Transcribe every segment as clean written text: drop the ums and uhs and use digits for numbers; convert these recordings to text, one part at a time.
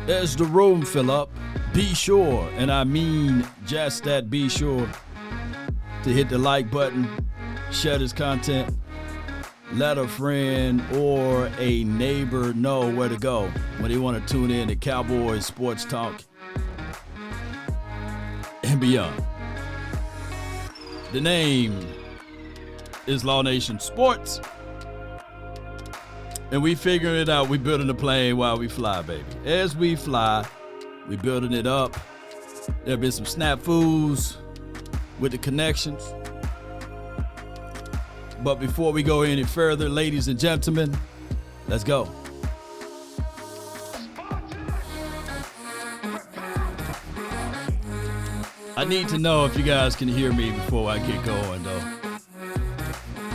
As the room fill up, be sure, and I mean just that, be sure to hit the like button, share this content, let a friend or a neighbor know where to go when they want to tune in to Cowboys Sports Talk and beyond. The name is Law Nation Sports, and we figuring it out. We building the plane while we fly, baby. As we fly, we building it up. There have been some snafus with the connections. But before we go any further, ladies and gentlemen, let's go. I need to know if you guys can hear me before I get going, though.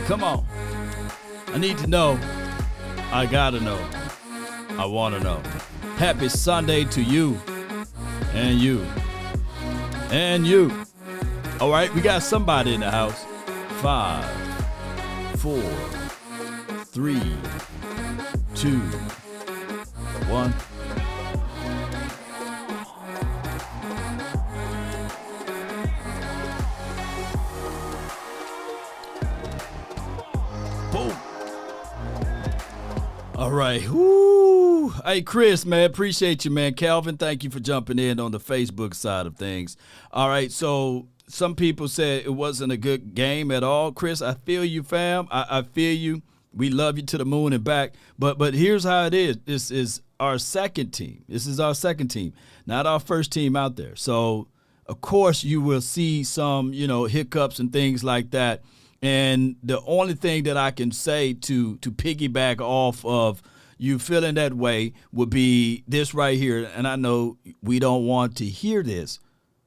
Come on. I need to know. I gotta know. I wanna know. Happy Sunday to you. And you. And you. All right, we got somebody in the house. 5, 4, 3, 2, 1. Boom. All right. Woo. Hey, Chris, man, appreciate you, man. Calvin, thank you for jumping in on the Facebook side of things. All right, so some people said it wasn't a good game at all. Chris, I feel you, fam. I feel you. We love you to the moon and back. But here's how it is. This is our second team. This is our second team, not our first team out there. So, of course, you will see some, hiccups and things like that. And the only thing that I can say to piggyback off of you feeling that way would be this right here. And I know we don't want to hear this,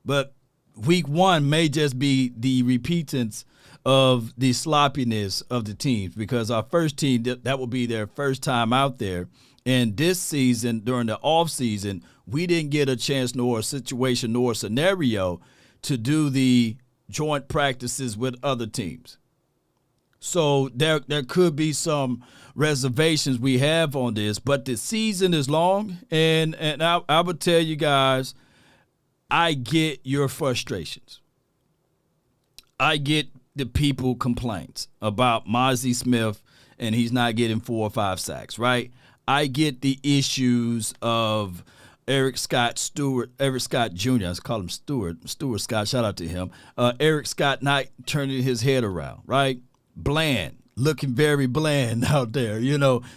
but week one may just be the repeatance of the sloppiness of the teams, because our first team, that will be their first time out there. And this season, during the offseason, we didn't get a chance nor a situation nor a scenario to do the joint practices with other teams. So there could be some reservations we have on this, but the season is long, and I would tell you guys, I get your frustrations. I get the people complaints about Mazi Smith and he's not getting 4 or 5 sacks, right? I get the issues of Eric Scott Jr. Let's call him Stewart Scott. Shout out to him. Eric Scott not turning his head around, right? Bland, looking very bland out there,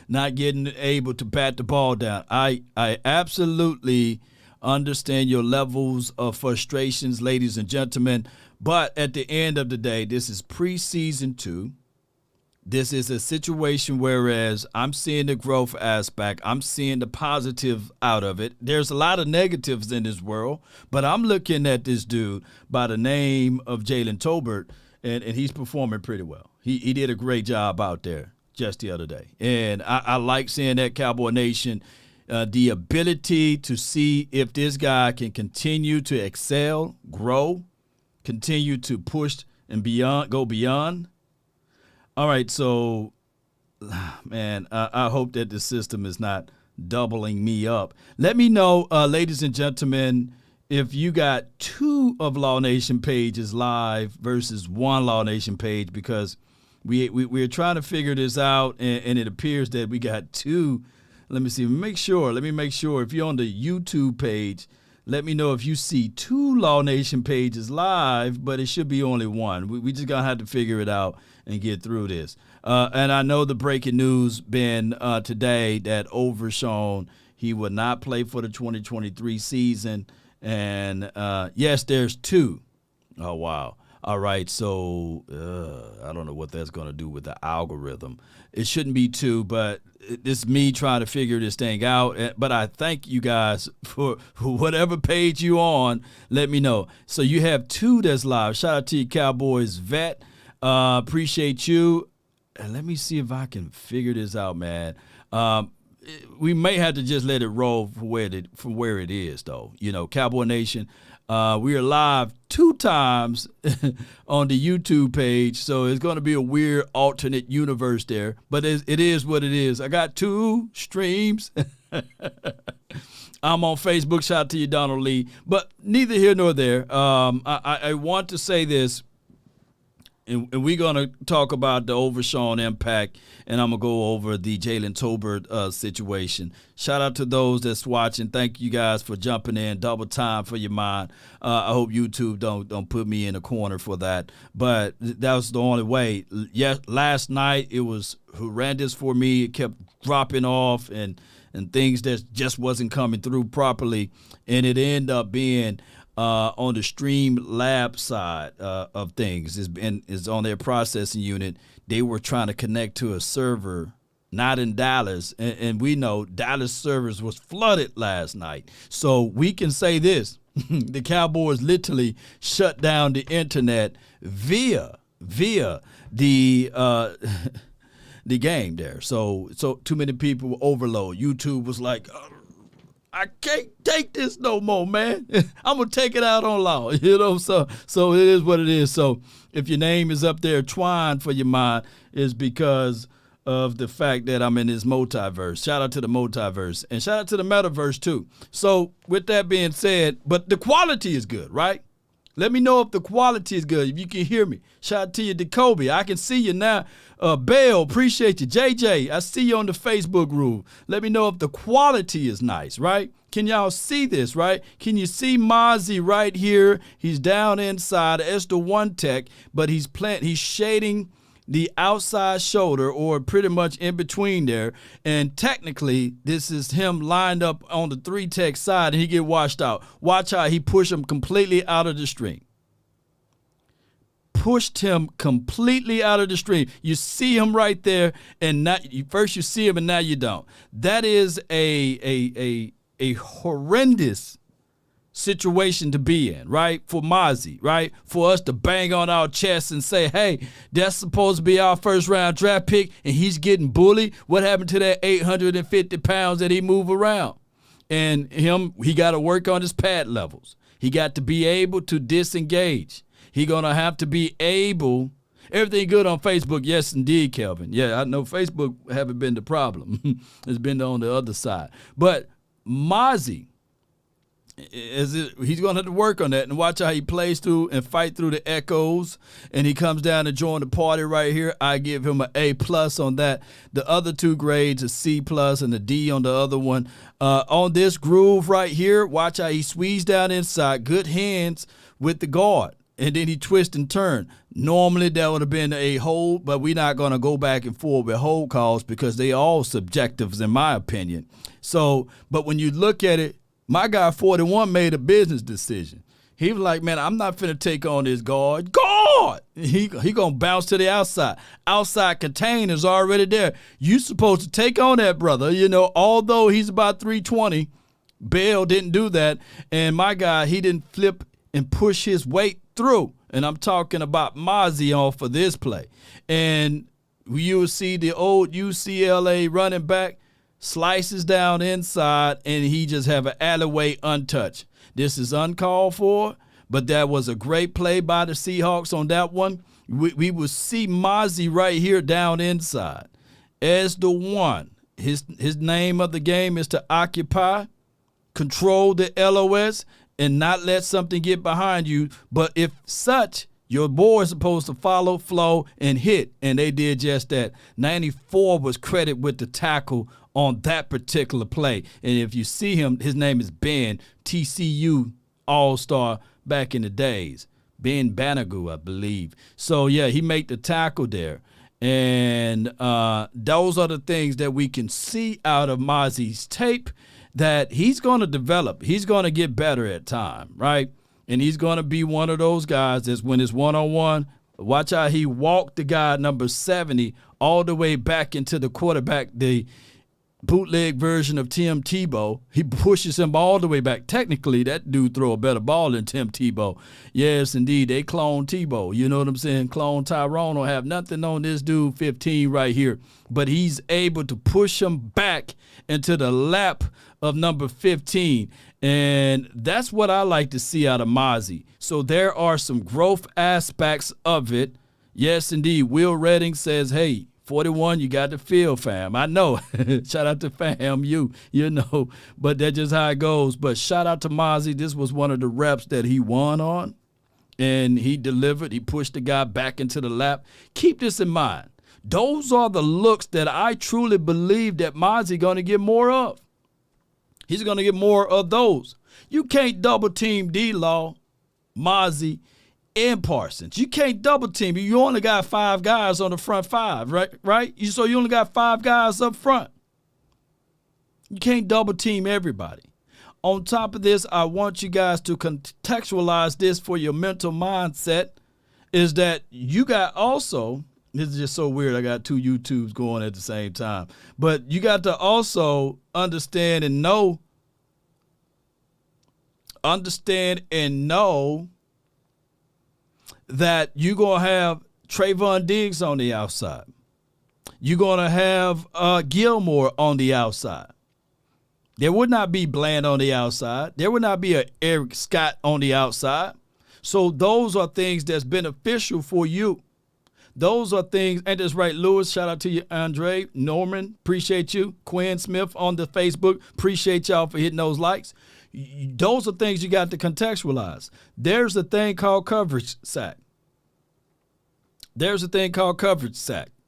not getting able to bat the ball down. I absolutely understand your levels of frustrations, ladies and gentlemen. But at the end of the day, this is preseason 2. This is a situation whereas I'm seeing the growth aspect. I'm seeing the positive out of it. There's a lot of negatives in this world, but I'm looking at this dude by the name of Jalen Tolbert, and he's performing pretty well. He did a great job out there just the other day. And I like seeing that, Cowboy Nation. The ability to see if this guy can continue to excel, grow, continue to push and go beyond. All right, so, man, I hope that the system is not doubling me up. Let me know, ladies and gentlemen, if you got 2 of Law Nation pages live versus 1 Law Nation page, because we're trying to figure this out, and it appears that we got 2. Let me see. Let me make sure. If you're on the YouTube page, let me know if you see 2 Law Nation pages live, but it should be only 1. We just going to have to figure it out and get through this. And I know the breaking news been today that Overshown, he would not play for the 2023 season. And, yes, there's 2. Oh, wow. All right, so I don't know what that's going to do with the algorithm. It shouldn't be 2, but it's me trying to figure this thing out. But I thank you guys for whatever page you on. Let me know. So you have 2 that's live. Shout out to you, Cowboys vet. Appreciate you. And let me see if I can figure this out, man. We may have to just let it roll from where it is, though. Cowboy Nation. We are live 2 times on the YouTube page, so it's going to be a weird alternate universe there. But it is what it is. I got 2 streams. I'm on Facebook. Shout out to you, Donald Lee. But neither here nor there. I want to say this, and we're going to talk about the Overshawn impact, and I'm going to go over the Jalen Tolbert situation. Shout out to those that's watching. Thank you guys for jumping in. Double time for your mind. I hope YouTube don't put me in a corner for that. But that was the only way. Yes, last night it was horrendous for me. It kept dropping off and things that just wasn't coming through properly. And it ended up being on the Stream Lab side of things. It's on their processing unit. They were trying to connect to a server not in Dallas, and we know Dallas servers was flooded last night. So we can say this. The Cowboys literally shut down the internet via the the game there. So too many people overload. YouTube was like, I can't take this no more, man. I'm going to take it out on law, So it is what it is. So if your name is up there, Twine for your mind, is because of the fact that I'm in this multiverse. Shout out to the multiverse. And shout out to the metaverse, too. So with that being said, but the quality is good, right? Let me know if the quality is good, if you can hear me. Shout out to you, Jacoby. I can see you now. Bell, appreciate you. JJ, I see you on the Facebook group. Let me know if the quality is nice, right? Can y'all see this, right? Can you see Mazi right here? He's down inside. It's the one tech, but he's shading the outside shoulder, or pretty much in between there. And technically, this is him lined up on the 3-tech side, and he get washed out. Watch how he pushed him completely out of the stream. Pushed him completely out of the stream. You see him right there, and first you see him, and now you don't. That is a horrendous situation to be in, right? For Mazi, right? For us to bang on our chests and say, hey, that's supposed to be our first-round draft pick, and he's getting bullied. What happened to that 850 pounds that he moved around? And he got to work on his pad levels. He got to be able to disengage. He going to have to be able. Everything good on Facebook? Yes, indeed, Kelvin. Yeah, I know Facebook haven't been the problem. It's been on the other side. But Mazi, he's going to have to work on that, and watch how he plays through and fight through the echoes, and he comes down and join the party right here. I give him an A+ on that. The other two grades, a C+ and a D on the other one. On this groove right here, watch how he squeezed down inside. Good hands with the guard, and then he twist and turn. Normally that would have been a hold, but we're not going to go back and forth with hold calls because they all subjectives in my opinion. So, but when you look at it, my guy 41 made a business decision. He was like, man, I'm not finna take on this guard. Guard! He gonna bounce to the outside. Outside container's already there. You supposed to take on that brother. Although he's about 320, Bell didn't do that. And my guy, he didn't flip and push his weight through. And I'm talking about Mazi on for this play. And you will see the old UCLA running back slices down inside, and he just have an alleyway untouched. This is uncalled for, but that was a great play by the Seahawks on that one. We will see Mazi right here down inside as the one. His name of the game is to occupy, control the LOS, and not let something get behind you. But if such, your boy is supposed to follow, flow, and hit, and they did just that. 94 was credited with the tackle on that particular play. And if you see him, his name is Ben, TCU All-Star back in the days. Ben Banagu, I believe. So, yeah, he made the tackle there. And those are the things that we can see out of Mazi's tape that he's going to develop. He's going to get better at time, right? And he's going to be one of those guys that's when it's one-on-one, watch how he walked the guy number 70 all the way back into the quarterback, the bootleg version of Tim Tebow. He pushes him all the way back. Technically, that dude throw a better ball than Tim Tebow. Yes, indeed, they clone Tebow. You know what I'm saying? Clone Tyrone don't have nothing on this dude 15 right here. But he's able to push him back into the lap of number 15. And that's what I like to see out of Mazi. So there are some growth aspects of it. Yes, indeed. Will Redding says, hey, 41, you got the field, fam. I know. Shout out to fam, you know. But that's just how it goes. But shout out to Mazi. This was one of the reps that he won on, and he delivered. He pushed the guy back into the lap. Keep this in mind. Those are the looks that I truly believe that Mazi going to get more of. He's going to get more of those. You can't double team D-Law, Mazi, and Parsons. You can't double team. You only got 5 guys on the front 5, right? So you only got 5 guys up front. You can't double team everybody. On top of this, I want you guys to contextualize this for your mental mindset, is that you got also, this is just so weird, I got 2 YouTubes going at the same time, but you got to also understand and know that you're going to have Trayvon Diggs on the outside. You're going to have Gilmore on the outside. There would not be Bland on the outside. There would not be a Eric Scott on the outside. So those are things that's beneficial for you. Those are things, and that's right, Lewis, shout out to you, Andre, Norman, appreciate you. Quinn Smith on the Facebook, appreciate y'all for hitting those likes. Those are things you got to contextualize. There's a thing called coverage sack.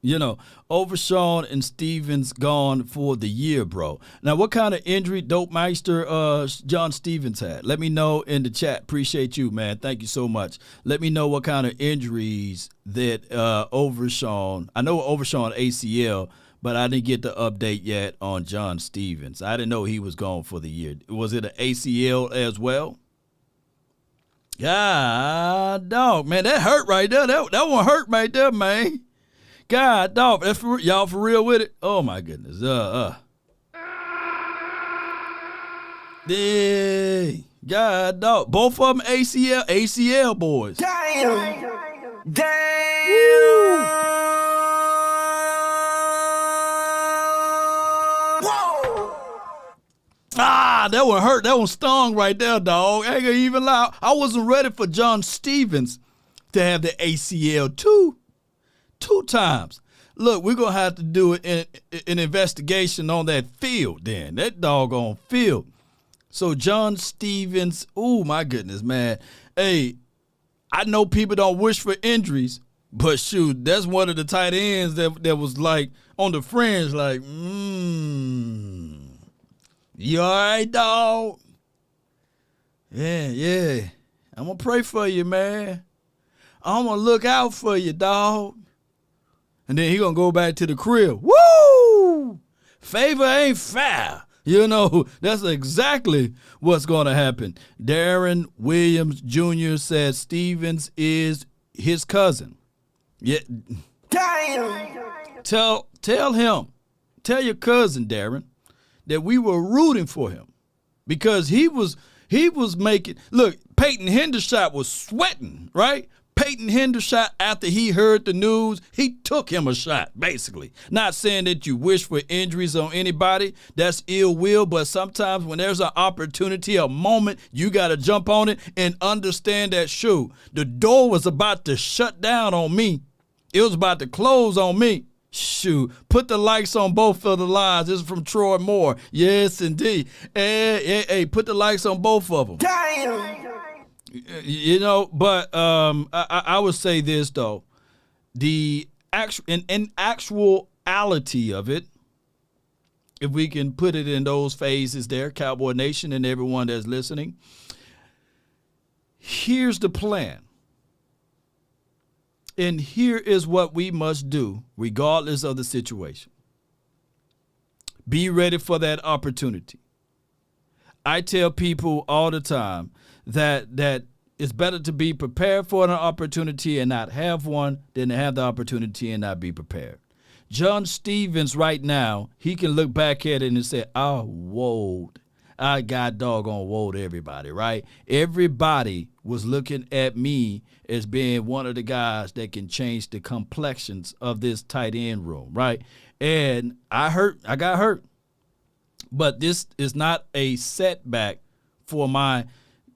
You know, Overshawn and Stevens gone for the year, bro. Now, what kind of injury Dope Meister John Stevens had? Let me know in the chat. Appreciate you, man. Thank you so much. Let me know what kind of injuries that Overshawn. I know Overshawn ACL, but I didn't get the update yet on John Stevens. I didn't know he was gone for the year. Was it an ACL as well? God, dog, man, that hurt right there. That one hurt right there, man. God, dog, that's y'all for real with it? Oh, my goodness. Dang. God, dog. Both of them ACL boys. Damn. Woo. That one hurt. That one stung right there, dog. I ain't gonna even lie. I wasn't ready for John Stevens to have the ACL two times. Look, we're going to have to do an investigation on that field then. That doggone field. So John Stevens, oh, my goodness, man. Hey, I know people don't wish for injuries, but shoot, that's one of the tight ends that was like on the fringe, like, you all right, dog? Yeah. I'm going to pray for you, man. I'm going to look out for you, dog. And then he going to go back to the crib. Woo! Favor ain't fair. You know, that's exactly what's going to happen. Darren Williams Jr. said Stevens is his cousin. Yeah. Damn. Tell him, tell your cousin, Darren, that we were rooting for him because he was making, look, Peyton Hendershot was sweating, right? Peyton Hendershot, after he heard the news, he took him a shot, basically. Not saying that you wish for injuries on anybody. That's ill will, but sometimes when there's an opportunity, a moment, you got to jump on it and understand that, shoot, the door was about to shut down on me. It was about to close on me. Shoot, put the likes on both of the lines. This is from Troy Moore. Yes, indeed. Hey, put the likes on both of them. Damn. You know, but I would say this, though. The actuality of it, if we can put it in those phases there, Cowboy Nation and everyone that's listening, here's the plan. And here is what we must do, regardless of the situation. Be ready for that opportunity. I tell people all the time that it's better to be prepared for an opportunity and not have one than to have the opportunity and not be prepared. John Stevens right now, he can look back at it and say, I got doggone woed everybody, right? Everybody was looking at me as being one of the guys that can change the complexions of this tight end room, right? And I got hurt. But this is not a setback for my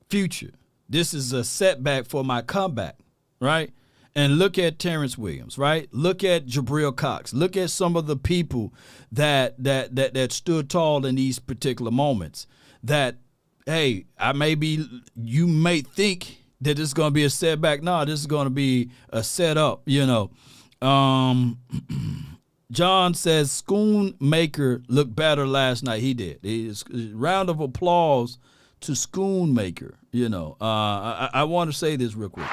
future. This is a setback for my comeback, right? And look at Terrence Williams, right? Look at Jabril Cox. Look at some of the people that stood tall in these particular moments. That, hey, you may think that this is going to be a setback. No, this is going to be a setup, John says Schoonmaker looked better last night. He did. Round of applause to Schoonmaker. I want to say this real quick.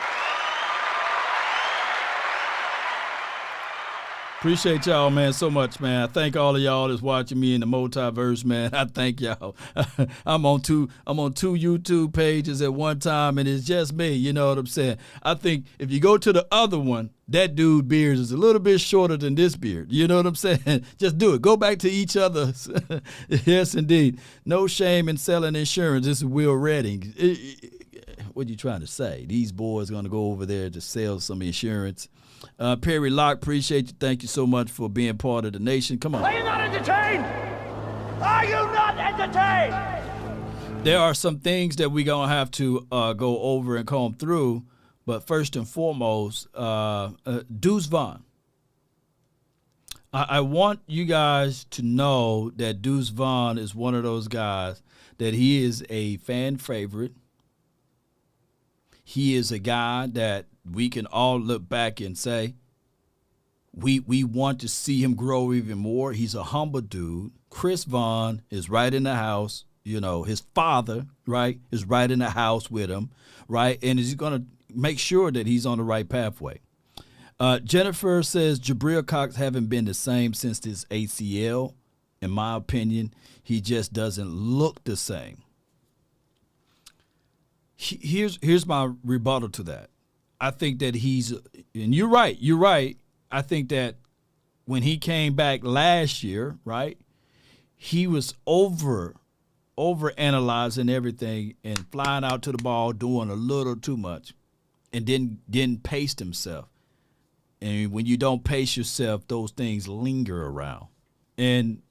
Appreciate y'all, man, so much, man. I thank all of y'all that's watching me in the multiverse, man. I thank y'all. I'm on two YouTube pages at one time, and it's just me. You know what I'm saying? I think if you go to the other one, that dude's beard is a little bit shorter than this beard. You know what I'm saying? Just do it. Go back to each other's. Yes, indeed. No shame in selling insurance. This is Will Redding. What are you trying to say? These boys going to go over there to sell some insurance. Perry Locke, appreciate you. Thank you so much for being part of the nation. Come on. Are you not entertained? Are you not entertained? There are some things that we're going to have to go over and comb through. But first and foremost, Deuce Vaughn. I want you guys to know that Deuce Vaughn is one of those guys that he is a fan favorite. He is a guy that we can all look back and say, we want to see him grow even more. He's a humble dude. Chris Vaughn is right in the house. His father, right, is right in the house with him, right? And he's going to make sure that he's on the right pathway. Jennifer says Jabril Cox haven't been the same since his ACL. In my opinion, he just doesn't look the same. Here's my rebuttal to that. I think that and you're right. I think that when he came back last year, right, he was over analyzing everything and flying out to the ball, doing a little too much, and didn't pace himself. And when you don't pace yourself, those things linger around. And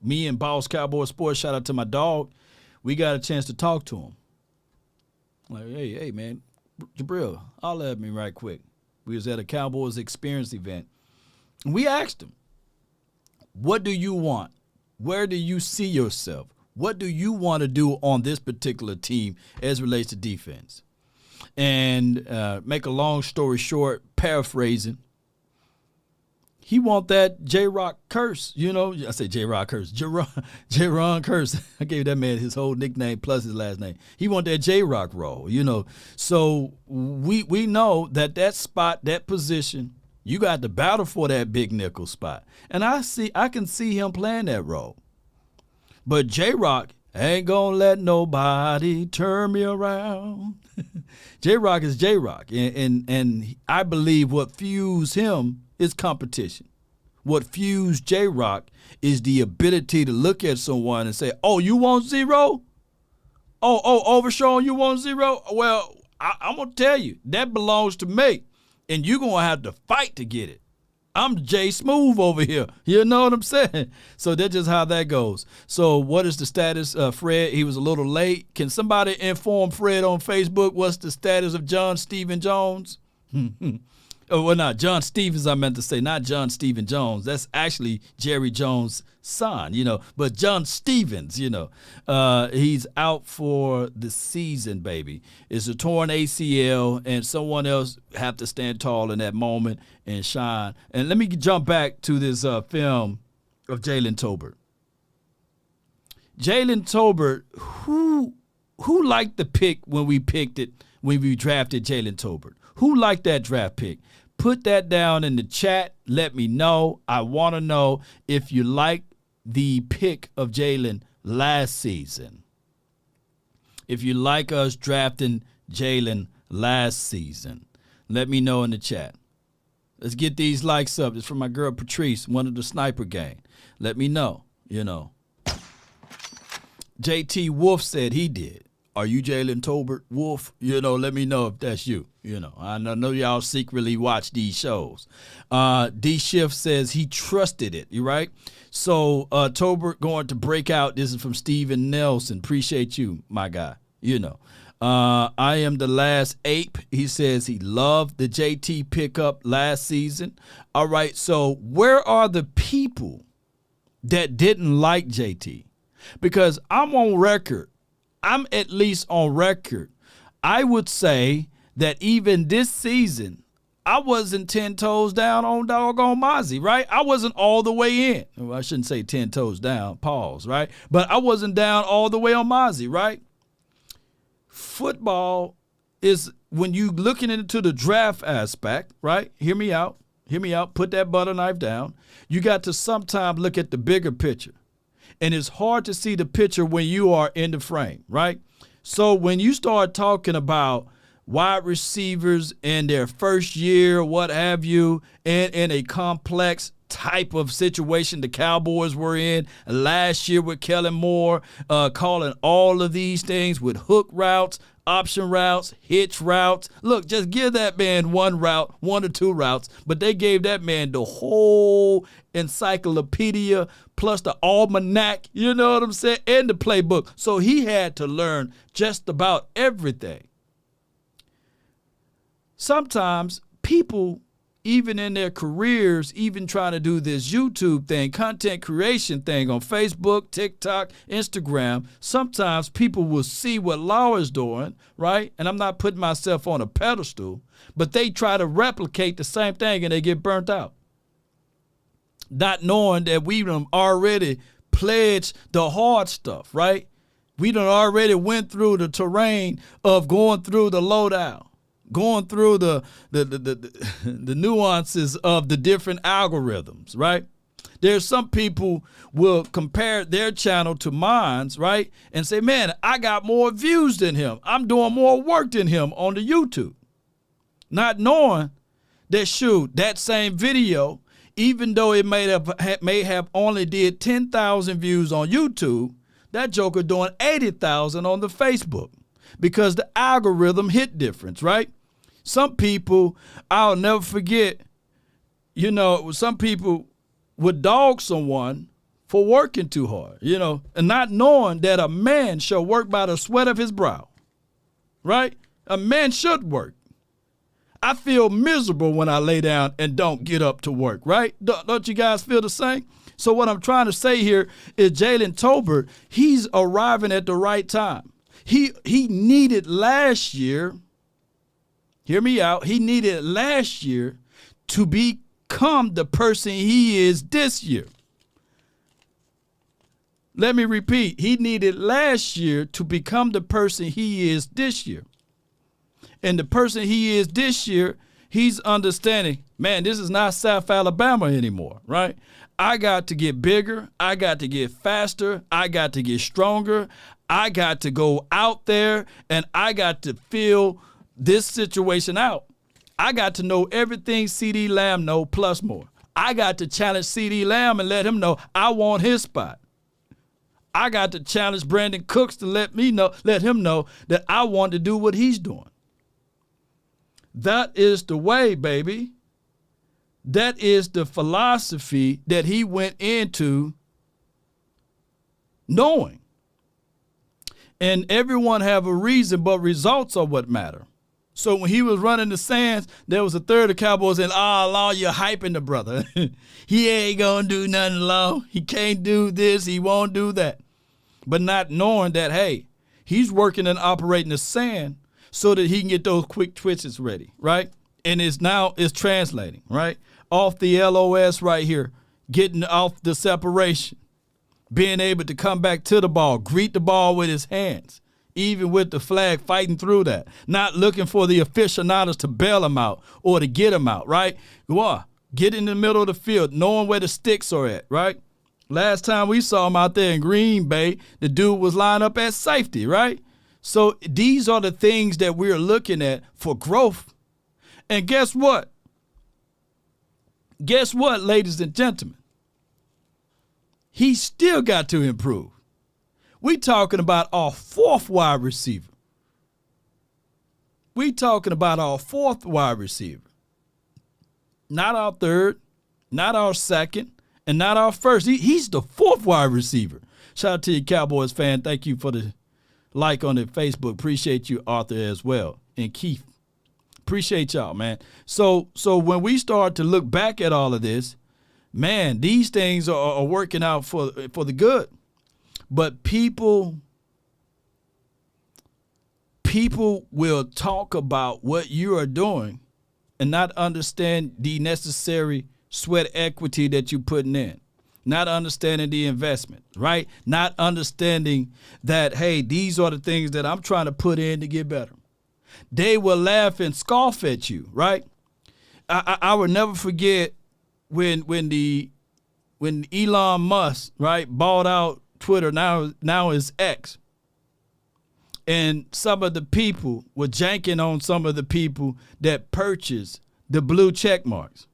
me and Boss Cowboy Sports, shout out to my dog, we got a chance to talk to him. Like, hey, man, Jabril, holler at me right quick. We was at a Cowboys experience event. And we asked him, what do you want? Where do you see yourself? What do you want to do on this particular team as it relates to defense? And make a long story short, paraphrasing, he want that J-Rock curse, I say J-Rock curse, J-Ron curse. I gave that man his whole nickname plus his last name. He want that J-Rock role, So we know that spot, that position, you got to battle for that big nickel spot. And I can see him playing that role. But J-Rock ain't gonna let nobody turn me around. J-Rock is J-Rock. And I believe what fuels him is competition. What fuels J-Rock is the ability to look at someone and say, oh, you want zero? Oh, Overshawn, you want zero? Well, I'm going to tell you, that belongs to me. And you're going to have to fight to get it. I'm Jay Smooth over here. You know what I'm saying? So that's just how that goes. So what is the status of Fred? He was a little late. Can somebody inform Fred on Facebook what's the status of John Stephen Jones? Oh, well, not John Stevens, I meant to say, not John Stephen Jones. That's actually Jerry Jones' son, but John Stevens, he's out for the season, baby. It's a torn ACL, and someone else have to stand tall in that moment and shine. And let me jump back to this film of Jalen Tolbert. Jalen Tolbert, who liked the pick when we drafted Jalen Tolbert? Who liked that draft pick? Put that down in the chat. Let me know. I want to know if you like the pick of Jalen last season. If you like us drafting Jalen last season, let me know in the chat. Let's get these likes up. It's from my girl Patrice, one of the sniper gang. Let me know, JT Wolf said he did. Are you Jalen Tolbert Wolf? Let me know if that's you. I know y'all secretly watch these shows. D Shift says he trusted it. You right? So Tolbert going to break out. This is from Steven Nelson. Appreciate you, my guy. I am the last ape. He says he loved the JT pickup last season. All right, so where are the people that didn't like JT? Because I'm on record. I'm at least on record. I would say that even this season, I wasn't 10 toes down on doggone Mazi, right? I wasn't all the way in. Well, I shouldn't say 10 toes down, pause, right? But I wasn't down all the way on Mazi, right? Football is, when you looking into the draft aspect, right? Hear me out. Hear me out. Put that butter knife down. You got to sometimes look at the bigger picture. And it's hard to see the picture when you are in the frame, right? So when you start talking about wide receivers in their first year, what have you, and in a complex type of situation the Cowboys were in last year with Kellen Moore, calling all of these things with hook routes, option routes, hitch routes. Look, just give that man one route, 1 or 2 routes, but they gave that man the whole encyclopedia plus the almanac, you know what I'm saying, and the playbook. So he had to learn just about everything. Sometimes people, even in their careers, even trying to do this YouTube thing, content creation thing on Facebook, TikTok, Instagram, sometimes people will see what Lauer's doing, right? And I'm not putting myself on a pedestal, but they try to replicate the same thing and they get burnt out. Not knowing that we done already pledged the hard stuff, right? We done already went through the terrain of going through the lowdown, going through the nuances of the different algorithms, right? There's some people will compare their channel to mine's, right? And say, man, I got more views than him. I'm doing more work than him on the YouTube. Not knowing that, shoot, that same video, even though it may have only did 10,000 views on YouTube, that joker doing 80,000 on the Facebook because the algorithm hit difference, right? Some people, I'll never forget, you know, some people would dog someone for working too hard, you know, and not knowing that a man shall work by the sweat of his brow, right? A man should work. I feel miserable when I lay down and don't get up to work, right? Don't you guys feel the same? So what I'm trying to say here is Jalen Tolbert, he's arriving at the right time. He needed last year, hear me out, he needed last year to become the person he is this year. Let me repeat, he needed last year to become the person he is this year. And the person he is this year, he's understanding, man, this is not South Alabama anymore, right? I got to get bigger. I got to get faster. I got to get stronger. I got to go out there and I got to feel this situation out. I got to know everything CeeDee Lamb know plus more. I got to challenge CeeDee Lamb and let him know I want his spot. I got to challenge Brandon Cooks to let him know that I want to do what he's doing. That is the way, baby. That is the philosophy that he went into knowing. And everyone have a reason, but results are what matter. So when he was running the sands, there was a third of Cowboys and, Law, you're hyping the brother. He ain't going to do nothing, Law. He can't do this. He won't do that. But not knowing that, hey, he's working and operating the sand so that he can get those quick twitches ready, right? And it's translating, right? Off the LOS right here, getting off the separation, being able to come back to the ball, greet the ball with his hands, even with the flag, fighting through that, not looking for the aficionados to bail him out or to get him out, right? Go on, get in the middle of the field, knowing where the sticks are at, right? Last time we saw him out there in Green Bay, the dude was lined up at safety, right? So these are the things that we're looking at for growth. And guess what? Guess what, ladies and gentlemen? He still got to improve. We talking about our fourth wide receiver. We talking about our fourth wide receiver. Not our third, not our second, and not our first. He's the fourth wide receiver. Shout out to you, Cowboys fan. Thank you for the like on the Facebook. Appreciate you, Arthur, as well. And Keith. Appreciate y'all, man. So when we start to look back at all of this, man, these things are working out for the good. But people will talk about what you are doing and not understand the necessary sweat equity that you're putting in. Not understanding the investment, right? Not understanding that, hey, these are the things that I'm trying to put in to get better. They will laugh and scoff at you, right? I will never forget when Elon Musk, right, bought out Twitter, now it's X. And some of the people were janking on some of the people that purchased the blue check marks,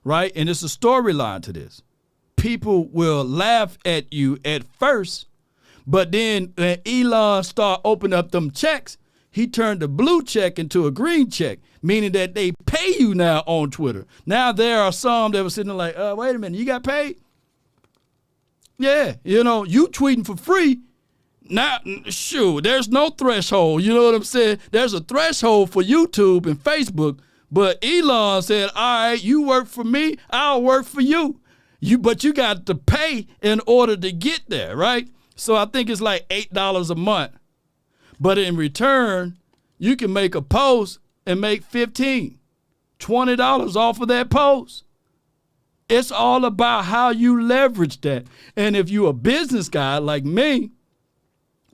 right? And it's a storyline to this. People will laugh at you at first, but then when Elon start opening up them checks, he turned the blue check into a green check, meaning that they pay you now on Twitter. Now there are some that were sitting there like, wait a minute, you got paid? Yeah, you tweeting for free. Now, shoot, there's no threshold. You know what I'm saying? There's a threshold for YouTube and Facebook, but Elon said, all right, you work for me, I'll work for you. But you got to pay in order to get there, right? So I think it's like $8 a month. But in return, you can make a post and make $15, $20 off of that post. It's all about how you leverage that. And if you're a business guy like me,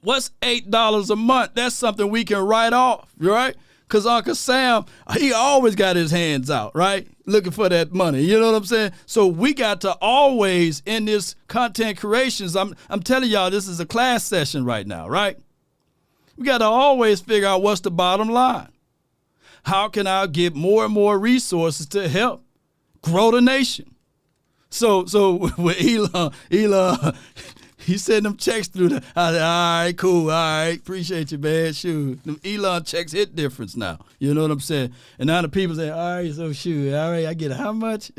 what's $8 a month? That's something we can write off, right? Because Uncle Sam, he always got his hands out, right? Looking for that money. You know what I'm saying? So we got to always, in this content creations, I'm telling y'all, this is a class session right now, right? We got to always figure out what's the bottom line. How can I get more and more resources to help grow the nation? So with Elon, he sent them checks through I said, all right, cool, all right, appreciate you, man. Shoot, them Elon checks hit difference now. You know what I'm saying? And now the people say, all right, so shoot, all right, I get how much?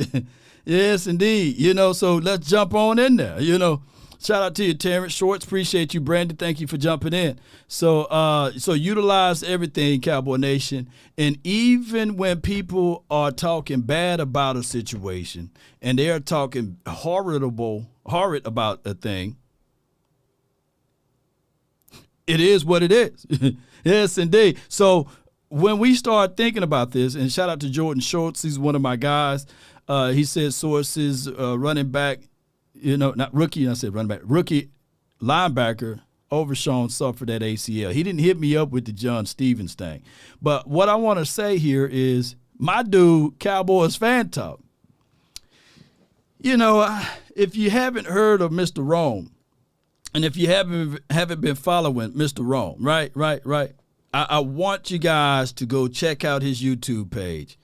Yes, indeed. So let's jump on in there. Shout out to you, Terrence Shorts. Appreciate you, Brandon. Thank you for jumping in. So utilize everything, Cowboy Nation. And even when people are talking bad about a situation and they are talking horrid about a thing, it is what it is. Yes, indeed. So when we start thinking about this, and shout out to Jordan Schultz, he's one of my guys. He said sources, running back, not rookie, I said running back, rookie linebacker, Overshown suffered that ACL. He didn't hit me up with the John Stevens thing. But what I want to say here is my dude, Cowboys Fan Talk. If you haven't heard of Mr. Rome, and if you haven't been following Mr. Rome, right, I want you guys to go check out his YouTube page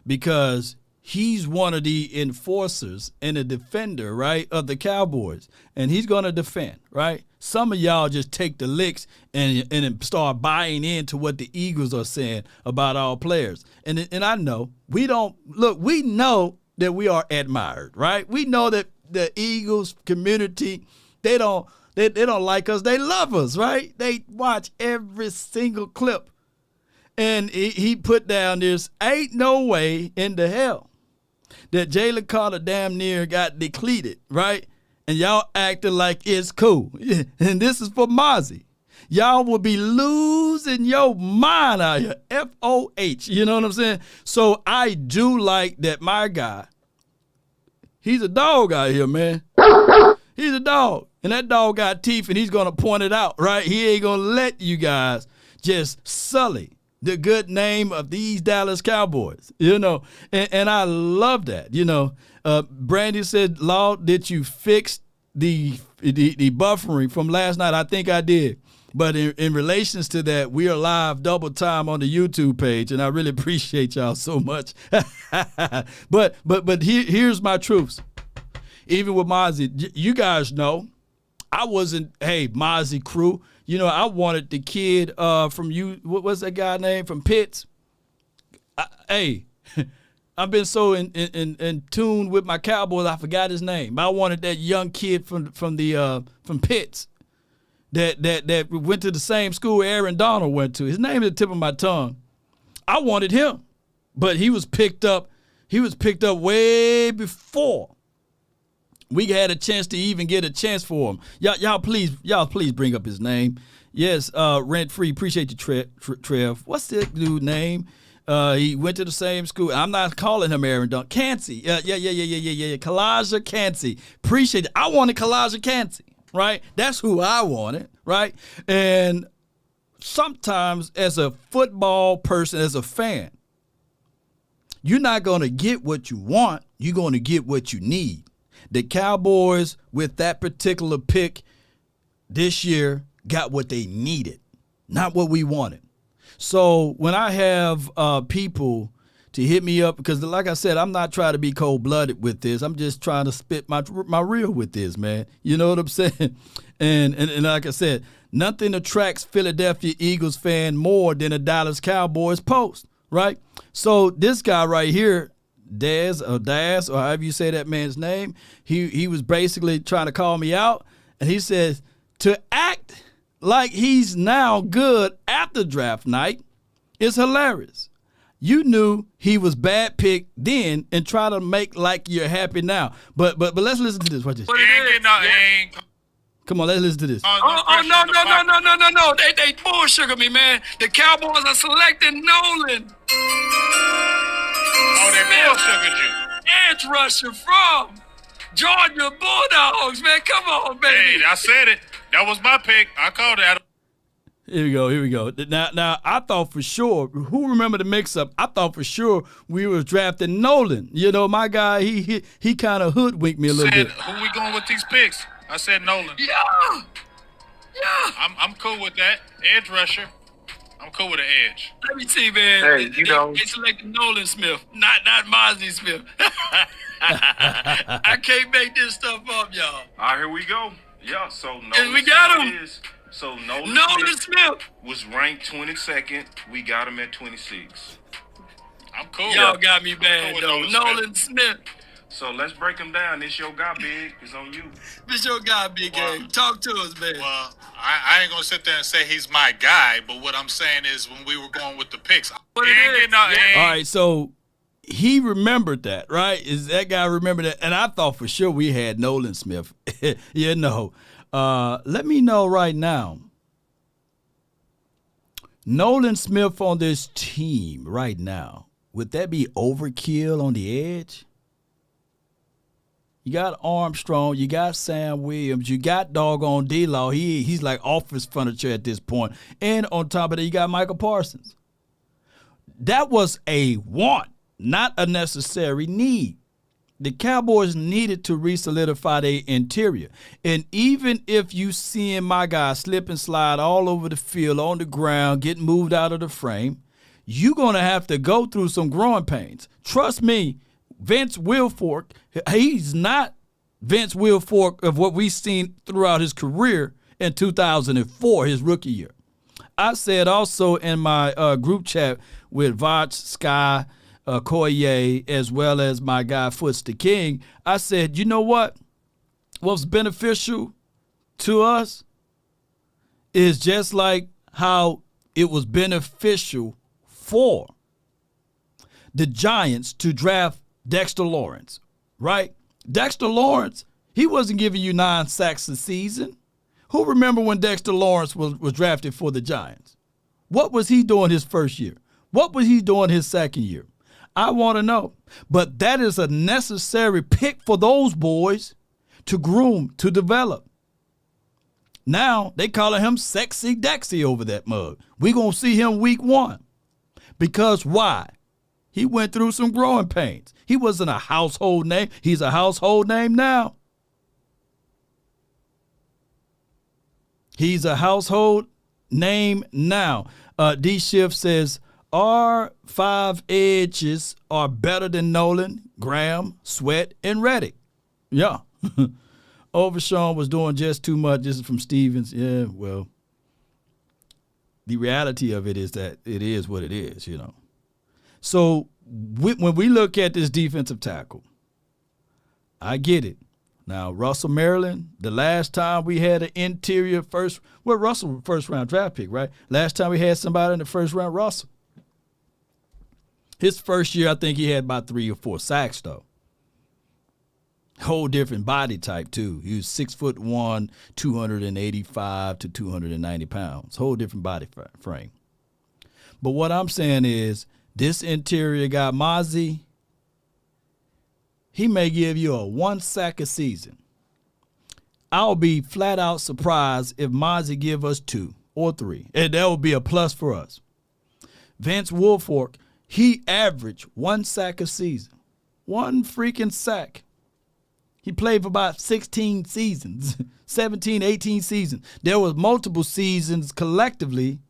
because he's one of the enforcers and a defender, right, of the Cowboys. And he's going to defend, right? Some of y'all just take the licks and start buying into what the Eagles are saying about our players. And I know, we know that we are admired, right? We know that the Eagles community, they don't like us. They love us, right? They watch every single clip. And he put down this, ain't no way in the hell that Jalen Carter damn near got depleted, right? And y'all acting like it's cool. And this is for Mazi. Y'all will be losing your mind out here. FOH. You know what I'm saying? So I do like that my guy, he's a dog out here, man. He's a dog. And that dog got teeth, and he's going to point it out, right? He ain't going to let you guys just sully the good name of these Dallas Cowboys, and I love that. Brandy said, Law, did you fix the buffering from last night? I think I did. But in relations to that, we are live double time on the YouTube page, and I really appreciate y'all so much. but here's my truths. Even with Mazi, you guys know, I wasn't, Mazi crew. I wanted the kid from you. What's that guy name from Pitts? I've been so in tune with my Cowboys, I forgot his name. I wanted that young kid from Pitts. that went to the same school Aaron Donald went to. His name is at the tip of my tongue. I wanted him, but he was picked up. He was picked up way before we had a chance to even get a chance for him. Y'all please bring up his name. Yes, Rent Free. Appreciate you, Trev. What's that dude's name? He went to the same school. I'm not calling him Aaron Donald. Cansey. Yeah. Kalijah Cansey. Appreciate it. I wanted Kalijah Cansey, right? That's who I wanted, right? And sometimes as a football person, as a fan, you're not going to get what you want. You're going to get what you need. The Cowboys, with that particular pick this year, got what they needed, not what we wanted. So when I have people to hit me up, because like I said, I'm not trying to be cold-blooded with this. I'm just trying to spit my reel with this, man. You know what I'm saying? And like I said, nothing attracts Philadelphia Eagles fan more than a Dallas Cowboys post, right? So this guy right here, Daz, or however you say that man's name, he was basically trying to call me out, and he says, to act like he's now good after draft night is hilarious. You knew he was bad pick then and try to make like you're happy now. But let's listen to this. Watch this. Come on, let's listen to this. No. They bullsugar me, man. The Cowboys are selecting Nolan. Oh, they bullsugared you. Edge rusher from Georgia Bulldogs, man. Come on, baby. Hey, I said it. That was my pick. I called it. Here we go. Now, I thought for sure, who remember the mix-up? I thought for sure we were drafting Nolan. You know, my guy, he kind of hoodwinked me a little bit. Who we going with these picks? I said Nolan. Yeah. I'm cool with that. Edge rusher. I'm cool with the edge. Let me see, man. Hey, they selected Nolan Smith, not Mazi Smith. I can't make this stuff up, y'all. All right, here we go. Yeah, so And we got him. Nolan Smith was ranked 22nd. We got him at 26. I'm cool. Y'all got me bad, with though. Nolan Smith. So let's break him down. This your guy, Big. It's on you. This your guy, Big Game. Talk to us, man. Well, I ain't going to sit there and say he's my guy, but what I'm saying is when we were going with the picks, What it is? All right, so he remembered that, right? Is that guy remembered that? And I thought for sure we had Nolan Smith. You know. Let me know right now. Nolan Smith on this team right now, would that be overkill on the edge? You got Armstrong, you got Sam Williams, you got doggone D-Law. He's like office furniture at this point. And on top of that, you got Michael Parsons. That was a want, not a necessary need. The Cowboys needed to re-solidify their interior. And even if you seeing my guy slip and slide all over the field, on the ground, getting moved out of the frame, you're going to have to go through some growing pains. Trust me, Vince Wilfork, he's not Vince Wilfork of what we've seen throughout his career in 2004, his rookie year. I said also in my group chat with Vach, Sky, Koye, as well as my guy Foots the King, I said, you know what? What's beneficial to us is just like how it was beneficial for the Giants to draft Dexter Lawrence, right? Dexter Lawrence, he wasn't giving you 9 sacks a season. Who remember when Dexter Lawrence was drafted for the Giants? What was he doing his first year? What was he doing his second year? I want to know. But that is a necessary pick for those boys to groom, to develop. Now, they calling him Sexy Dexy over that mug. We're going to see him week 1. Because why? He went through some growing pains. He wasn't a household name. He's a household name now. He's a household name now. D Shift says, our 5 edges are better than Nolan, Graham, Sweat, and Reddick. Yeah. Overshawn was doing just too much. This is from Stevens. Yeah, well, the reality of it is that it is what it is, you know. So when we look at this defensive tackle, I get it. Now, Russell Maryland, the last time we had an interior Russell first-round draft pick, right? Last time we had somebody in the first round, Russell. His first year, I think he had about 3 or 4 sacks, though. Whole different body type, too. He was 6'1", 285 to 290 pounds. Whole different body frame. But what I'm saying is, this interior guy, Mazi, he may give you a 1 sack a season. I'll be flat out surprised if Mazi give us 2 or 3. And that would be a plus for us. Vince Wilfork, he averaged 1 sack a season. 1 freaking sack. He played for about 16 seasons, 17, 18 seasons. There was multiple seasons collectively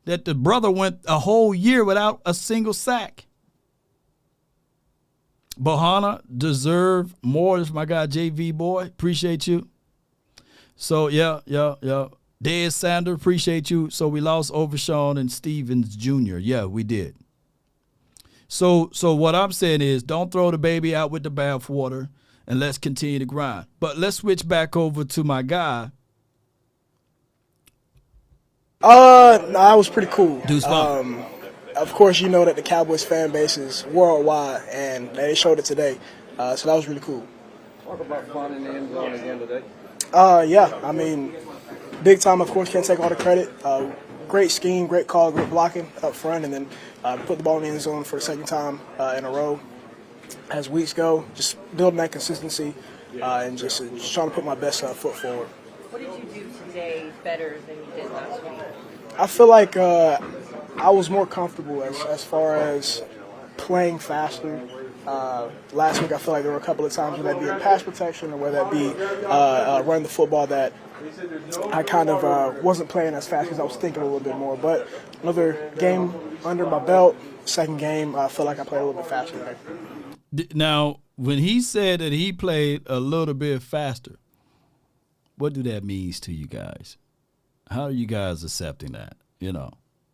that the brother went a whole year without a single sack. Bohanna deserve more. This is my guy, JV Boy. Appreciate you. So, yeah. Dez Sander, appreciate you. So, we lost Overshawn and Stevens Jr. Yeah, we did. So what I'm saying is don't throw the baby out with the bathwater and let's continue to grind. But let's switch back over to my guy. No, that was pretty cool. Deuce Vaughn. Of course, you know that the Cowboys fan base is worldwide, and they showed it today. So that was really cool. Talk about finding the end zone again today. Yeah, I mean, big time, of course, can't take all the credit. Great scheme, great call, great blocking up front, and then put the ball in the end zone for the second time in a row. As weeks go, just building that consistency and just trying to put my best foot forward. What did you do today better than you did last week? I feel like I was more comfortable as far as playing faster. Last week I feel like there were a couple of times, whether that be in pass protection or whether that be running the football, that I kind of wasn't playing as fast because I was thinking a little bit more. But another game under my belt, second game, I feel like I played a little bit faster today. Now, when he said that he played a little bit faster, what do that mean to you guys? How are you guys accepting that?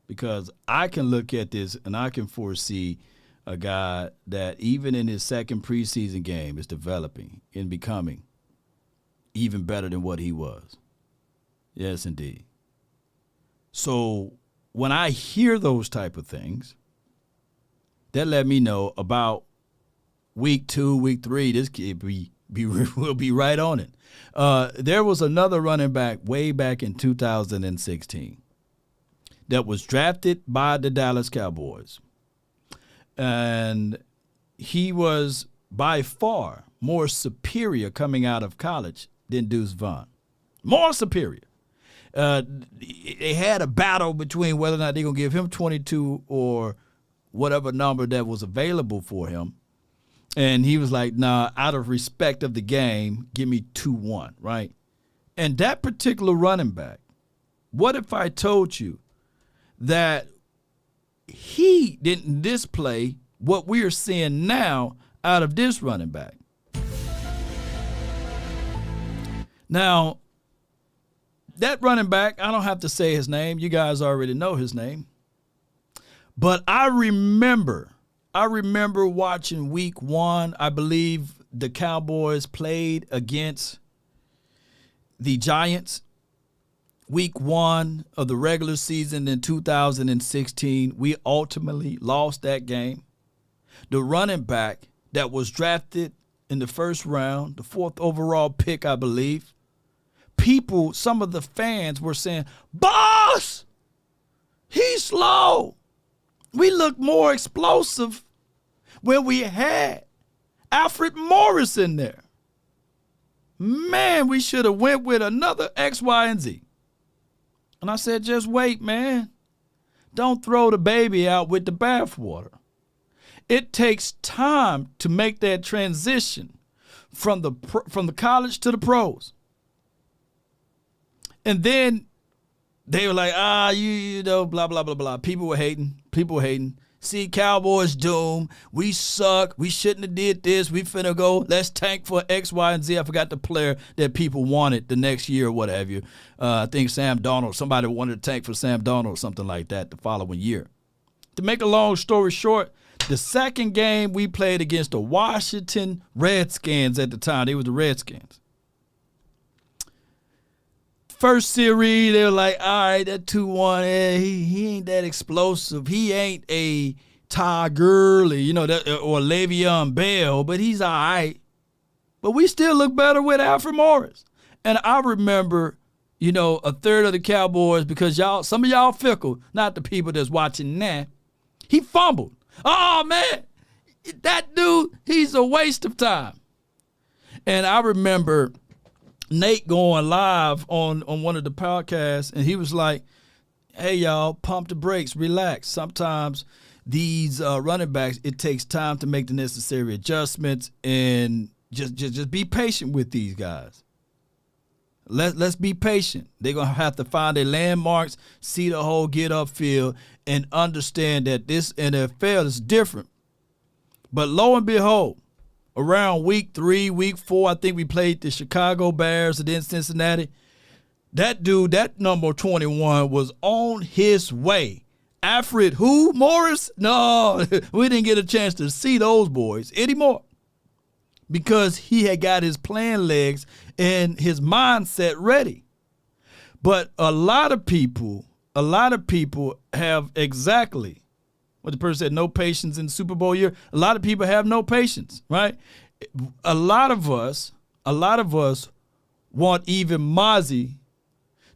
Because I can look at this and I can foresee a guy that even in his second preseason game is developing and becoming even better than what he was. Yes, indeed. So when I hear those type of things, that let me know about week 2, week 3, this kid will be right on it. There was another running back way back in 2016 that was drafted by the Dallas Cowboys. And he was by far more superior coming out of college than Deuce Vaughn. More superior. They had a battle between whether or not they're going to give him 22 or whatever number that was available for him. And he was like, nah, out of respect of the game, give me 2-1, right? And that particular running back, what if I told you that he didn't display what we are seeing now out of this running back? Now, that running back, I don't have to say his name. You guys already know his name. But I remember watching week 1. I believe the Cowboys played against the Giants. Week 1 of the regular season in 2016, we ultimately lost that game. The running back that was drafted in the first round, the 4th overall pick, I believe, some of the fans were saying, boss, he's slow. We look more explosive when we had Alfred Morris in there. Man, we should have went with another X, Y, and Z. And I said, just wait, man. Don't throw the baby out with the bathwater. It takes time to make that transition from the college to the pros. And then they were like, you know, blah, blah, blah, blah. People were hating. See, Cowboys doom. We suck. We shouldn't have did this. We finna go. Let's tank for X, Y, and Z. I forgot the player that people wanted the next year or what have you. I think Sam Darnold. Somebody wanted to tank for Sam Darnold or something like that the following year. To make a long story short, The second game we played against the Washington Redskins at the time. They were the Redskins. First series, they were like, all right, that 2-1, he ain't that explosive. He ain't a Todd Gurley, or Le'Veon Bell, but he's all right. But we still look better with Alfred Morris. And I remember, a third of the Cowboys, because some of y'all fickle, not the people that's watching now, he fumbled. Oh, man, that dude, he's a waste of time. And I remember Nate going live on one of the podcasts, and he was like, hey, y'all, pump the brakes, relax. Sometimes these running backs, it takes time to make the necessary adjustments, and just be patient with these guys. Let's be patient. They're going to have to find their landmarks, see the whole get upfield, and understand that this NFL is different. But lo and behold, around week 3, week 4, I think we played the Chicago Bears and then Cincinnati. That dude, that number 21, was on his way. Alfred who? Morris? No, we didn't get a chance to see those boys anymore because he had got his playing legs and his mindset ready. But a lot of people have exactly what the person said, no patience in the Super Bowl year. A lot of people have no patience, right? A lot of us want even Mazi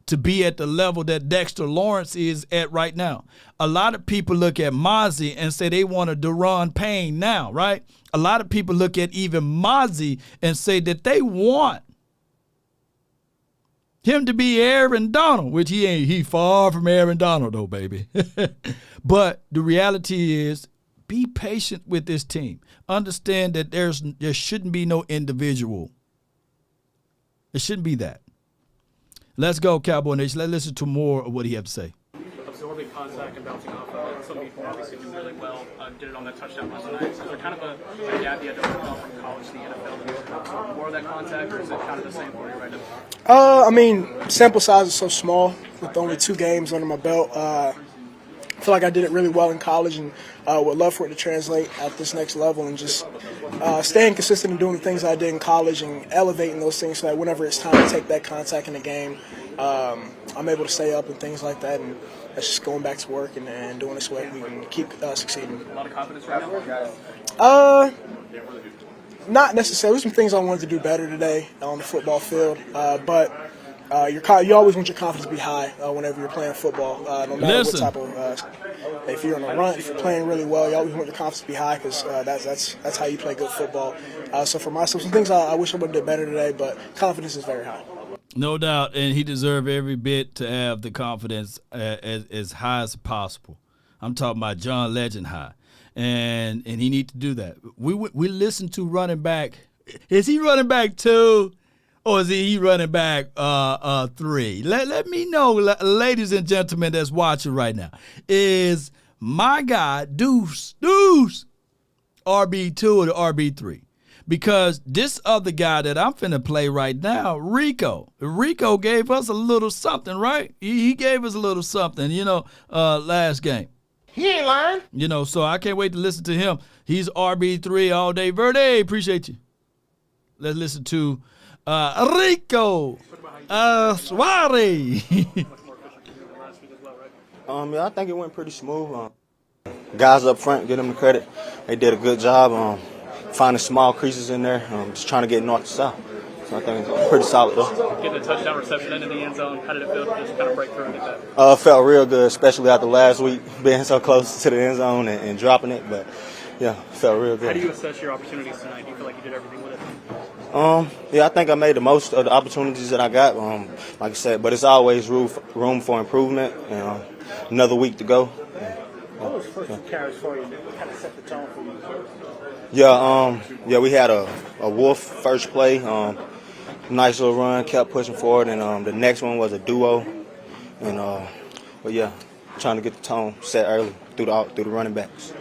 to be at the level that Dexter Lawrence is at right now. A lot of people look at Mazi and say they want a Daron Payne now, right? A lot of people look at even Mazi and say that they want him to be Aaron Donald, which he ain't. He far from Aaron Donald, though, baby. But the reality is, be patient with this team. Understand that there shouldn't be no individual. It shouldn't be that. Let's go, Cowboy Nation. Let's listen to more of what he had to say. Absorbing contact and bouncing off of it. Some people obviously do really well. Did it on that touchdown last night. Is there kind of a gap you had to overcome from college to the NFL to absorb more of that contact, or is it kind of the same for you right now? Sample size is so small with only 2 games under my belt. I feel like I did it really well in college and would love for it to translate at this next level and just staying consistent and doing the things I did in college and elevating those things so that whenever it's time to take that contact in the game, I'm able to stay up and things like that. And that's just going back to work and doing this way we can keep succeeding. A lot of confidence right now? Not necessarily. There's some things I wanted to do better today on the football field, but you always want your confidence to be high whenever you're playing football, no matter what type of. If you're on a run, if you're playing really well, you always want your confidence to be high because that's how you play good football. So for myself, some things I wish I would have did better today, but confidence is very high. No doubt, and he deserved every bit to have the confidence as high as possible. I'm talking about John Legend high, and he need to do that. We listen to running back. Is he running back 2? Or is he running back 3? Let me know, ladies and gentlemen that's watching right now. Is my guy Deuce RB2 or the RB3? Because this other guy that I'm finna play right now, Rico gave us a little something, right? He gave us a little something, last game. He ain't lying. So I can't wait to listen to him. He's RB3 all day. Verde, appreciate you. Let's listen to Rico Suarez. I think it went pretty smooth. Guys up front, give them the credit. They did a good job finding small creases in there, just trying to get north to south. So I think it's pretty solid, though. Getting a touchdown reception into the end zone, how did it feel to just kind of break through and get that? Felt real good, especially after last week, being so close to the end zone and dropping it. But, yeah, felt real good. How do you assess your opportunities tonight? Do you feel like you did everything with it? I think I made the most of the opportunities that I got, like I said, but it's always room for improvement. Another week to go. What was first carries for you? Kind of set the tone for you. We had a Wolf first play, nice little run, kept pushing forward, and the next one was a duo, and trying to get the tone set early through the running backs.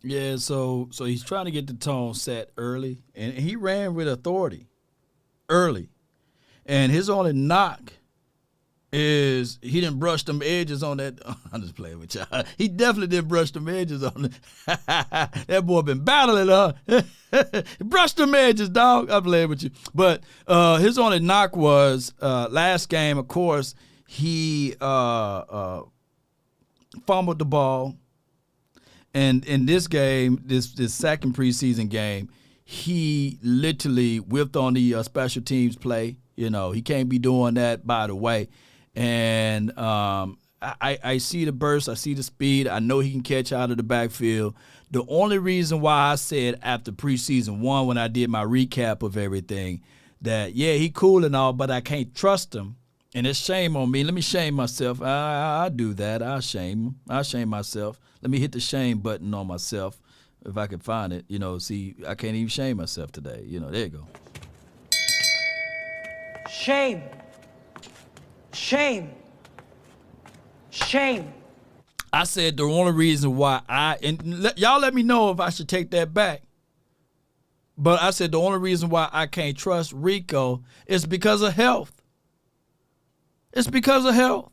Yeah, so he's trying to get the tone set early, and he ran with authority early. And his only knock is he didn't brush them edges on that. I'm just playing with y'all. He definitely didn't brush them edges on it. That boy been battling, brush them edges, dog. I'm playing with you. But his only knock was last game, of course, he fumbled the ball. And in this game, this second preseason game, he literally whipped on the special teams play. You know, he can't be doing that, by the way. And I see the burst. I see the speed. I know he can catch out of the backfield. The only reason why I said after preseason 1, when I did my recap of everything, that, yeah, he cool and all, but I can't trust him. And it's shame on me. Let me shame myself. I do that. I shame myself. Let me hit the shame button on myself if I can find it. You know, see, I can't even shame myself today. You know, there you go. Shame. Shame. Shame. I said the only reason why y'all let me know if I should take that back. But I said the only reason why I can't trust Rico is because of health. It's because of health,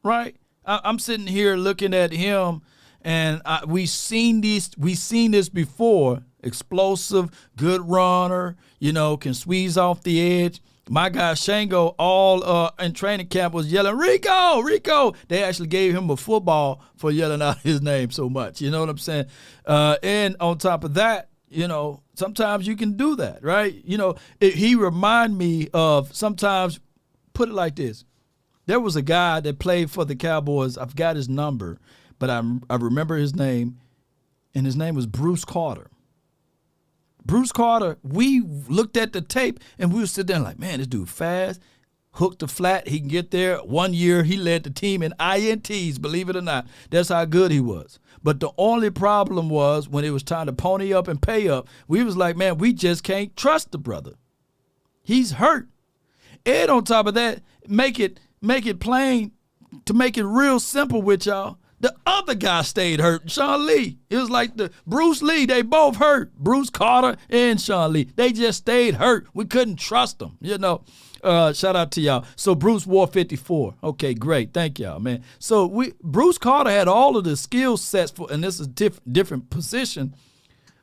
right? I'm sitting here looking at him, and we've seen this before. Explosive, good runner, you know, can squeeze off the edge. My guy Shango, all in training camp, was yelling, Rico, Rico. They actually gave him a football for yelling out his name so much. You know what I'm saying? And on top of that, you know, sometimes you can do that, right? You know, he remind me of sometimes, put it like this. There was a guy that played for the Cowboys. I forgot his number, but I remember his name, and his name was Bruce Carter. Bruce Carter, we looked at the tape, and we were sitting there like, man, this dude fast, hooked the flat, he can get there. 1 year, he led the team in INTs, believe it or not. That's how good he was. But the only problem was when it was time to pony up and pay up, we was like, man, we just can't trust the brother. He's hurt. And on top of that, make it plain, to make it real simple with y'all, the other guy stayed hurt, Sean Lee. It was like the Bruce Lee, they both hurt. Bruce Carter and Sean Lee. They just stayed hurt. We couldn't trust them, you know. Shout out to y'all. So Bruce wore 54. Okay, great. Thank y'all, man. So Bruce Carter had all of the skill sets for, and this is different position,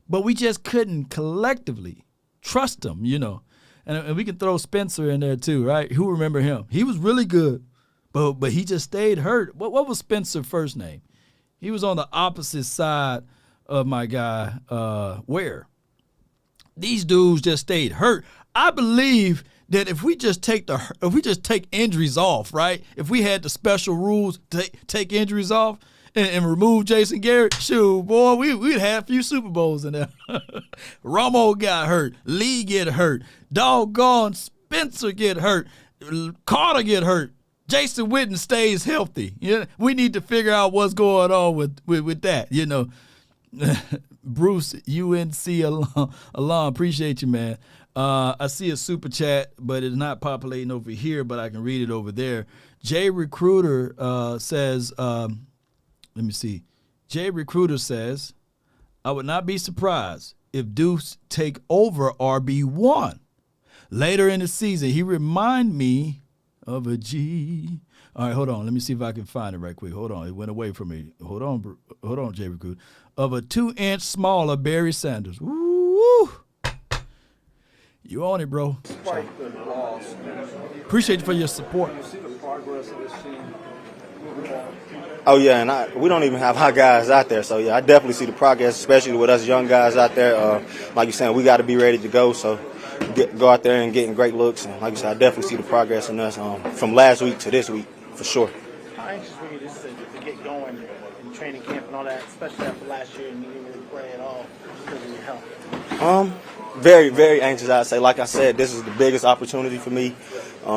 but we just couldn't collectively trust them, you know. And we can throw Spencer in there too, right? Who remember him? He was really good, but he just stayed hurt. What was Spencer's first name? He was on the opposite side of my guy, Ware. These dudes just stayed hurt. I believe that if we just take injuries off, right? If we had the special rules to take injuries off and remove Jason Garrett, shoot, boy, we'd have a few Super Bowls in there. Romo got hurt. Lee get hurt. Doggone Spencer get hurt. Carter get hurt. Jason Witten stays healthy. Yeah, we need to figure out what's going on with that, you know. Bruce, UNC alum, appreciate you, man. I see a super chat, but it's not populating over here, but I can read it over there. Jay Recruiter says, let me see. Jay Recruiter says, I would not be surprised if Deuce take over RB1 later in the season. He remind me of a G. All right, hold on. Let me see if I can find it right quick. Hold on. It went away from me. Hold on, Jay Recruiter. Of a 2-inch smaller Barry Sanders. Woo! You on it, bro. Despite the loss, appreciate you for your support. you see the progress of this team moving on. Oh, yeah, and we don't even have our guys out there. So, yeah, I definitely see the progress, especially with us young guys out there. Like you're saying, we got to be ready to go. So, go out there and getting great looks. And like you said, I definitely see the progress in us from last week to this week, for sure. How anxious were you to get going in training camp and all that, especially after last year and you didn't really play at all because of your health? Very, very anxious, I'd say. Like I said, this is the biggest opportunity for me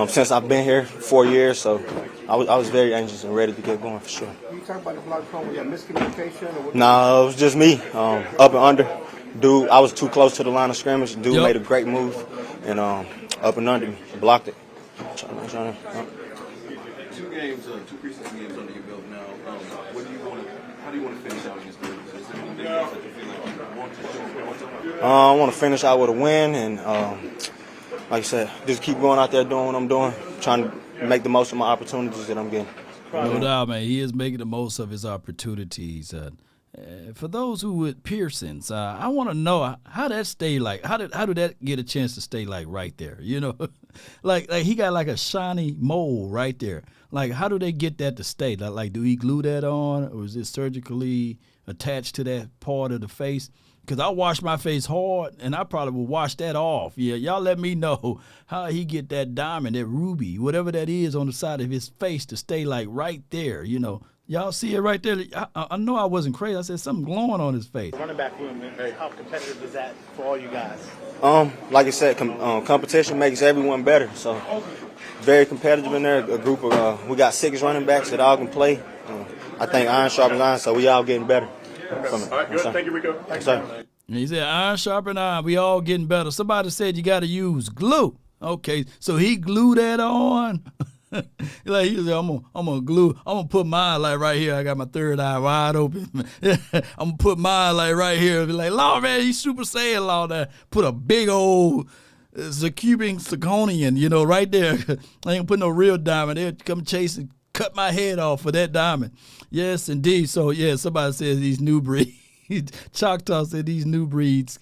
since I've been here 4 years. So I was very anxious and ready to get going for sure. You talk about the block call, was that miscommunication? Or what? No, it was just me, up and under. Dude, I was too close to the line of scrimmage. Dude made a great move and up and under me, blocked it. Two games, two preseason games under your belt now. How do you want to finish out against the Ravens? Is there anything else that you feel like you want to show? I want to finish out with a win and, like I said, just keep going out there doing what I'm doing, trying to make the most of my opportunities that I'm getting. No doubt, man. He is making the most of his opportunities. For those who with Pearsons, I want to know how that stay like. How did that get a chance to stay like right there? You know, like he got like a shiny mole right there. Like how do they get that to stay? Like do he glue that on, or is it surgically attached to that part of the face? Because I wash my face hard, and I probably will wash that off. Yeah, y'all let me know how he get that diamond, that ruby, whatever that is on the side of his face to stay like right there, you know. Y'all see it right there? I know I wasn't crazy. I said something glowing on his face. Running back room, how competitive is that for all you guys? Like I said, competition makes everyone better. So very competitive in there. A group of we got 6 running backs that all can play. I think iron sharpens iron, so we all getting better. From it. All right, good. Thank you, Rico. Yes, sir. And he said, iron sharpen iron. We all getting better. Somebody said you got to use glue. Okay, so he glued that on. Like he said, I'm gonna glue. I'm gonna put mine like right here. I got my third eye wide open. I'm gonna put mine like right here. Be like, Lord, man, you Super Saiyan Law there. Put a big old Cuban zirconian, you know, right there. I ain't gonna put no real diamond. They'll come chase and cut my head off for that diamond. Yes, indeed. So yeah, somebody says these new breeds. Choctaw said these new breeds.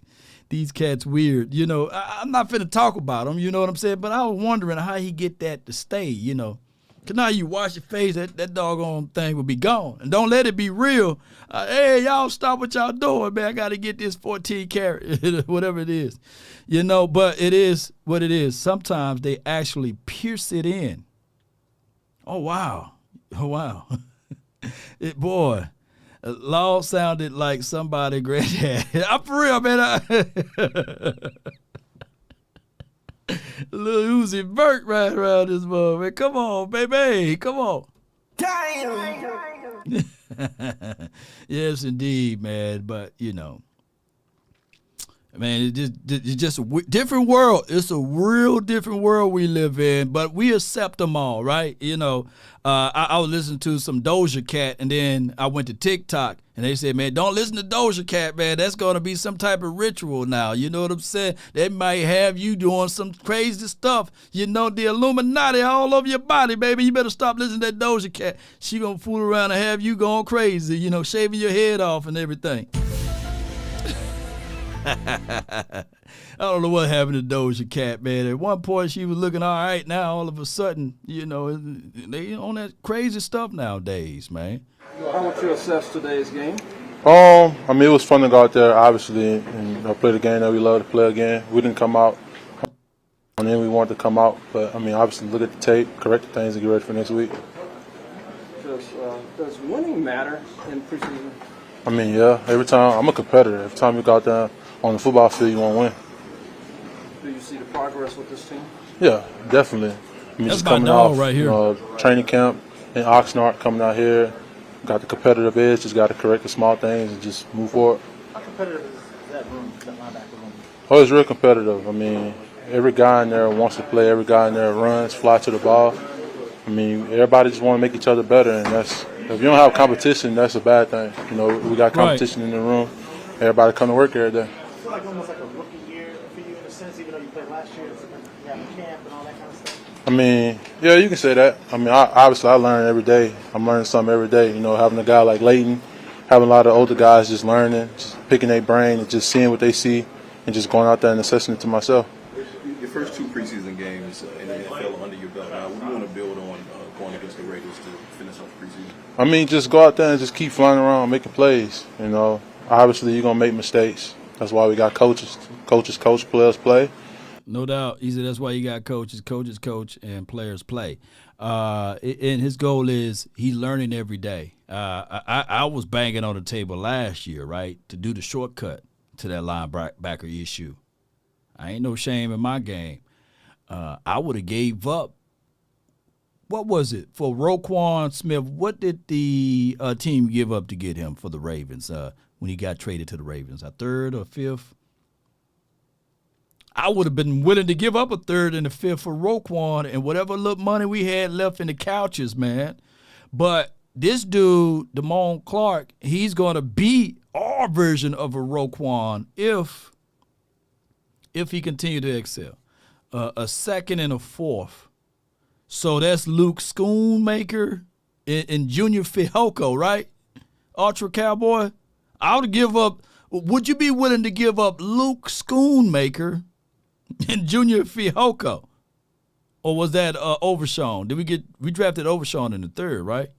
These cats weird, you know. I'm not finna talk about them, you know what I'm saying? But I was wondering how he get that to stay, you know. Because now you wash your face, that doggone thing will be gone. And don't let it be real. Hey, y'all stop what y'all doing, man. I got to get this 14 carat, whatever it is. You know, but it is what it is. Sometimes they actually pierce it in. Oh, wow. Oh, wow. Boy. Law sounded like somebody granddad. I'm for real, man. Little Uzi Vert right around this mother, man. Come on, baby. Come on. Damn. Yes, indeed, man. But, you know, man, it's just a different world. It's a real different world we live in, but we accept them all, right? You know, I was listening to some Doja Cat, and then I went to TikTok, and they said, man, don't listen to Doja Cat, man. That's going to be some type of ritual now. You know what I'm saying? They might have you doing some crazy stuff. You know, the Illuminati all over your body, baby. You better stop listening to that Doja Cat. She going to fool around and have you going crazy, you know, shaving your head off and everything. I don't know what happened to Doja Cat, man. At one point, she was looking all right. Now, all of a sudden, you know, they on that crazy stuff nowadays, man. How would you assess today's game? I mean, it was fun to go out there, obviously, and play the game that we love to play again. We didn't come out, and then we wanted to come out. But, I mean, obviously, look at the tape, correct the things, and get ready for next week. Does winning matter in preseason? I mean, yeah, every time, I'm a competitor. Every time you go out there on the football field, you want to win. Do you see the progress with this team? Yeah, definitely. I mean, that's just my coming dog off right here. Training camp in Oxnard, coming out here, got the competitive edge, just got to correct the small things and just move forward. How competitive is that room, that linebacker room? Oh, it's real competitive. I mean, every guy in there wants to play. Every guy in there runs, fly to the ball. I mean, everybody just want to make each other better, and that's if you don't have competition, that's a bad thing. You know, we got competition in the room. Everybody come to work every day. I feel like almost like a rookie year for you in a sense, even though you played last year. You have camp and all that kind of stuff. I mean, yeah, you can say that. I mean, obviously, I learn every day. I'm learning something every day. You know, having a guy like Leighton, having a lot of older guys just learning, just picking their brain and just seeing what they see and just going out there and assessing it to myself. Your first 2 preseason games in the NFL under your belt now, what do you want to build on going against the Raiders to finish off the preseason? I mean, just go out there and just keep flying around, making plays. You know, obviously, you're going to make mistakes. That's why we got coaches. Coaches coach, players play. No doubt. He said that's why you got coaches. Coaches coach and players play. And his goal is he's learning every day. I was banging on the table last year, right, to do the shortcut to that linebacker issue. I ain't no shame in my game. I would have gave up. What was it for Roquan Smith? What did the team give up to get him for the Ravens when he got traded to the Ravens? A 3rd or 5th? I would have been willing to give up a 3rd and a 5th for Roquan and whatever little money we had left in the couches, man. But this dude, Damone Clark, he's going to be our version of a Roquan if he continue to excel. A 2nd and a 4th So that's Luke Schoonmaker and Junior Fihoko, right? Ultra Cowboy. I would give up. Would you be willing to give up Luke Schoonmaker and Junior Fihoko? Or was that Overshawn? We drafted Overshawn in the 3rd, right?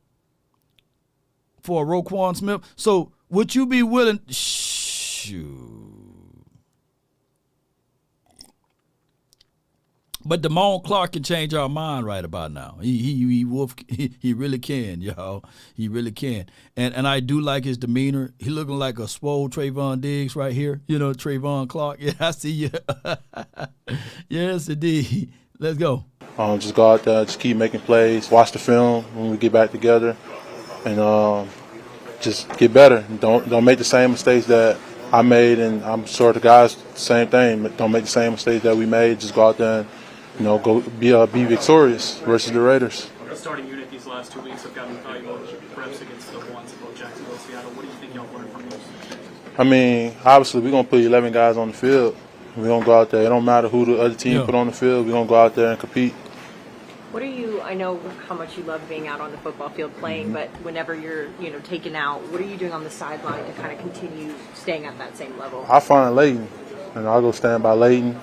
For Roquan Smith. So would you be willing? Shoot. But Damone Clark can change our mind right about now. He really can, y'all. He really can. And I do like his demeanor. He looking like a swole Trayvon Diggs right here. You know, Trayvon Clark. Yeah, I see you. Yes, indeed. Let's go. Just go out there, just keep making plays, watch the film when we get back together, and just get better. Don't make the same mistakes that I made, and I'm sure the guys same thing. Don't make the same mistakes that we made. Just go out there and go be victorious versus the Raiders. The starting unit these last 2 weeks have gotten valuable reps against the ones of both Jacksonville and Seattle. What do you think y'all learned from those? I mean, obviously we're gonna put 11 guys on the field. We're gonna go out there. It don't matter who the other team put on the field. We're gonna go out there and compete. What are you? I know how much you love being out on the football field playing, but whenever you're, taken out, what are you doing on the sideline to kind of continue staying at that same level? I find Leighton, and I'll go stand by Leighton.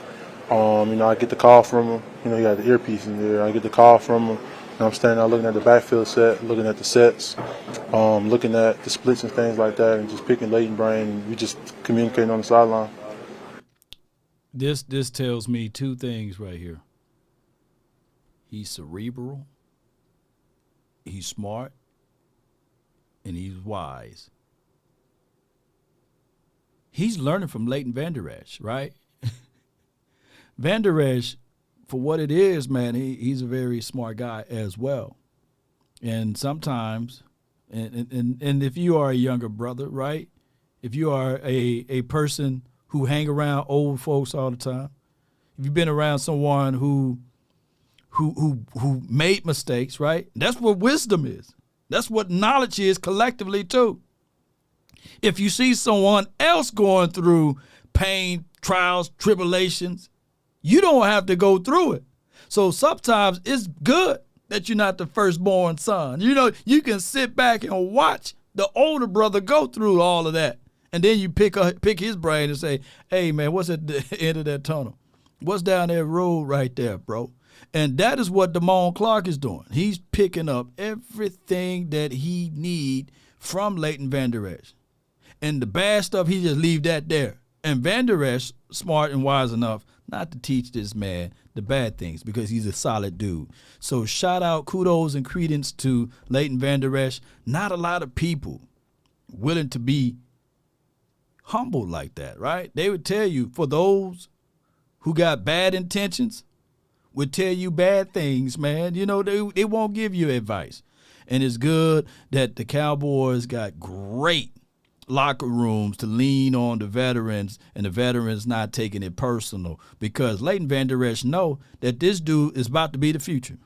I get the call from him. He got the earpiece in there. I get the call from him, and I'm standing there looking at the backfield set, looking at the sets, looking at the splits and things like that, and just picking Leighton brain, and we just communicating on the sideline. This tells me 2 things right here. He's cerebral, he's smart, and he's wise. He's learning from Leighton Vander Esch, right? Vander Esch, for what it is, man, he's a very smart guy as well. And sometimes, and if you are a younger brother, right, if you are a person who hang around old folks all the time, if you've been around someone who made mistakes, right? That's what wisdom is. That's what knowledge is collectively too. If you see someone else going through pain, trials, tribulations, you don't have to go through it. So sometimes it's good that you're not the firstborn son. You can sit back and watch the older brother go through all of that. And then you pick his brain and say, hey, man, what's at the end of that tunnel? What's down that road right there, bro? And that is what Damone Clark is doing. He's picking up everything that he need from Leighton Vander Esch. And the bad stuff, he just leave that there. And Vander Esch, smart and wise enough not to teach this man the bad things because he's a solid dude. So shout out, kudos and credence to Leighton Vander Esch. Not a lot of people willing to be humble like that, right? They would tell you, for those who got bad intentions, would tell you bad things, man. They won't give you advice. And it's good that the Cowboys got great locker rooms to lean on the veterans, and the veterans not taking it personal, because Leighton Vander Esch know that this dude is about to be the future.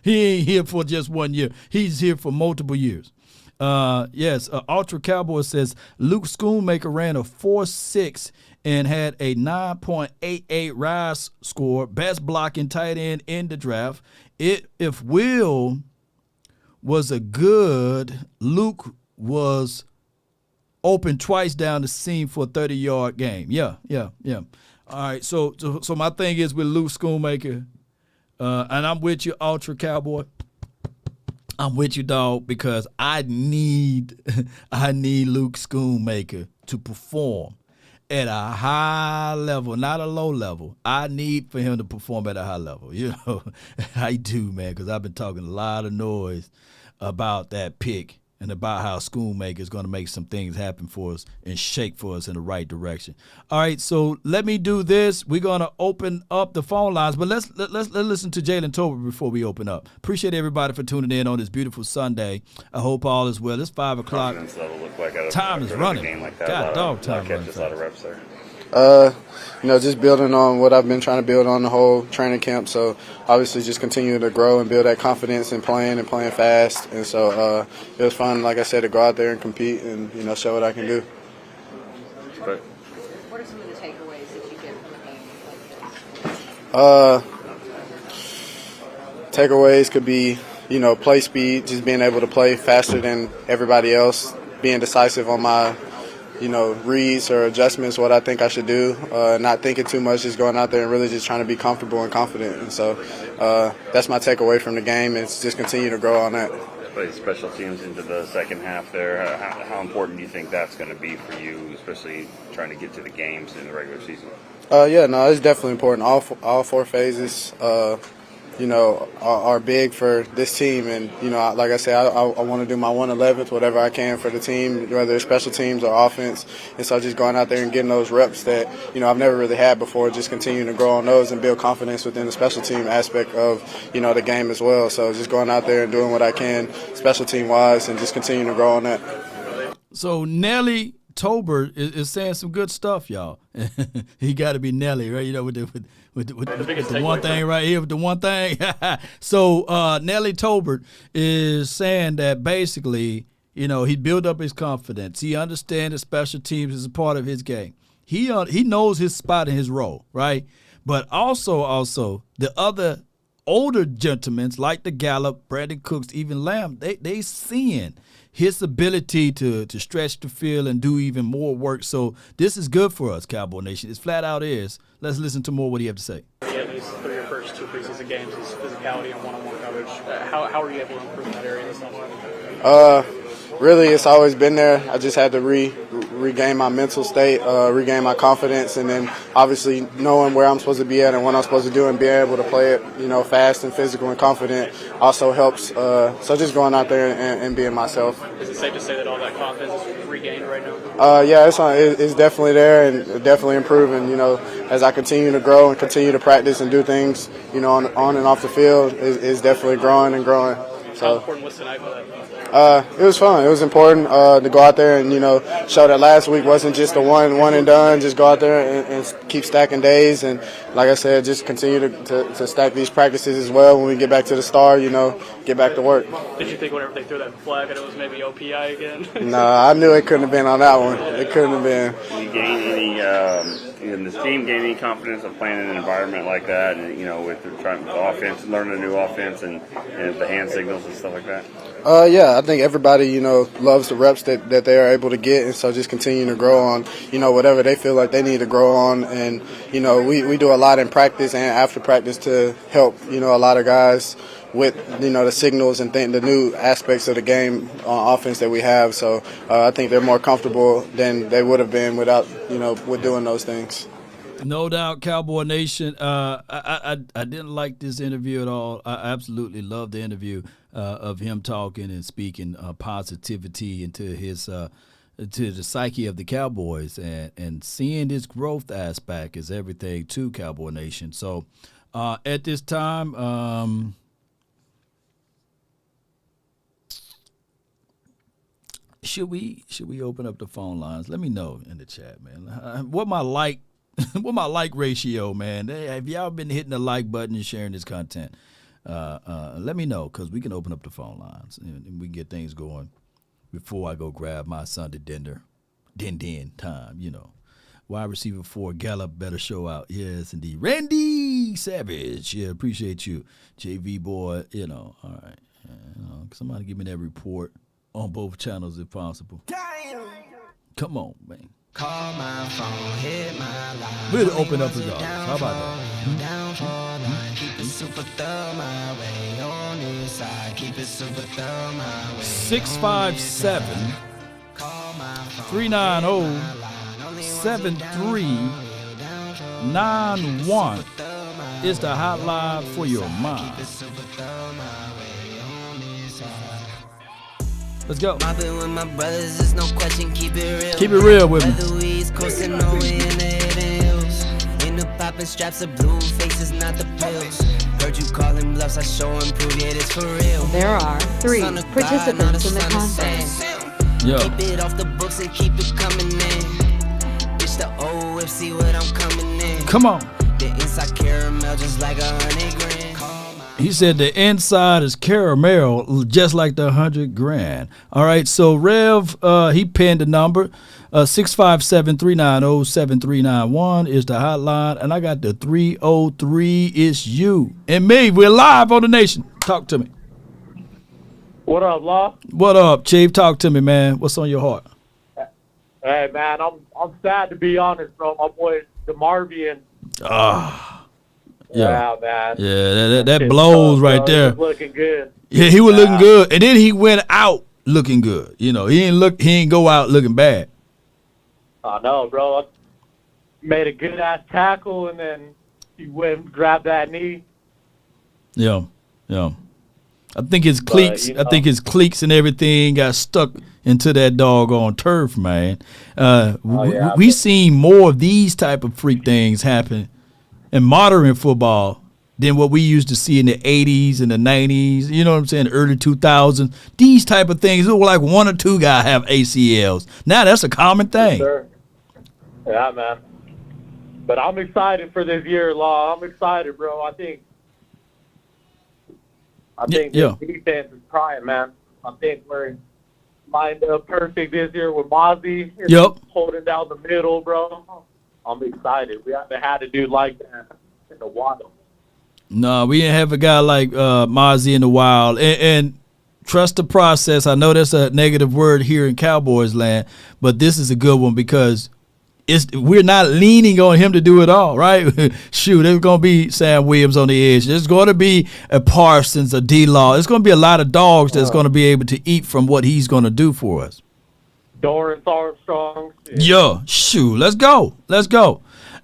He ain't here for just 1 year. He's here for multiple years. Ultra Cowboy says Luke Schoonmaker ran a 4.6 and had a 9.88 rise score, best blocking tight end in the draft. If Will was a good, Luke was open twice down the seam for a 30-yard game. Yeah. All right, so my thing is with Luke Schoonmaker, and I'm with you, Ultra Cowboy. I'm with you, dog, because I need Luke Schoonmaker to perform at a high level, not a low level. I need for him to perform at a high level. I do, man, because I've been talking a lot of noise about that pick and about how Schoonmaker is going to make some things happen for us and shake for us in the right direction. All right, so let me do this. We're going to open up the phone lines, but let's listen to Jalen Tolbert before we open up. Appreciate everybody for tuning in on this beautiful Sunday. I hope all is well. It's 5 o'clock. Time is running. God, dog, time running. A lot of reps there. Just building on what I've been trying to build on the whole training camp. So obviously just continue to grow and build that confidence in playing fast. And so it was fun, like I said, to go out there and compete and, show what I can do. What are some of the takeaways that you get from a game like this? takeaways could be, play speed, just being able to play faster than everybody else, being decisive on my, reads or adjustments, what I think I should do, not thinking too much, just going out there and really just trying to be comfortable and confident. And so that's my takeaway from the game. It's just continue to grow on that. Play special teams into the second half there. How important do you think that's going to be for you, especially trying to get to the games in the regular season? It's definitely important. All four phases, are big for this team. And, like I said, I want to do my 1/11th, whatever I can for the team, whether it's special teams or offense. And so just going out there and getting those reps that, I've never really had before, just continuing to grow on those and build confidence within the special team aspect of, the game as well. So just going out there and doing what I can special team-wise and just continuing to grow on that. So Nelly Tolbert is saying some good stuff, y'all. He got to be Nelly, right? With the one thing right here, with the one thing. So Nelly Tolbert is saying that basically, he built up his confidence. He understands that special teams is a part of his game. He knows his spot and his role, right? But also the other older gentlemen like the Gallup, Brandon Cooks, even Lamb, they seeing his ability to stretch the field and do even more work. So this is good for us, Cowboy Nation. It's flat out is. Let's listen to more what he have to say. Yeah, these through your first two preseason games, his physicality and one-on-one coverage. How are you able to improve in that area this summer? Really, it's always been there. I just had to regain my mental state, regain my confidence, and then obviously knowing where I'm supposed to be at and what I'm supposed to do and being able to play it, fast and physical and confident also helps. So just going out there and being myself. Is it safe to say that all that confidence is regained right now? Yeah, it's definitely there and definitely improving. As I continue to grow and continue to practice and do things, on and off the field, is definitely growing and growing. So, how important was tonight for that? It was fun. It was important to go out there and, show that last week wasn't just a one and done. Just go out there and keep stacking days. And like I said, just continue to stack these practices as well. When we get back to the star, get back to work. Did you think whenever they threw that flag that it was maybe OPI again? No, I knew it couldn't have been on that one. It couldn't have been. Did you gain any, in this team, gain any confidence of playing in an environment like that? And, with trying with offense, learning a new offense and the hand signals and stuff like that? Yeah, I think everybody, loves the reps that they are able to get, and so just continuing to grow on, whatever they feel like they need to grow on. And, we do a lot in practice and after practice to help, a lot of guys with, the signals and the new aspects of the game on offense that we have. So I think they're more comfortable than they would have been without, with doing those things. No doubt, Cowboy Nation. I didn't like this interview at all. I absolutely loved the interview of him talking and speaking positivity into his to the psyche of the Cowboys, and seeing this growth aspect is everything to Cowboy Nation. So at this time, should we open up the phone lines? Let me know in the chat, man. What my like ratio, man. Have y'all been hitting the like button and sharing this content? Let me know, because we can open up the phone lines and we can get things going before I go grab my Sunday dinner. Din time, Wide receiver 4, Gallup better show out. Yes, indeed. Randy Savage. Yeah, appreciate you. JV boy, all right. Somebody give me that report on both channels if possible. Damn. Come on, man. Call my phone, hit my line. We'll open up regardless. How about that? Down for line. Keep it super thorough my way. On this side, keep it super thorough my way. 657 390 7391 is the hotline for your mind. Let's go. With my brothers, there's no question, keep it real. Keep it real with me. Whether we East Coast and no way in the heaven hills. In the poppin' straps of blue faces, not the pills. Heard you calling bluffs, I show and prove it, it's for real. There are 3 participants in the contest. Yo. Keep it off the books and keep it coming in. Bitch, the old whip, see what I'm coming in. Come on. The inside caramel just like 100 grand. He said the inside is caramel, just like the 100 grand. All right, so Rev, he pinned the number. 657-390-7391 is the hotline, and I got the 303 is you. And me, we're live on the Nation. Talk to me. What up, Law? What up, Chief? Talk to me, man. What's on your heart? Hey, man, I'm sad to be honest, bro. My boy, the Marvin. Yeah, man. Yeah, that blows right there. He was looking good. Yeah, he was looking good, and then he went out looking good. You know, he ain't go out looking bad. I know, bro. I made a good ass tackle, and then he went and grabbed that knee. Yeah. I think his cleats. I think his cleats and everything got stuck into that doggone turf, man. We seen more of these type of freak things happen in modern football than what we used to see in the 80s and the 90s. You know what I'm saying? Early 2000s. These type of things. It was like one or two guys have ACLs. Now that's a common thing. Sure. Yeah, man. But I'm excited for this year, Law. I'm excited, bro. I think this defense is trying, man. I think we're lined up perfect this year with Mazi holding down the middle, bro. I'm excited. We haven't had a dude like that in a while. No, we didn't have a guy like Mazi in the wild. And trust the process. I know that's a negative word here in Cowboys land, but this is a good one because we're not leaning on him to do it all, right? Shoot, there's going to be Sam Williams on the edge. There's going to be a Parsons, a D-Law. There's going to be a lot of dogs that's going to be able to eat from what he's going to do for us. Dorrance Armstrong. Yeah, shoot, let's go.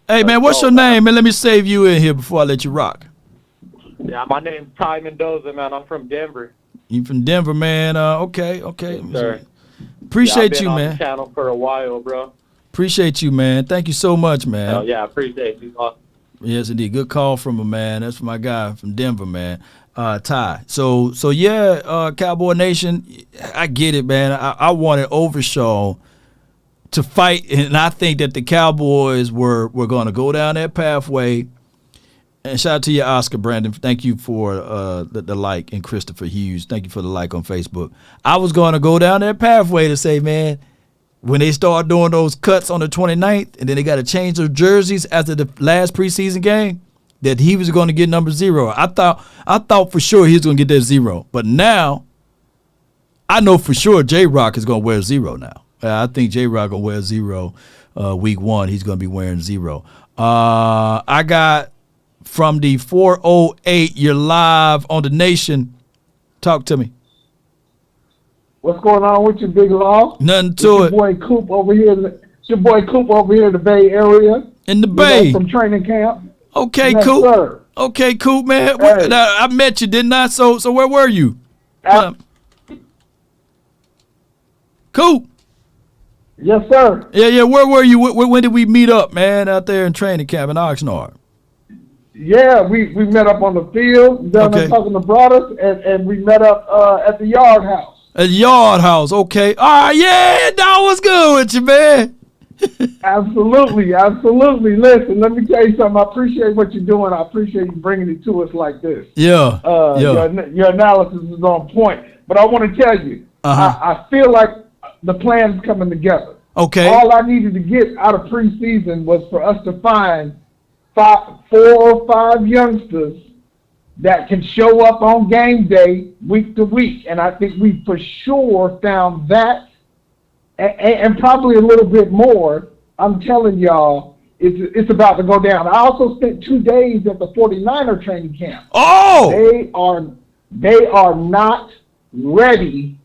Hey, man, what's your name, man? Let me save you in here before I let you rock. Yeah, my name's Ty Mendoza, man. I'm from Denver. You from Denver, man? Okay. Yes, sir. Appreciate you, I've been man. on the channel for a while, bro. Appreciate you, man. Thank you so much, man. Oh, yeah, appreciate you. Yes, indeed. Good call from a man. That's my guy from Denver, man. Ty. So yeah, Cowboy Nation, I get it, man. I wanted Overshaw to fight, and I think that the Cowboys were going to go down that pathway. And shout out to you, Oscar Brandon. Thank you for the like, and Christopher Hughes. Thank you for the like on Facebook. I was going to go down that pathway to say, man, when they start doing those cuts on the 29th, and then they got to change their jerseys after the last preseason game, that he was going to get number 0. I thought for sure he was going to get that 0. But now, I know for sure J-Rock is going to wear 0 now. I think J-Rock going to wear 0 week 1. He's going to be wearing 0. I got from the 408, you're live on the Nation. Talk to me. What's going on with you, Big Law? Nothing to it. Your boy Coop over here. It's your boy Coop over here in the Bay Area. In the Bay. From training camp. Okay, yes, Coop. Sir. Okay, Coop, man. Hey. Now, I met you, didn't I? So where were you? Coop. Yes, sir. Yeah. Where were you? When did we meet up, man? Out there in training camp in Oxnard. Yeah, we met up on the field, down there talking to brothers, and we met up at the Yard House. At Yard House, okay. All right, yeah, that was good with you, man. Absolutely. Listen, let me tell you something. I appreciate what you're doing. I appreciate you bringing it to us like this. Yeah. Your analysis is on point. But I want to tell you, I feel like the plan's coming together. Okay. All I needed to get out of preseason was for us to find 4 or 5 youngsters that can show up on game day week to week. And I think we for sure found that and probably a little bit more. I'm telling y'all, it's about to go down. I also spent 2 days at the 49er training camp. Oh! They are not ready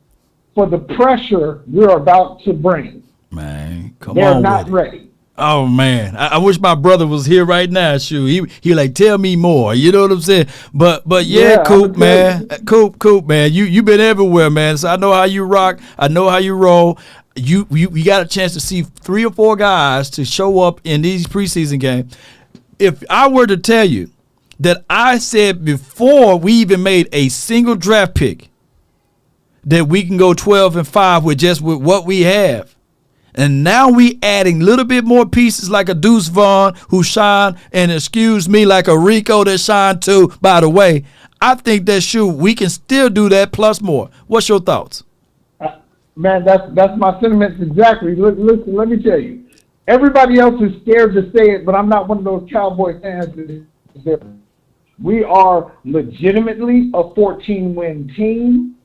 for the pressure we're about to bring. Man, come on. They're not ready. Oh man, I wish my brother was here right now. Shoot, he like tell me more. You know what I'm saying? But yeah, Coop, man, Coop, man, you been everywhere, man. So I know how you rock. I know how you roll. You got a chance to see 3 or 4 guys to show up in these preseason games. If I were to tell you that I said before we even made a single draft pick that we can go 12-5 with what we have. And now we adding a little bit more pieces like a Deuce Vaughn who shine, and excuse me, like a Rico that shine too. By the way, I think that we can still do that plus more. What's your thoughts? Man, that's my sentiments exactly. Listen, let me tell you. Everybody else is scared to say it, but I'm not one of those Cowboy fans. We are legitimately a 14-win team.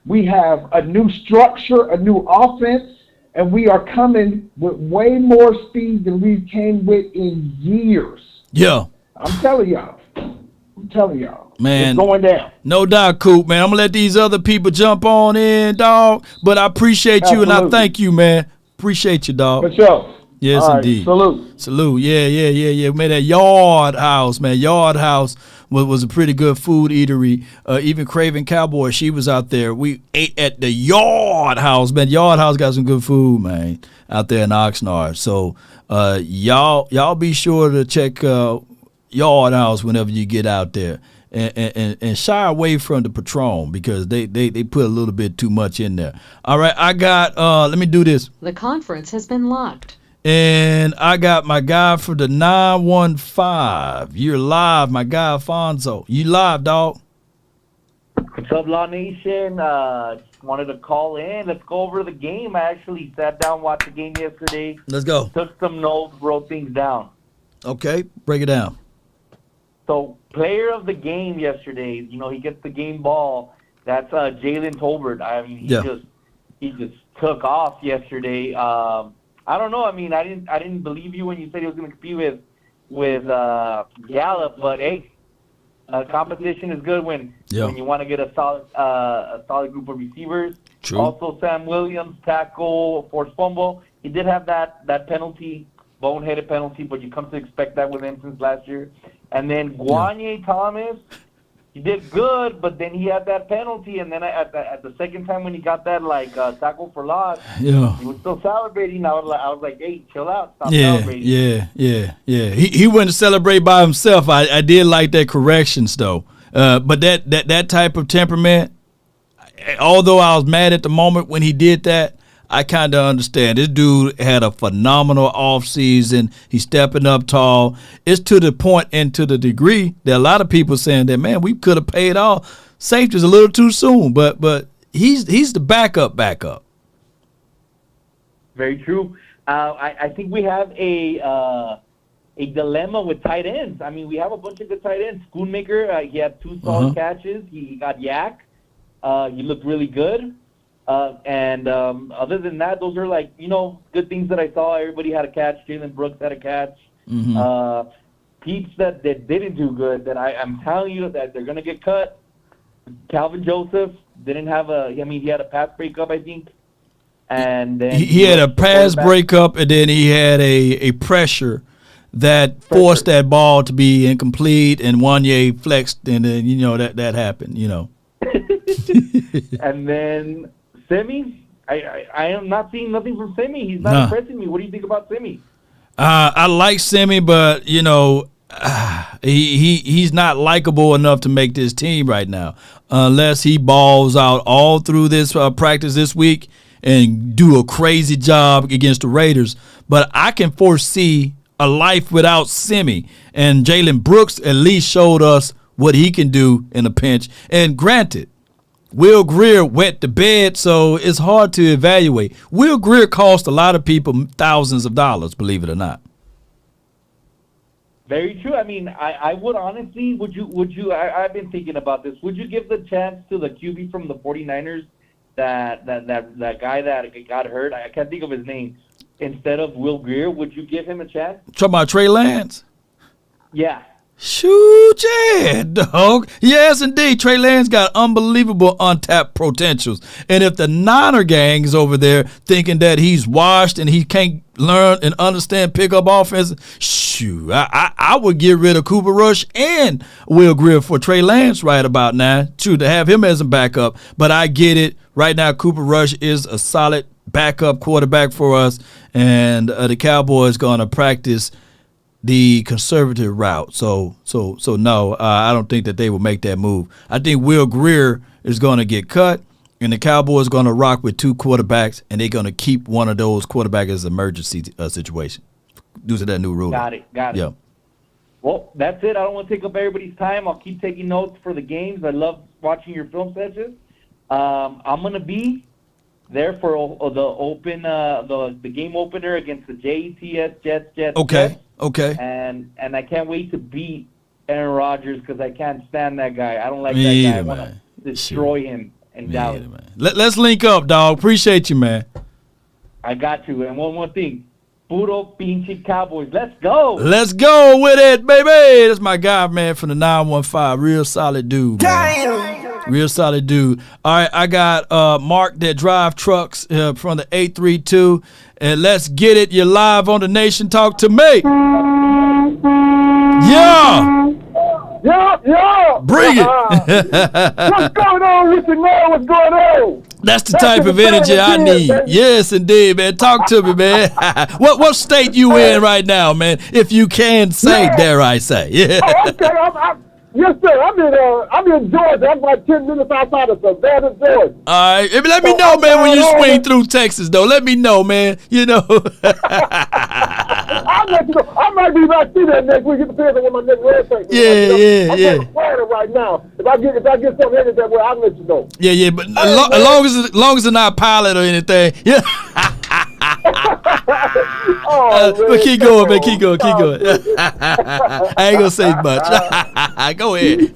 We have a new structure, a new offense, and we are coming with way more speed than we came with in years. Yeah. I'm telling y'all. Man, it's going down. No doubt, Coop, man. I'm going to let these other people jump on in, dog. But I appreciate you, and I thank you, man. Appreciate you, dog. For sure. Yes, all indeed. Right, salute. Yeah. Man, that Yard House, man. Yard House was a pretty good food eatery. Even Craven Cowboy, she was out there. We ate at the Yard House, man. Yard House got some good food, man, out there in Oxnard. So y'all be sure to check Yard House whenever you get out there. And shy away from the Patron because they put a little bit too much in there. All right, I got, let me do this. The conference has been locked. And I got my guy for the 915. You're live, my guy Alfonso. You live, dog. What's up, Law Nation? Just wanted to call in. Let's go over the game. I actually sat down, watched the game yesterday. Let's go. Took some notes, wrote things down. Okay, break it down. So, player of the game yesterday, he gets the game ball. That's Jalen Tolbert. I mean, he just took off yesterday. I don't know. I mean, I didn't believe you when you said he was going to compete with Gallup, but hey, competition is good when you want to get a solid group of receivers. True. Also, Sam Williams, tackle, forced fumble. He did have that penalty, boneheaded penalty, but you come to expect that with him since last year. And then Guanye Thomas, he did good, but then he had that penalty, and then at the second time when he got that tackle for loss, he was still celebrating. I was like, hey, chill out, stop celebrating. Yeah. He went to celebrate by himself. I did like that corrections though, but that type of temperament. Although I was mad at the moment when he did that, I kind of understand. This dude had a phenomenal offseason. He's stepping up tall. It's to the point and to the degree that a lot of people saying that, man, we could have paid off safeties a little too soon. But he's the backup. Very true. I think we have a dilemma with tight ends. I mean, we have a bunch of good tight ends. Schoonmaker, he had 2 solid catches. He got yak. He looked really good. And other than that, those are good things that I saw. Everybody had a catch. Jalen Brooks had a catch. Peeps that didn't do good, that I'm telling you that they're going to get cut. Calvin Joseph didn't have he had a pass breakup, I think. And then he had a pass breakup, and then he had a pressure that forced that ball to be incomplete, and Wanye flexed, and then, that happened, And then Semi, I am not seeing nothing from Semi. He's not impressing me. What do you think about Semi? I like Semi, but he's not likable enough to make this team right now, unless he balls out all through this practice this week and do a crazy job against the Raiders. But I can foresee a life without Semi, and Jalen Brooks at least showed us what he can do in a pinch. And granted, Will Grier wet the bed, so it's hard to evaluate. Will Grier cost a lot of people thousands of dollars, believe it or not. Very true. I mean, I would honestly, would you? I've been thinking about this. Would you give the chance to the QB from the 49ers, that guy that got hurt? I can't think of his name. Instead of Will Grier, would you give him a chance? Talking about Trey Lance? Yeah. Shoot, yeah, dog. Yes, indeed. Trey Lance got unbelievable untapped potentials. And if the Niner gang is over there thinking that he's washed and he can't learn and understand pickup offense, shoot, I would get rid of Cooper Rush and Will Grier for Trey Lance right about now, to have him as a backup. But I get it. Right now, Cooper Rush is a solid backup quarterback for us, and the Cowboys going to practice the conservative route. So no, I don't think that they will make that move. I think Will Grier is going to get cut, and the Cowboys are going to rock with 2 quarterbacks, and they're going to keep one of those quarterbacks as an emergency situation due to that new rule. Got it. Yeah. Well, that's it. I don't want to take up everybody's time. I'll keep taking notes for the games. I love watching your film sessions. I'm going to be there for the game opener against the Jets. Okay. Okay. And I can't wait to beat Aaron Rodgers because I can't stand that guy. I don't like Me that guy. either, I want to destroy him in Dallas. Let's link up, dog. Appreciate you, man. I got you. And one more thing. Puro pinche Cowboys. Let's go. Let's go with it, baby. That's my guy, man, from the 915. Real solid dude, man. Real solid dude. All right, I got Mark that drive trucks from the 832. And let's get it. You're live on the Nation. Talk to me. Yeah. Yeah. Bring it. What's going on with you, man? What's going on? That's the type of energy I need. Yes, indeed, man. Talk to me, man. What state you in right now, man? If you can say, dare I say. Yeah. Oh, okay. Yes, sir. I'm in Georgia. I'm like 10 minutes outside of Savannah, Georgia. All right. Let me know, man, when you swing through Texas, though. Let me know, man. You know. I'll let you know. I might be back to that next week. It depends on what my next website is. I'm in Florida right now. If I get something headed that way, I'll let you know. Yeah, but as long as it's not pilot or anything. Yeah. But keep going, man. Keep going. I ain't gonna say much. Go ahead.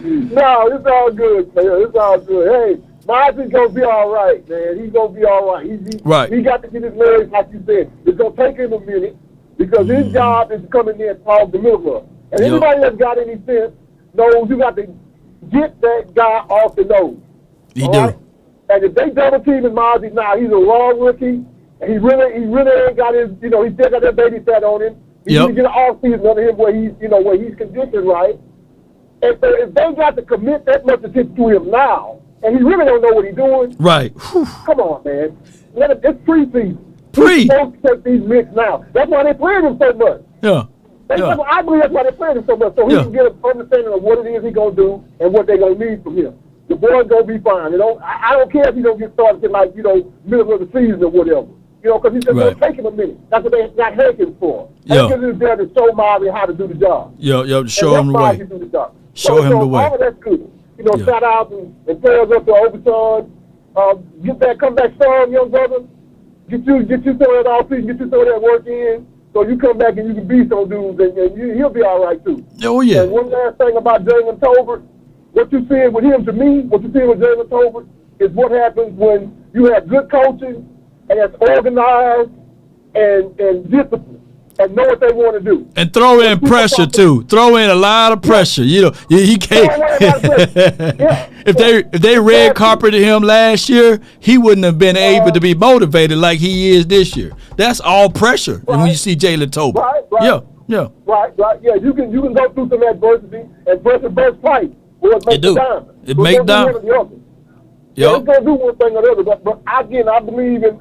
No, it's all good, man. It's all good. Hey, Marvin's gonna be all right, man. He's gonna be all right. He got to get his legs, like you said. It's gonna take him a minute because his job is to come in there and talk the middle of. And anybody that's got any sense knows you got to get that guy off the nose. He do. Right? And if they double team in Mazi now, he's a raw rookie. And he really ain't got his, he still got that baby fat on him. He's going to get an offseason under him where he's conditioned right. And so if they got to commit that much attention to him now, and he really don't know what he's doing. Right. Come on, man. It's preseason. He's supposed to take these mix now. That's why they playing him so much. Yeah. I believe that's why they playing him so much. So he can get an understanding of what it is he's going to do and what they're going to need from him. The boy's going to be fine. I don't care if he don't get started to middle of the season or whatever. Because he's just going to take him a minute. That's what they got Hankins for. Hankins is there to show Marvin how to do the job. Show him the way. Show him the way. All of that's good. Shout out and prayers up to Overton. Come back strong, young brother. Get you some of that offseason, get you some of that work in. So you come back and you can beat some dudes, and he'll be all right too. Oh, yeah. And one last thing about Jalen Tolbert. What you're seeing with him, to me, what you're seeing with Jalen Tolbert is what happens when you have good coaching and it's organized and disciplined and know what they want to do. And throw in pressure too. Throw in a lot of pressure. He can't. If they red carpeted him last year, he wouldn't have been able to be motivated like he is this year. That's all pressure when you see Jalen Tolbert. Right. Yeah. Right. Yeah. You can go through some adversity and pressure burst fight. It do. It make diamonds. Yeah, it's gonna do one thing or the other, but again, I believe in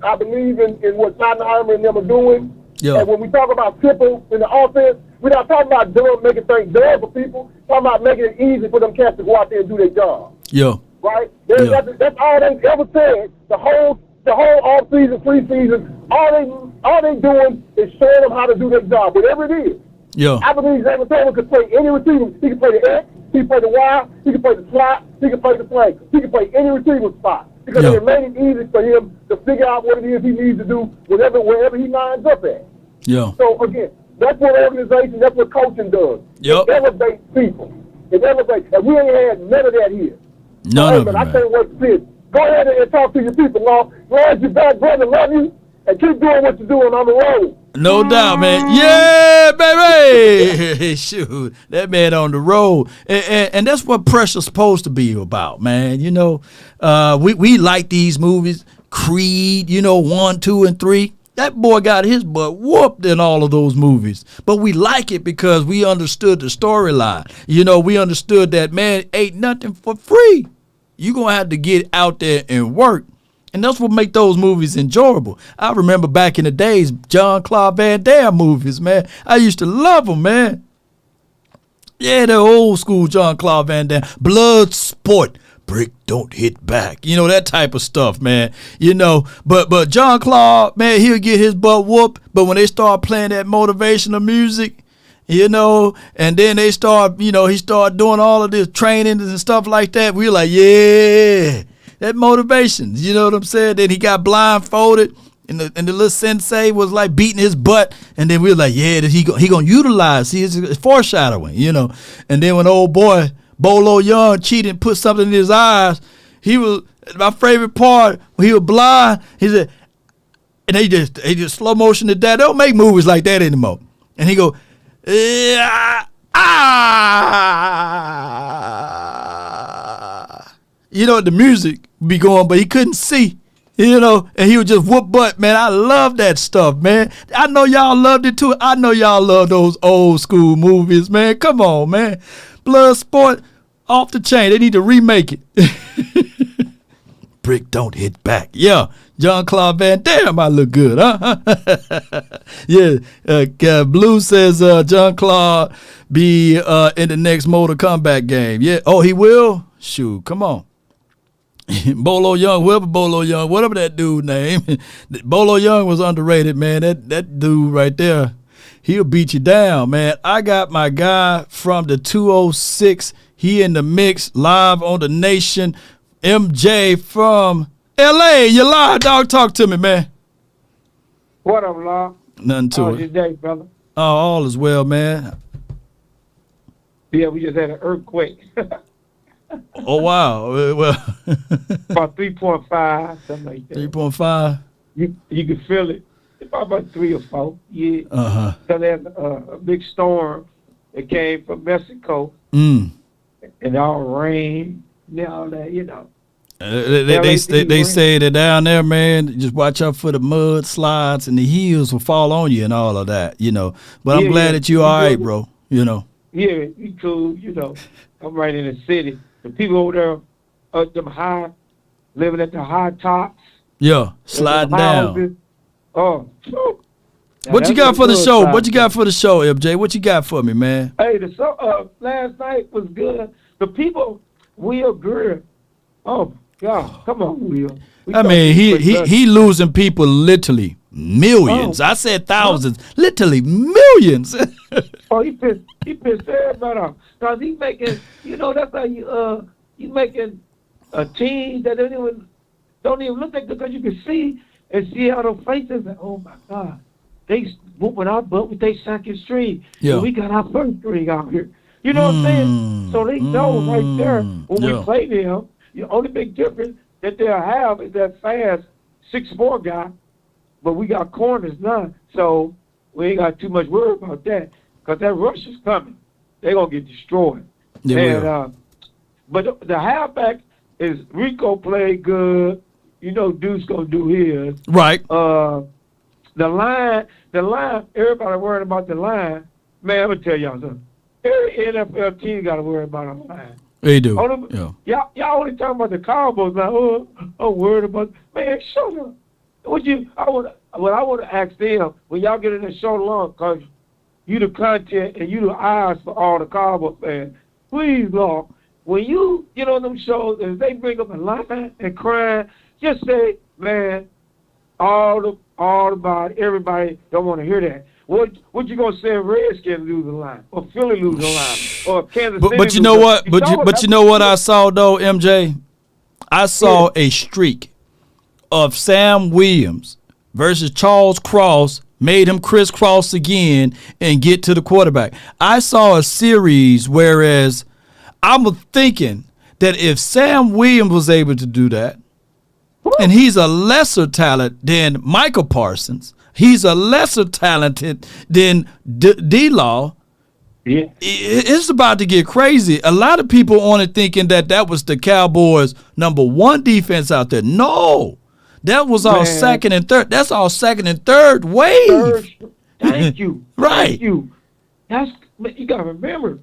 what Schottenheimer and them are doing. Yeah. And when we talk about triple in the offense, we're not talking about making things dumb for people. We're talking about making it easy for them cats to go out there and do their job. Yeah. Right. That's all they ever said. The whole off season, preseason, all they doing is showing them how to do their job, whatever it is. Yeah. I believe Xavier Taylor could play any receiver. He can play the X, he can play the Y, he can play the slot, he can play the flank. He can play any receiver spot. Because it made it easy for him to figure out what it is he needs to do wherever he lines up at. Yeah. So again, that's what organization, that's what coaching does. Yep. It elevates people. It elevates. And we ain't had none of that here. None of it, I can't wait to see it. Go ahead and talk to your people, Lord, your back, brother, love you, and keep doing what you're doing on the road. No doubt, man. Yeah, baby. Shoot, that man on the road. And that's what pressure's supposed to be about, man. We like these movies, Creed, 1, 2, and 3. That boy got his butt whooped in all of those movies. But we like it because we understood the storyline. We understood that, man, ain't nothing for free. You're going to have to get out there and work. And that's what make those movies enjoyable. I remember back in the days, Jean-Claude Van Damme movies, man. I used to love them, man. Yeah, the old school Jean-Claude Van Damme. Blood sport. Brick don't hit back. That type of stuff, man. But Jean-Claude, man, he'll get his butt whooped. But when they start playing that motivational music, you know, and then they start, you know, he started doing all of this training and stuff like that. We were like, yeah, that motivation, you know what I'm saying? Then he got blindfolded, and the little sensei was like beating his butt, and then we were like, yeah, he gonna utilize, see, it's foreshadowing, you know. And then when old boy Bolo Young cheated and put something in his eyes, he was, my favorite part, when he was blind, he said, and they just slow motion to that. They don't make movies like that anymore. And he go, you know, the music be going, but he couldn't see, you know, and he would just whoop butt, man. I love that stuff, man. I know y'all loved it too. I know y'all love those old school movies, man. Come on, man. Blood Sport, off the chain. They need to remake it. Brick don't hit back. Yeah. Jean-Claude Van Damme, I look good, huh? Yeah. Blue says Jean-Claude be in the next Mortal Kombat game. Yeah. Oh, he will? Shoot, come on. Bolo Young, whatever that dude name. Bolo Young was underrated, man. That dude right there, he'll beat you down, man. I got my guy from the 206. He in the mix, live on the Nation. MJ from L.A. You live, dog. Talk to me, man. What up, Law? Nothing to How's it. your day, brother? Oh, all is well, man. Yeah, we just had an earthquake. Oh, wow. Well, about 3.5, something like that. 3.5. You can feel it. It's about 3 or 4. Yeah. Uh-huh. So there's a big storm that came from Mexico. Mm. And all rain and all that, you know. They say that down there, man, just watch out for the mud slides and the hills will fall on you and all of that, you know. But I'm glad that you all right, bro, you know. Yeah, you cool, you know. I'm right in the city. The people over there up them high, living at the high tops. Yeah, sliding down. Houses. Oh. What you got for the show? What you got for the show, MJ? What you got for me, man? Hey, the show last night was good. The people, Will Greer. Oh, God, come on, Will. I mean, he losing people literally millions. I said thousands, literally millions. Oh, he pissed everybody off. Cause he making, you know, that's how you making a team that don't even look like, because you can see how their faces. And, oh my God, they whooping our butt with their second string. Yeah. We got our first string out here. You know what I'm saying? So they know right there when we play them. The only big difference that they'll have is that fast 6'4" guy, but we got corners now, so we ain't got too much worry about that, because that rush is coming. They're going to get destroyed. But the halfback is Rico played good. You know Deuce going to do his. Right. The line, everybody worried about the line. Man, I'm going to tell y'all something. Every NFL team got to worry about a line. They do. Y'all only talking about the Cowboys now. Oh, I'm worried about. Man, shut up. I want to ask them when y'all get in the show long, because you the content and you the eyes for all the Cowboys fans. Please, Lord, when you get on them shows and they bring up a line and crying, just say, man, all about everybody don't want to hear that. What you gonna say if Redskins lose the line, or Philly lose the line, or Kansas City? But you know what? But you know what I saw though, MJ? I saw a streak of Sam Williams versus Charles Cross, made him crisscross again and get to the quarterback. I saw a series, whereas I'm thinking that if Sam Williams was able to do that, and he's a lesser talent than Michael Parsons, he's a lesser talented than D-Law. Yeah. It's about to get crazy. A lot of people only thinking that was the Cowboys' #1 defense out there. No, that was our second and third. That's our second and third wave. Thank you. Right. Thank you. You got to remember,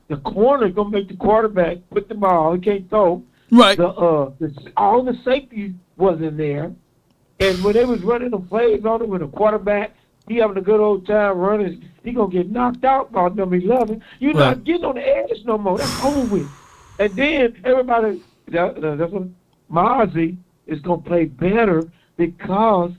the corner's gonna make the quarterback put the ball. He can't throw. Right. All the safety wasn't there. And when they was running the plays on him with a quarterback, he having a good old time running, he going to get knocked out by number 11. You're not getting on the edge no more. That's over with. And then everybody, that's what Mazi is going to play better, because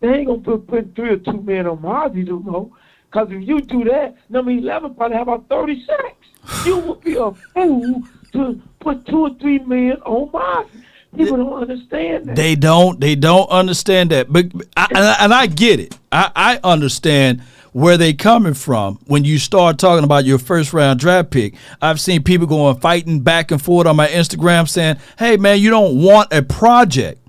they ain't going to put 3 or 2 men on Mazi no more. Because if you do that, number 11 probably have about 30 sacks. You would be a fool to put 2 or 3 men on Mazi. People don't understand that. They don't understand that. But I get it. I understand where they coming from when you start talking about your first round draft pick. I've seen people going fighting back and forth on my Instagram saying, hey, man, you don't want a project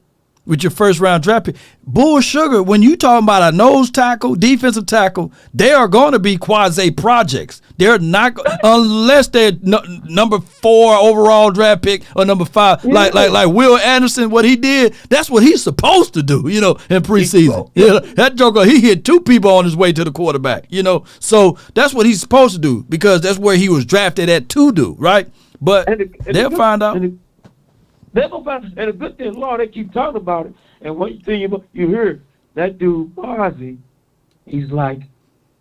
with your first round draft pick. Bull sugar, when you talking about a nose tackle, defensive tackle, they are going to be quasi projects. They're not unless they're number 4 overall draft pick or number 5. Yeah. Like Will Anderson, what he did, that's what he's supposed to do, in preseason. That joker, he hit 2 people on his way to the quarterback, So that's what he's supposed to do because that's where he was drafted at to do, right? But they'll find out. They're gonna find, and the good thing, Lord, they keep talking about it. And one thing you hear, that dude Mazi, he's like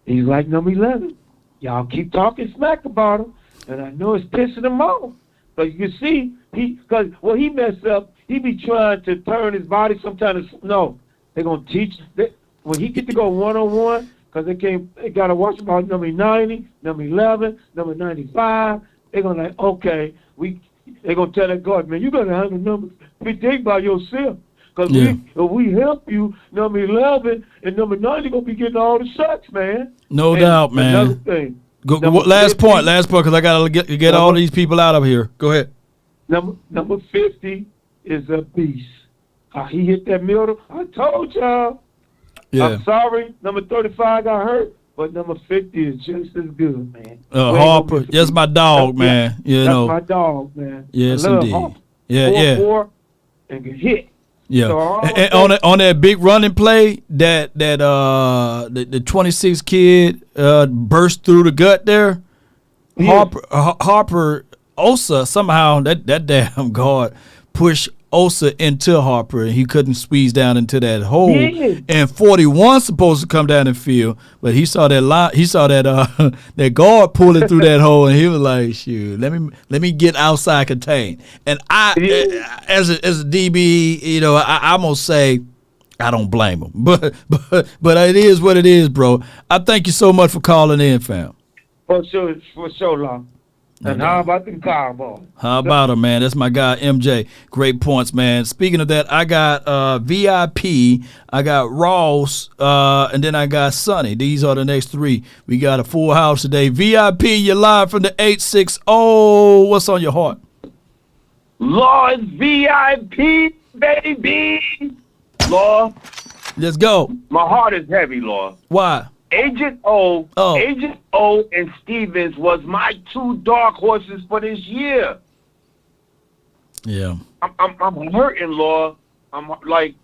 number 11. Y'all keep talking smack about him, and I know it's pissing him off. But you can see, because he messed up, he be trying to turn his body sometimes. No, they're gonna teach. When he get to go one-on-one, because they gotta watch about number 90, number 11, number 95. They're gonna like, okay, they're going to tell that guard, man, you got to handle number 58 by yourself. Because if we help you, number 11 and number 90 going to be getting all the sacks, man. No doubt, man. Another thing. Last point, because I got to get all these people out of here. Go ahead. Number 50 is a beast. He hit that middle. I told y'all. Yeah. I'm sorry. Number 35 got hurt. But number 50 is just as good, man. Harper, that's my dog, man. That's my dog, man. Yes, indeed. Harper. Yeah, 4 and can hit. Yeah. So and on that big running play, the 26 kid burst through the gut there. Yeah. Harper Osa somehow that damn guard pushed Osa into Harper, and he couldn't squeeze down into that hole. Yeah. And 41 supposed to come down the field, but he saw that line. He saw that guard pulling through that hole, and he was like, "Shoot, let me get outside contained." And as a DB, I'm gonna say I don't blame him, but it is what it is, bro. I thank you so much for calling in, fam. For sure, long. And how about the Cowboys? How about him, man? That's my guy, MJ. Great points, man. Speaking of that, I got VIP, I got Ross, and then I got Sonny. These are the next 3. We got a full house today. VIP, you're live from the 860. What's on your heart? Lord, VIP, baby. Lord. Let's go. My heart is heavy, Lord. Why? Agent O and Stevens was my 2 dark horses for this year. Yeah. I'm hurting, Lord. I'm like,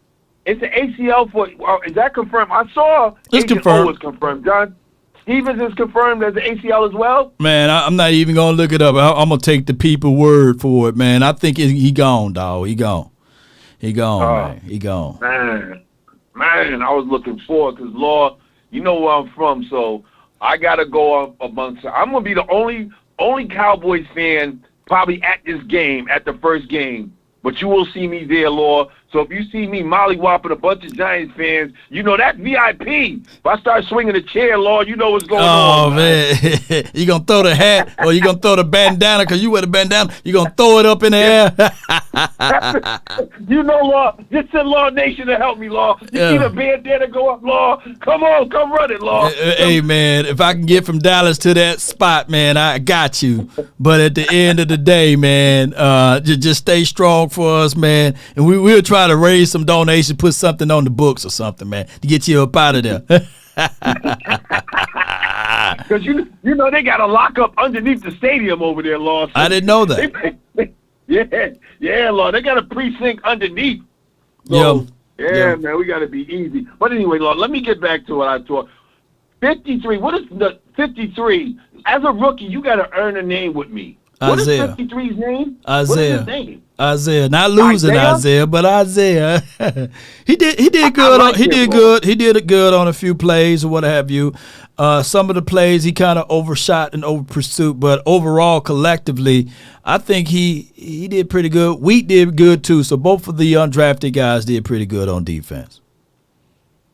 it's an ACL for. Is that confirmed? I saw it's Agent confirmed. O was confirmed. John Stevens is confirmed as an ACL as well. Man, I'm not even gonna look it up. I'm gonna take the people word for it, man. I think he gone, dog. He gone, man. He gone. Man, I was looking forward because Lord. You know where I'm from, so I gotta go up amongst. I'm gonna be the only Cowboys fan probably at this game, at the first game. But you will see me there, Lord. So if you see me mollywhopping a bunch of Giants fans, you know that's VIP. If I start swinging the chair, Lord, you know what's going on. Oh, man. You going to throw the hat or you going to throw the bandana because you wear the bandana. You going to throw it up in the air. You know, Lord, just send Lord Nation to help me, Lord. You see the bandana go up, Lord. Come on, come run it, Lord. Hey, man, if I can get from Dallas to that spot, man, I got you. But at the end of the day, man, just stay strong for us, man. And we'll try to raise some donations, put something on the books or something, man, to get you up out of there. Because you know they got a lockup underneath the stadium over there, Lord. So I didn't know that. Yeah, Lord, they got a precinct underneath. So, man, we got to be easy. But anyway, Lord, let me get back to what I thought. 53. What is the 53? As a rookie, you got to earn a name with me. Isaiah. What is 53's name? Isaiah. What is his name? Isaiah, not losing Isaiah, but Isaiah. he did good. He did good on a few plays or what have you. Some of the plays he kind of overshot and over pursuit, but overall, collectively, I think he did pretty good. Wheat did good too. So both of the undrafted guys did pretty good on defense.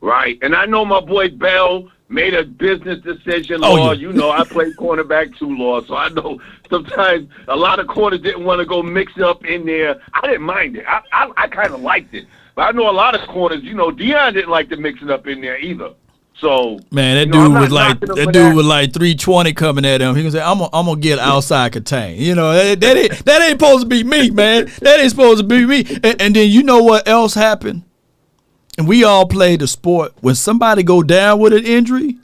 Right, and I know my boy Bell made a business decision, Oh, Law. yeah. You know, I played cornerback too, Law, so I know sometimes a lot of corners didn't want to go mix up in there. I didn't mind it. I kind of liked it. But I know a lot of corners, you know, Deion didn't like to mix it up in there either. So Man, that you know, I'm dude not was like knocking him that for dude that. was like 320 coming at him. He was like, I'm gonna get outside contain. You know, that ain't supposed to be me, man. That ain't supposed to be me. And then you know what else happened? And we all play the sport. When somebody go down with an injury,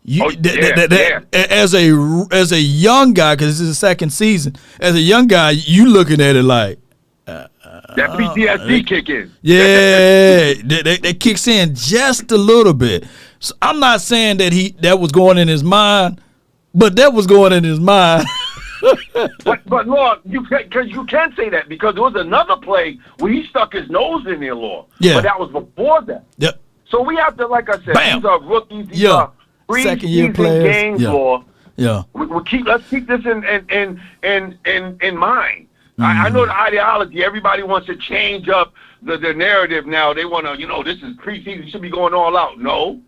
as a young guy, because this is the second season, as a young guy, you looking at it like That PTSD kick in. yeah, that kicks in just a little bit. So I'm not saying that was going in his mind, but that was going in his mind. But Law, you can say that because there was another play where he stuck his nose in there, Law. Yeah. But that was before that. Yep. So we have to, like I said, Bam. these are rookies. These Yeah. are Second-year preseason players. games, Yeah. Law. Yeah. Let's keep this in mind. I know the ideology. Everybody wants to change up the narrative now. They want to, you know, this is preseason. You should be going all out. No,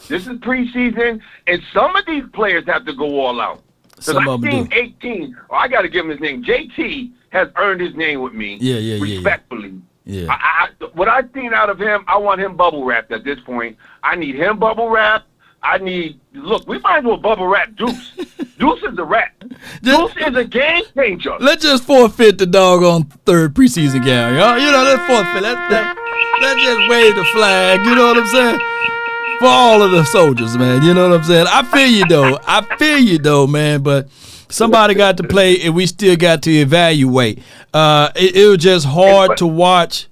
this is preseason, and some of these players have to go all out. Because Some I've of them seen do. 18. Oh, I got to give him his name. JT has earned his name with me. Yeah. Respectfully. Yeah. What I've seen out of him, I want him bubble wrapped at this point. I need him bubble wrapped. Look, we might as well bubble wrap Deuce. Deuce is a rat. Deuce is a game changer. Let's just forfeit the doggone third preseason game, y'all. You know, let's forfeit. Let's just wave the flag. You know what I'm saying? For all of the soldiers, man. You know what I'm saying? I feel you though, man. But somebody got to play, and we still got to evaluate. It was just hard to watch.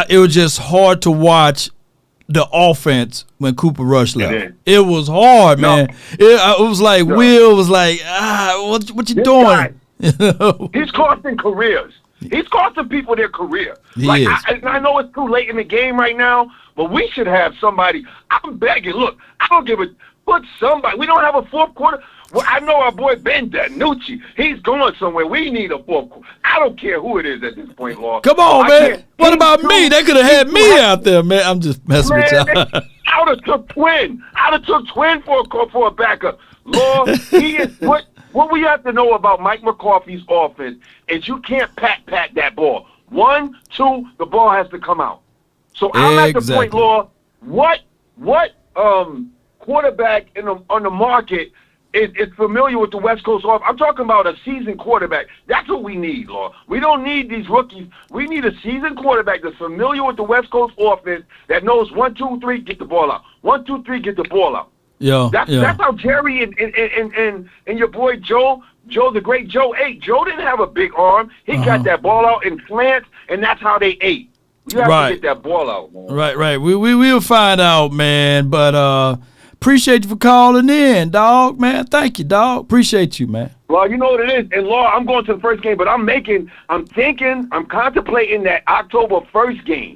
It was just hard to watch the offense when Cooper Rush left. It was hard, man. It was like Will was like, what you doing? He's costing careers. He's costing people their career. He like, is. I know it's too late in the game right now, but we should have somebody. I'm begging. Look, I don't give a put somebody. We don't have a fourth quarter. Well, I know our boy Ben Danucci. He's going somewhere. We need a fourth quarter. I don't care who it is at this point, Law. Come on, man. What about me? They could have had me out there, man. I'm just messing with y'all. I would have took Twin. I would have took Twin for a backup. Law, he is what we have to know about Mike McCarthy's offense is you can't pat that ball. 1, 2, the ball has to come out. So I'm at the point, Law, what quarterback on the market is familiar with the West Coast offense? I'm talking about a seasoned quarterback. That's what we need, Law. We don't need these rookies. We need a seasoned quarterback that's familiar with the West Coast offense that knows 1, 2, 3, get the ball out. 1, 2, 3, get the ball out. That's how Jerry and your boy Joe, the great Joe, ate. Joe didn't have a big arm. He got that ball out in slants, and that's how they ate. You have to get that ball out, man. Right. We'll find out, man. But appreciate you for calling in, dog, man. Thank you, dog. Appreciate you, man. Well, you know what it is. And, Law, I'm going to the first game, but I'm contemplating that October 1st game.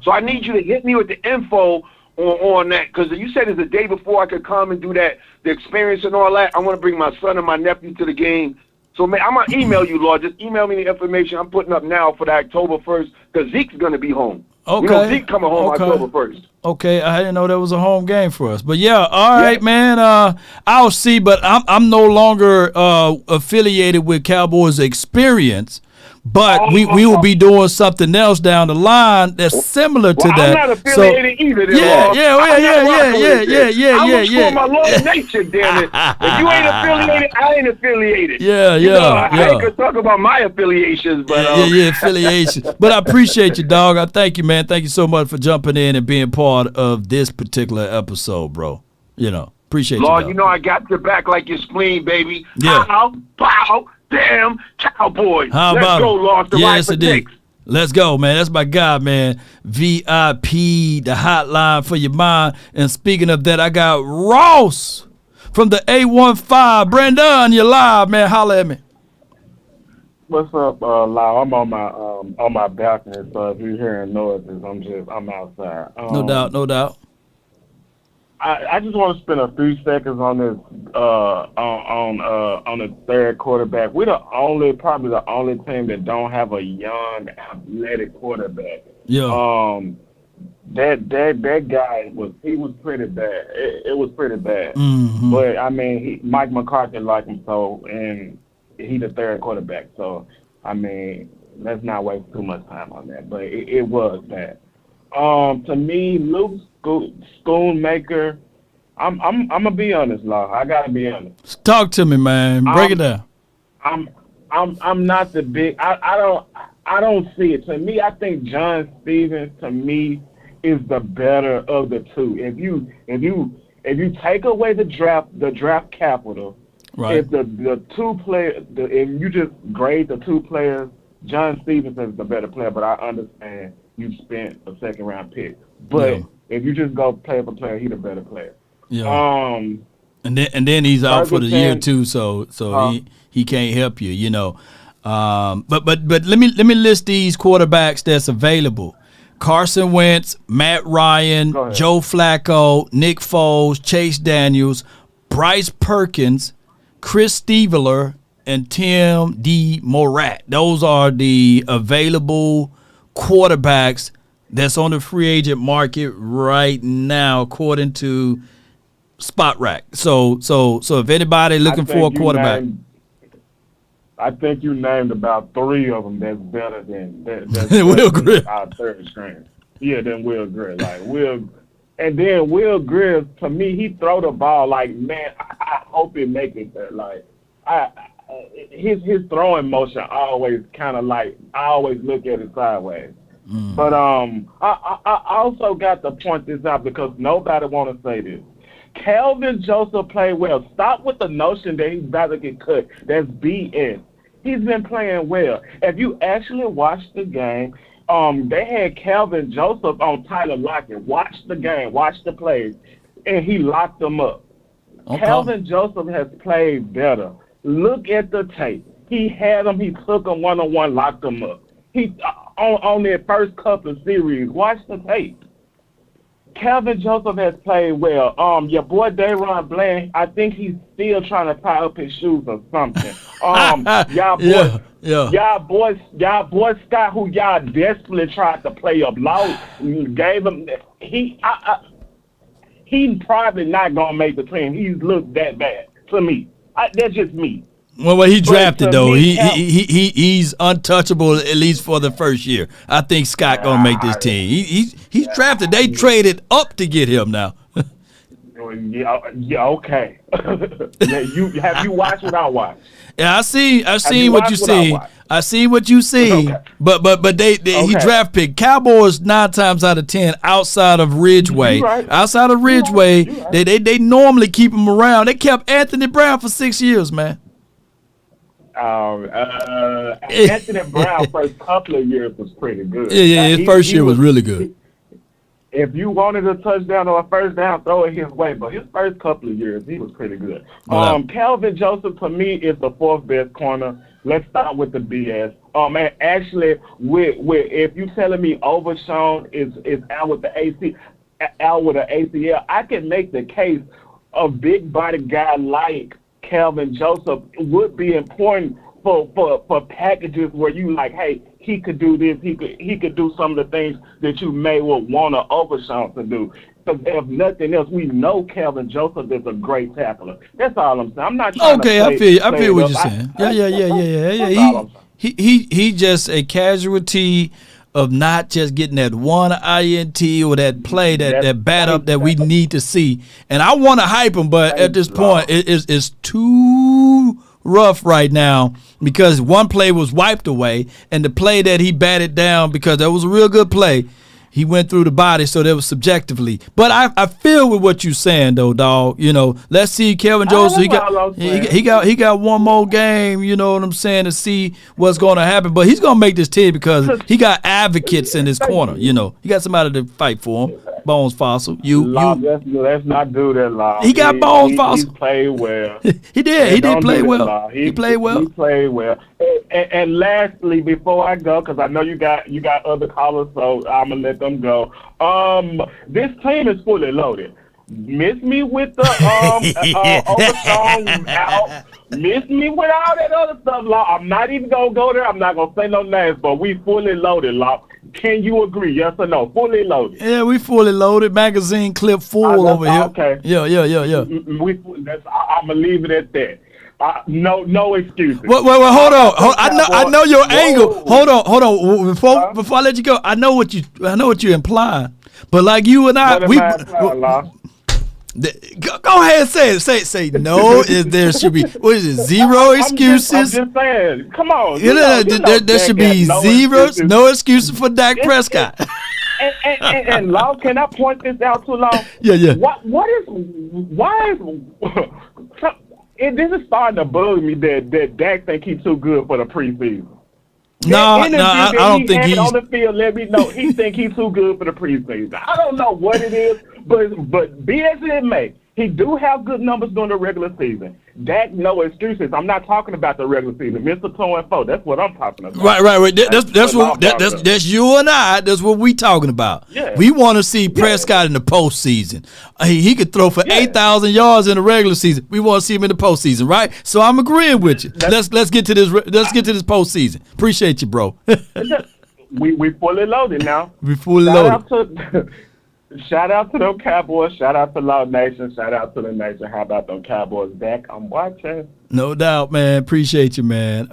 So I need you to hit me with the info on that, because you said it's the day before I could come and do that, the experience and all that. I want to bring my son and my nephew to the game. So, man, I'm going to email you, Lord. Just email me the information I'm putting up now for the October 1st, because Zeke's going to be home. Okay. You know, Zeke coming home October 1st. Okay, I didn't know that was a home game for us. But, yeah, all right, man. I'll see, but I'm no longer affiliated with Cowboys Experience. But we will be doing something else down the line that's similar to that. I'm not affiliated either. Yeah. I'm for my Lord Nation, damn it. If you ain't affiliated, I ain't affiliated. Yeah. I ain't gonna talk about my affiliations, but affiliations. But I appreciate you, dog. I thank you, man. Thank you so much for jumping in and being part of this particular episode, bro. You know, appreciate you, Lord, dog. you know I got your back like your spleen, baby. Yeah. Pow. Damn Cowboys. How Let's about go, Lost the yes, right indeed. Let's go, man. That's my guy, man. VIP, the hotline for your mind. And speaking of that, I got Ross from the 815. Brandon, you're live, man. Holla at me. What's up, Lau? I'm on my balcony, so if you're hearing noises, I'm outside. No doubt. I just want to spend a few seconds on this on the third quarterback. We're probably the only team that don't have a young, athletic quarterback. Yeah. that guy was pretty bad. It was pretty bad. Mm-hmm. But I mean, Mike McCarthy liked him so, and he the third quarterback. So I mean, let's not waste too much time on that. But it was bad. To me, Luke Schoonmaker, I'm gonna be honest, Law. I gotta be honest. Talk to me, man. Break it down. I'm not the big. I don't see it. To me, I think John Stevens to me is the better of the two. If you take away the draft capital, right? If the two players, if you just grade the two players, John Stevens is the better player. But I understand you spent a second round pick. But if you just go player for player, he's the better player. Yeah. And then he's out for the year too, so he can't help you, you know. But let me list these quarterbacks that's available: Carson Wentz, Matt Ryan, Joe Flacco, Nick Foles, Chase Daniels, Bryce Perkins, Chris Steveler, and Tim D. Morat. Those are the available quarterbacks that's on the free agent market right now, according to Spot Rack. So if anybody looking for a quarterback, I think you named about three of them that's better than Will Grier, our third string. Yeah, than Will Grier. And then Will Grier, to me, he throw the ball like, man, I hope it make it there. Like, his throwing motion always kind of like, I always look at it sideways. But I also got to point this out because nobody want to say this. Calvin Joseph played well. Stop with the notion that he's about to get cut. That's BS. He's been playing well. If you actually watch the game, they had Calvin Joseph on Tyler Lockett. Watch the game, watch the plays, and he locked them up. Okay. Calvin Joseph has played better. Look at the tape. He had them. He took them one-on-one, locked them up. He on their first couple of series. Watch the tape. Calvin Joseph has played well. Your boy Dayron Bland, I think he's still trying to tie up his shoes or something. Y'all boy Scott, who y'all desperately tried to play up low, gave him he probably not gonna make the team. He's looked that bad to me. That's just me. Well, he drafted though. He's untouchable at least for the first year. I think Scott gonna make this team. He's drafted. They traded up to get him now. Yeah, okay. Have you watched what I watched? Yeah, I seen what you see. I see what you see. Okay. But he draft picked Cowboys 9 times out of 10 outside of Ridgeway. Right. Outside of Ridgeway, they normally keep him around. They kept Anthony Brown for 6 years, man. Anthony Brown first couple of years was pretty good. Yeah, his first year was really good. If you wanted a touchdown or a first down, throw it his way. But his first couple of years, he was pretty good. Calvin Joseph, to me, is the fourth best corner. Let's start with the BS. Man, actually, if you telling me Overshown is out with the ACL, I can make the case a big body guy like Calvin Joseph would be important for packages where you like, hey, he could do this, he could do some of the things that you may want to Overshown to do. Because if nothing else, we know Calvin Joseph is a great tackler. That's all I'm saying. I'm not trying to I feel what you're saying. Yeah. He just a casualty of not just getting that one INT or that play, that bat up that we need to see. And I want to hype him, but at this point, it's too rough right now because one play was wiped away, and the play that he batted down, because that was a real good play, he went through the body, so that was subjectively. But I feel with what you're saying, though, dog. You know, let's see Calvin Joseph. He got one more game, you know what I'm saying, to see what's going to happen. But he's going to make this team because he got advocates in his corner, you know. He got somebody to fight for him. Bones Fossil. Let's not do that, Law. He got Bones Fossil. He played well. He did. He did play well. He played well. He played well. And lastly, before I go, because I know you got other callers, so I'm gonna let them go. This team is fully loaded. Miss me with the Overshown out. Miss me with all that other stuff, Law. I'm not even gonna go there. I'm not gonna say no names, but we fully loaded, Law. Can you agree? Yes or no? Fully loaded. Yeah, we fully loaded. Magazine clip full over here. Okay. Yeah. I'm gonna leave it at that. No excuses. Wait, hold on. I know your angle. Hold on. Before I let you go, I know what you're implying. But like you and I, go ahead and say it. Say no. There should be zero excuses. I'm just saying. Come on. There should be no excuses for Dak Prescott. And Law, can I point this out to Law? Yeah. This is starting to bug me that Dak think he's too good for the preseason. No, I don't think he's on the field. Let me know he think he's too good for the preseason. I don't know what it is, but be as it may, he do have good numbers during the regular season. Dak, no excuses. I'm not talking about the regular season, Mr. 2-4. That's what I'm talking about. Right. That's you and I. That's what we talking about. Yeah. We want to see Prescott in the postseason. He could throw for 8,000 yards in the regular season. We want to see him in the postseason, right? So I'm agreeing with you. Let's get to this. Let's get to this postseason. Appreciate you, bro. we fully loaded now. We fully loaded. Shout out to them Cowboys. Shout out to Law Nation. Shout out to the nation. How about them Cowboys back? I'm watching. No doubt, man. Appreciate you, man.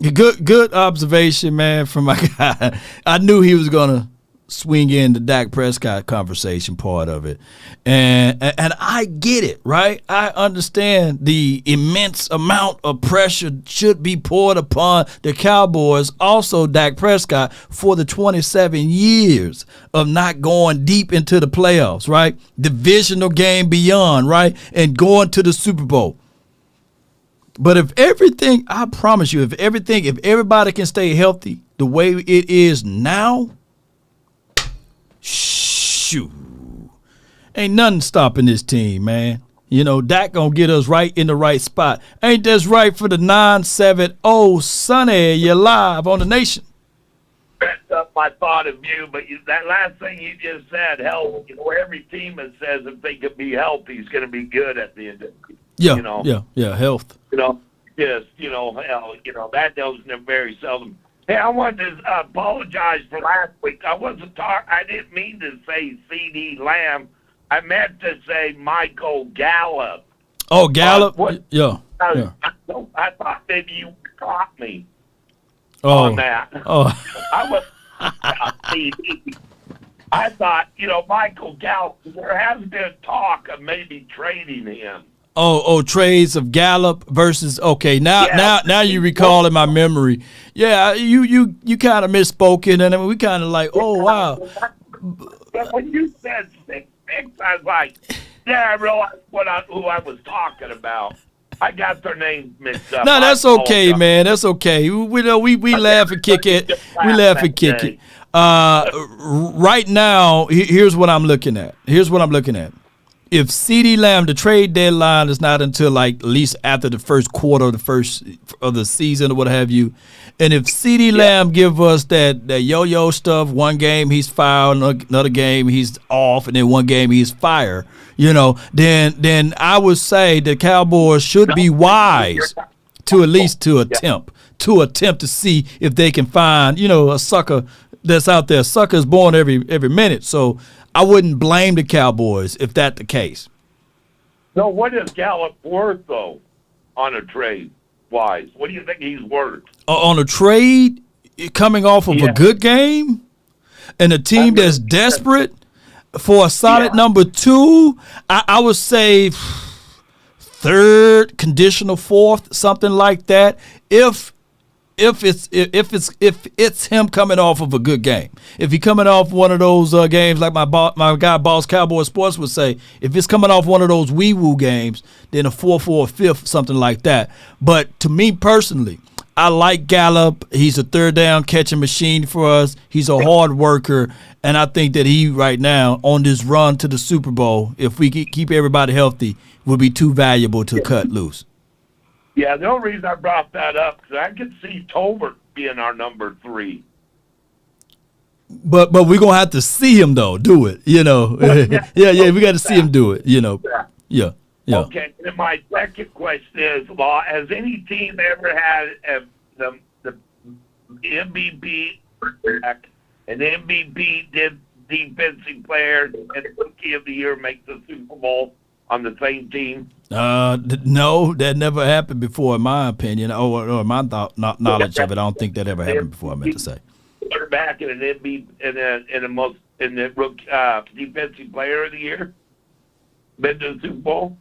Good observation, man, from my guy. I knew he was gonna swing in the Dak Prescott conversation part of it, and I get it, right? I understand the immense amount of pressure should be poured upon the Cowboys, also Dak Prescott, for the 27 years of not going deep into the playoffs, right? Divisional game beyond, right? And going to the Super Bowl. But if everybody can stay healthy the way it is now, shoot, ain't nothing stopping this team, man. Dak gonna get us right in the right spot. Ain't this right for the 970 Sunny? You're live on the Nation. That's up my thought of you, but that last thing you just said, health. Every team that says if they can be healthy, he's going to be good at the end of the Yeah, health. hell, that doesn't very seldom. Hey, I wanted to apologize for last week. I didn't mean to say C.D. Lamb. I meant to say Michael Gallup. Oh, Gallup? Yeah. I thought maybe you caught me on that. Oh. I thought, Michael Gallup, there has been talk of maybe trading him. Trades of Gallup versus now you recall in my memory. Yeah, you kind of misspoken, and we kind of like, oh wow. But when you said 6'6", I was like, I realized who I was talking about. I got their names mixed up. No, that's okay, man. That's okay. We laugh and kick it. We laugh and kick it. Right now, here's what I'm looking at. If CeeDee Lamb, the trade deadline is not until like at least after the first quarter of the season or what have you, and if CeeDee Lamb give us that yo-yo stuff, one game he's fired, another game he's off, and then one game he's fired, then I would say the Cowboys should be wise to at least attempt to see if they can find a sucker that's out there. Suckers born every minute, so I wouldn't blame the Cowboys if that's the case. So what is Gallup worth, though, on a trade-wise? What do you think he's worth? On a trade, coming off of a good game, and a team that's desperate for a solid number 2, I would say third, conditional fourth, something like that. If it's him coming off of a good game, if he coming off one of those games like my guy Boss Cowboy Sports would say, if it's coming off one of those wee-woo games, then a 4th or a 5th, something like that. But to me personally, I like Gallup. He's a third down catching machine for us. He's a hard worker, and I think that he right now on this run to the Super Bowl, if we keep everybody healthy, will be too valuable to cut loose. Yeah, the only reason I brought that up is I could see Tolbert being our number 3. But we're gonna have to see him though do it, we got to see him do it, Yeah. Okay, and my second question is, Law, has any team ever had the MVP an MVP defensive player and Rookie of the Year make the Super Bowl on the same team? No, that never happened before, in my opinion, or my knowledge of it. I don't think that ever happened before. I meant to say. Quarterback and an MVP and the rookie, defensive player of the year been to the Super Bowl.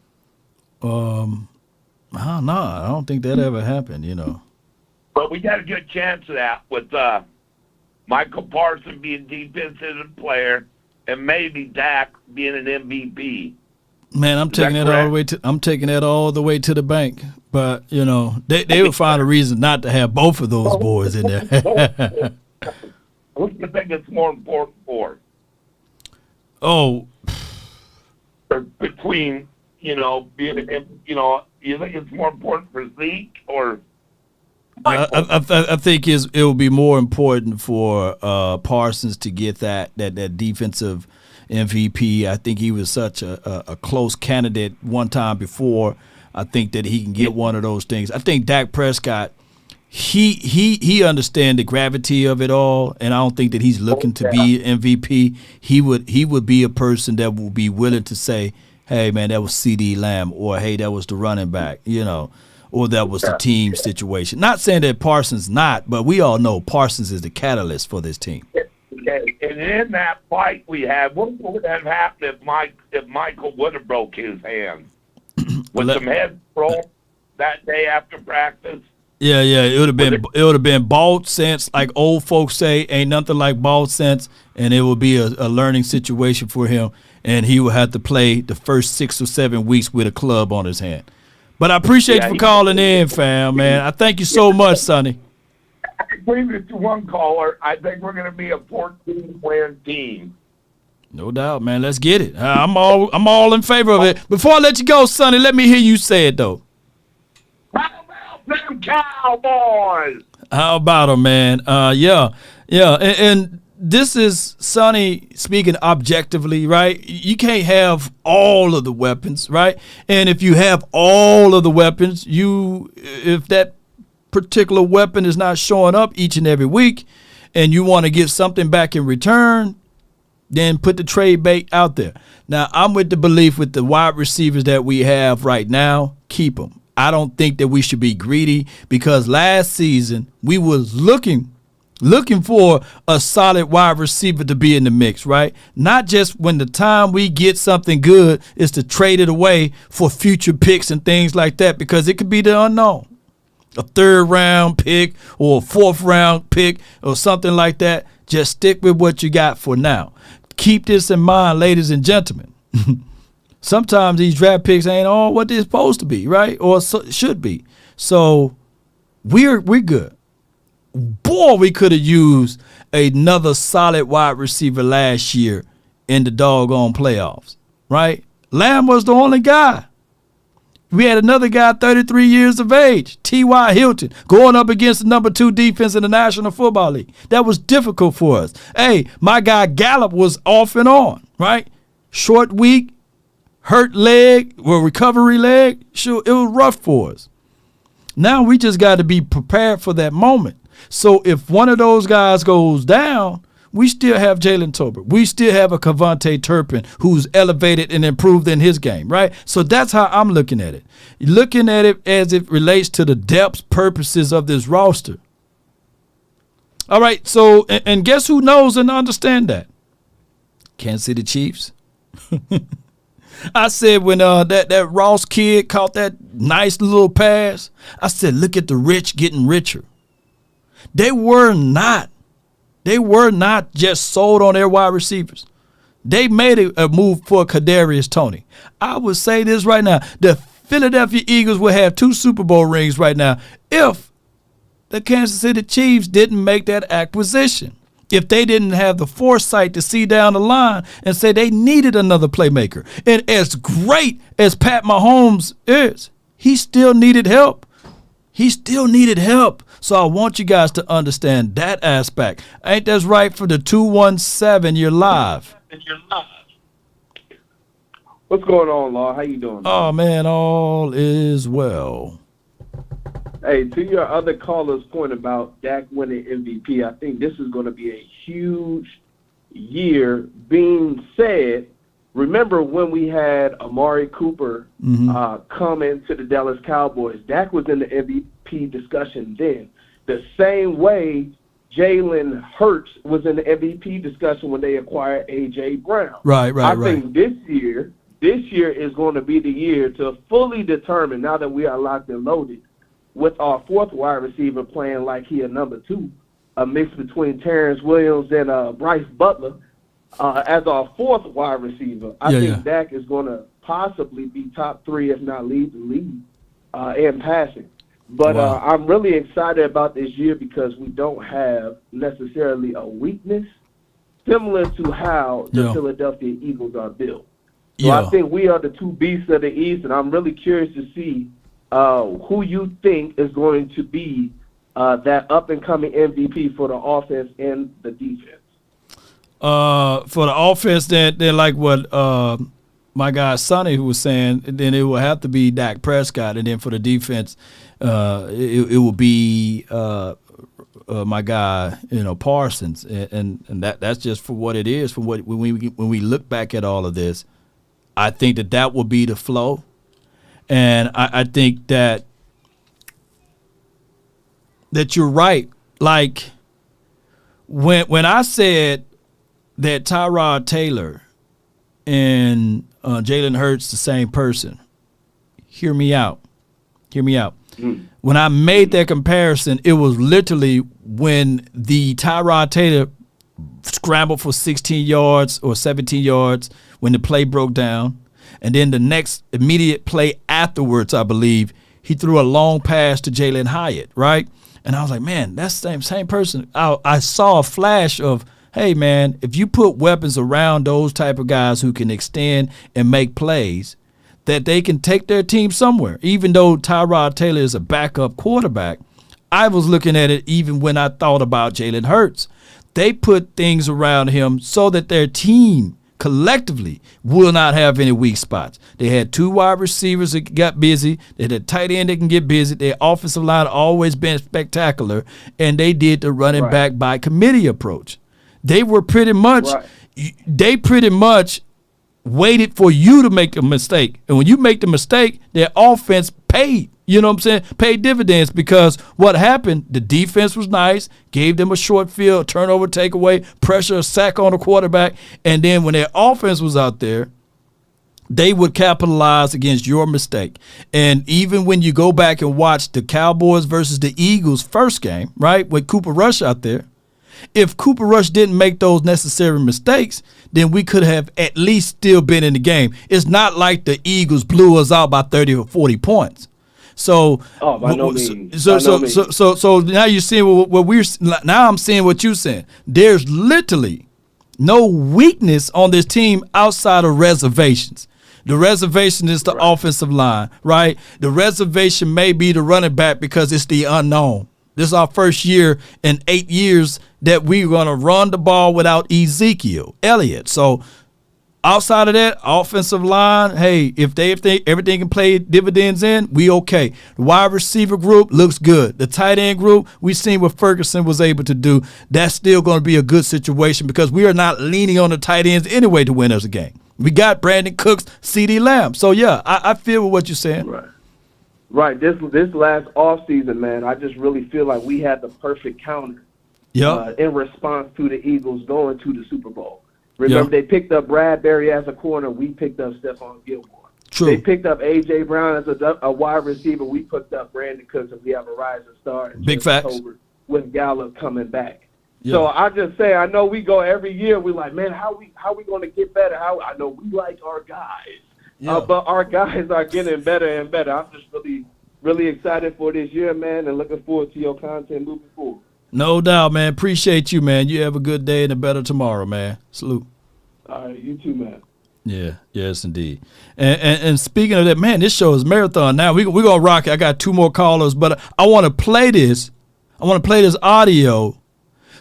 I don't know. I don't think that ever happened. But we got a good chance of that with Michael Parson being defensive player and maybe Dak being an MVP. Man, I'm taking that all the way to. I'm taking that all the way to the bank. But they would find a reason not to have both of those boys in there. What do you think it's more important for? Oh, or between being you think it's more important for Zeke or? I think it will be more important for Parsons to get that defensive MVP. I think he was such a close candidate one time before. I think that he can get one of those things. I think Dak Prescott, he understands the gravity of it all, and I don't think that he's looking to be MVP. He would be a person that will be willing to say, hey, man, that was CD Lamb, or hey, that was the running back, or that was the team situation. Not saying that Parsons not, but we all know Parsons is the catalyst for this team. Okay, and in that fight we had, what would have happened if Michael would have broke his hand? With some head roll that day after practice? Yeah, it would have been bald sense, like old folks say. Ain't nothing like bald sense, and it would be a learning situation for him, and he would have to play the first 6 or 7 weeks with a club on his hand. But I appreciate you for calling in, fam, man. I thank you so much, Sonny. I agree with one caller. I think we're going to be a 14-win team. No doubt, man. Let's get it. I'm all in favor of it. Before I let you go, Sonny, let me hear you say it, though. How about them Cowboys? How about them, man? Yeah. And this is Sonny speaking objectively, right? You can't have all of the weapons, right? And if you have all of the weapons, if that particular weapon is not showing up each and every week, and you want to get something back in return, then put the trade bait out there. Now, I'm with the belief with the wide receivers that we have right now, keep them. I don't think that we should be greedy, because last season we was looking for a solid wide receiver to be in the mix, right? Not just when the time we get something good is to trade it away for future picks and things like that, because it could be the unknown. A 3rd round pick or a 4th round pick or something like that. Just stick with what you got for now. Keep this in mind, ladies and gentlemen. Sometimes these draft picks ain't all what they're supposed to be, right? Or should be. So we're good. Boy, we could have used another solid wide receiver last year in the doggone playoffs, right? Lamb was the only guy. We had another guy, 33 years of age, T.Y. Hilton, going up against the number 2 defense in the National Football League. That was difficult for us. Hey, my guy Gallup was off and on, right? Short week, hurt leg, recovery leg. Sure, it was rough for us. Now we just got to be prepared for that moment. So if one of those guys goes down, we still have Jalen Tolbert. We still have a Kevontae Turpin who's elevated and improved in his game, right? So that's how I'm looking at it. Looking at it as it relates to the depth purposes of this roster. All right, so, and guess who knows and understand that? Kansas City Chiefs. I said when that Ross kid caught that nice little pass, I said, look at the rich getting richer. They were not just sold on their wide receivers. They made a move for Kadarius Toney. I would say this right now. The Philadelphia Eagles will have 2 Super Bowl rings right now if the Kansas City Chiefs didn't make that acquisition. If they didn't have the foresight to see down the line and say they needed another playmaker. And as great as Pat Mahomes is, he still needed help. So I want you guys to understand that aspect. Ain't that right for the 217? You're live. What's going on, Law? How you doing? Oh, man, all is well. Hey, to your other caller's point about Dak winning MVP, I think this is going to be a huge year. Being said, remember when we had Amari Cooper come into the Dallas Cowboys, Dak was in the MVP discussion then. The same way Jalen Hurts was in the MVP discussion when they acquired A.J. Brown. Right. I think this year is going to be the year to fully determine, now that we are locked and loaded, with our fourth wide receiver playing like he a number 2, a mix between Terrence Williams and Bryce Butler, as our fourth wide receiver. I think Dak is going to possibly be top 3, if not lead the league in passing. But I'm really excited about this year because we don't have necessarily a weakness, similar to how the Philadelphia Eagles are built. So I think we are the 2 beasts of the East, and I'm really curious to see who you think is going to be that up-and-coming MVP for the offense and the defense. For the offense, they're like what my guy Sonny who was saying, then it will have to be Dak Prescott, and then for the defense, it will be my guy, Parsons, and that's just for what it is. From when we look back at all of this, I think that will be the flow, and I think that you're right. Like when I said that Tyrod Taylor and Jalen Hurts the same person, hear me out. When I made that comparison, it was literally when the Tyrod Taylor scrambled for 16 yards or 17 yards when the play broke down, and then the next immediate play afterwards, I believe, he threw a long pass to Jalen Hyatt, right? And I was like, man, that's the same person. I saw a flash of, hey, man, if you put weapons around those type of guys who can extend and make plays, that they can take their team somewhere. Even though Tyrod Taylor is a backup quarterback, I was looking at it even when I thought about Jalen Hurts. They put things around him so that their team collectively will not have any weak spots. They had 2 wide receivers that got busy. They had a tight end that can get busy. Their offensive line always been spectacular, and they did the running back by committee approach. They were pretty much waited for you to make a mistake. And when you make the mistake, their offense paid. You know what I'm saying? Paid dividends, because what happened, the defense was nice, gave them a short field, turnover, takeaway, pressure, a sack on the quarterback. And then when their offense was out there, they would capitalize against your mistake. And even when you go back and watch the Cowboys versus the Eagles first game, right, with Cooper Rush out there, if Cooper Rush didn't make those necessary mistakes, then we could have at least still been in the game. It's not like the Eagles blew us out by 30 or 40 points. So, by no means. So now you're seeing now I'm seeing what you're saying. There's literally no weakness on this team outside of reservations. The reservation is the offensive line, right? The reservation may be the running back because it's the unknown. This is our first year in 8 years that we're going to run the ball without Ezekiel Elliott. So outside of that, offensive line, hey, if everything can play dividends in, we okay. The wide receiver group looks good. The tight end group, we've seen what Ferguson was able to do. That's still going to be a good situation because we are not leaning on the tight ends anyway to win us a game. We got Brandon Cooks, CeeDee Lamb. So, yeah, I feel what you're saying. Right. This last offseason, man, I just really feel like we had the perfect counter in response to the Eagles going to the Super Bowl. Remember, they picked up Bradbury as a corner. We picked up Stephon Gilmore. True. They picked up A.J. Brown as a wide receiver. We picked up Brandon Cooks, and we have a rising star in Big facts. With Gallup coming back. Yeah. So I just say, I know we go every year. We're like, man, how we going to get better? I know we like our guys, but our guys are getting better and better. I'm just really excited for this year, man, and looking forward to your content moving forward. No doubt, man. Appreciate you, man. You have a good day and a better tomorrow, man. Salute. All right, you too, man. Yeah, yes, indeed. And speaking of that, man, this show is marathon now. We're going to rock it. I got 2 more callers, but I want to play this. I want to play this audio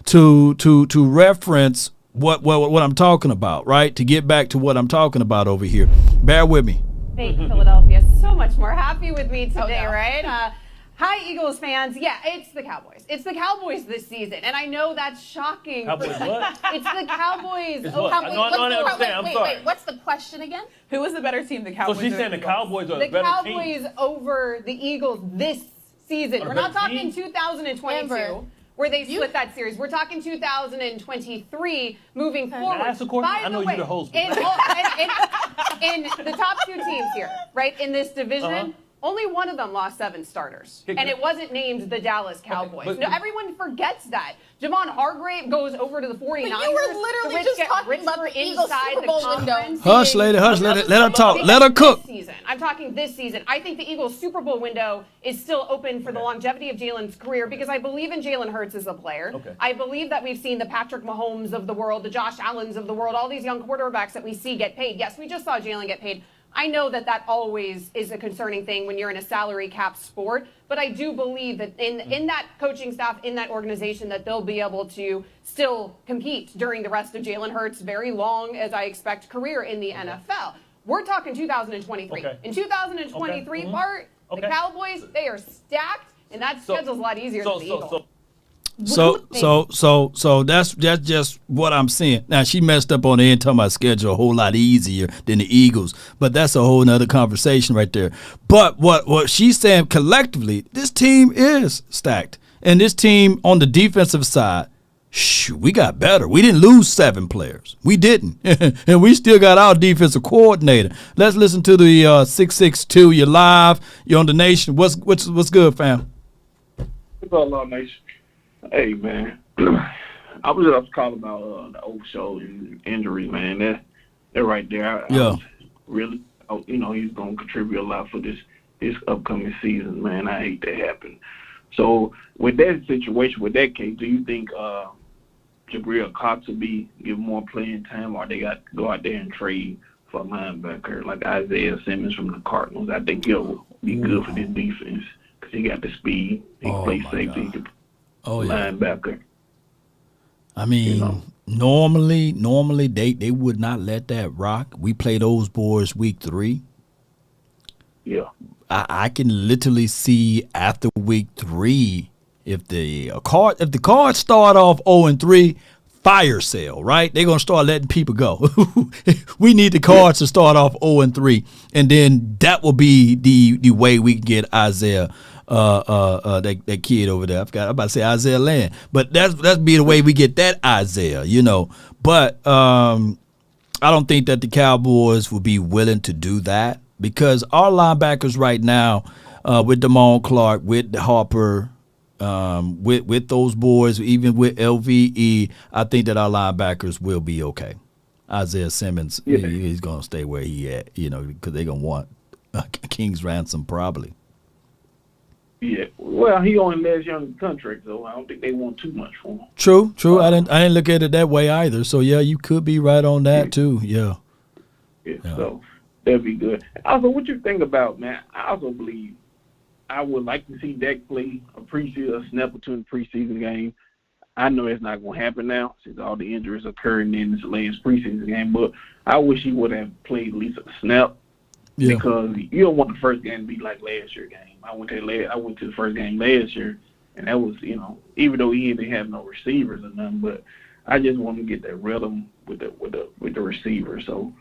to reference what I'm talking about, right? To get back to what I'm talking about over here. Bear with me. Philadelphia so much more happy with me today, right? Hi, Eagles fans. Yeah, it's the Cowboys. It's the Cowboys this season, and I know that's shocking. Cowboys what? It's the Cowboys. It's what? Cowboys. No, I don't understand. I'm sorry. Wait, what's the question again? Who is the better team, the Cowboys? So she's saying the Cowboys are the better team. The Cowboys over the Eagles this season. We're not talking 2022. Where they split that series. We're talking 2023 moving forward. That's a question. I know you're the host. In the top two teams here, right, in this division, only one of them lost 7 starters. And it wasn't named the Dallas Cowboys. Okay, no, everyone forgets that. Javon Hargrave goes over to the 49ers. But you were literally just talking about the Eagles Super Bowl window. Hush, lady, hush. Let her talk. Let her cook. I'm talking this season. I think the Eagles' Super Bowl window is still open for the longevity of Jalen's career because I believe in Jalen Hurts as a player. Okay. I believe that we've seen the Patrick Mahomes of the world, the Josh Allens of the world, all these young quarterbacks that we see get paid. Yes, we just saw Jalen get paid. I know that always is a concerning thing when you're in a salary cap sport, but I do believe that in that coaching staff, in that organization, that they'll be able to still compete during the rest of Jalen Hurts' very long, as I expect, career in the NFL. We're talking 2023. Okay. In 2023 part, the Cowboys, they are stacked, and that schedule's a lot easier than the Eagles. So that's just what I'm saying. Now she messed up on the end, talking about schedule a whole lot easier than the Eagles, but that's a whole nother conversation right there. But what she's saying collectively, this team is stacked, and this team on the defensive side, we got better. We didn't lose 7 players. We didn't, and we still got our defensive coordinator. Let's listen to the 662. You're live. You're on the Nation. What's good, fam? What's up, Law Nation? Hey, man, I was just calling about the old show and injuries, man. They're right there. I was really, he's going to contribute a lot for this upcoming season, man. I hate that happen. So with that situation, with that case, do you think Jabril Cox will be given more playing time, or they got to go out there and trade for a linebacker like Isaiah Simmons from the Cardinals? I think he'll be good for this defense because he got the speed. He can play safety. He can linebacker. I mean, normally they would not let that rock. We play those boys week 3. Yeah. I can literally see after week 3 if the Cards start off 0-3, fire sale, right? They're gonna start letting people go. We need the Cards to start off 0-3, and then that will be the way we can get Isaiah. That kid over there. I'm about to say Isaiah Land, but that's be the way we get that Isaiah, But I don't think that the Cowboys will be willing to do that because our linebackers right now, with Damone Clark, with Harper, with those boys, even with LVE, I think that our linebackers will be okay. Isaiah Simmons, he's gonna stay where he at, because they're gonna want King's ransom probably. Yeah, well, he only last year on the contract, though. I don't think they want too much for him. True. I didn't look at it that way either. So yeah, you could be right on that too. Yeah. So that'd be good. Also, what you think about, man? I also believe I would like to see Dak play a snap or two in the preseason game. I know it's not going to happen now since all the injuries occurring in this latest preseason game, but I wish he would have played at least a snap. Yeah. Because you don't want the first game to be like last year's game. I went to the first game last year, and that was, even though he didn't have no receivers or nothing, but I just want to get that rhythm with the receiver. So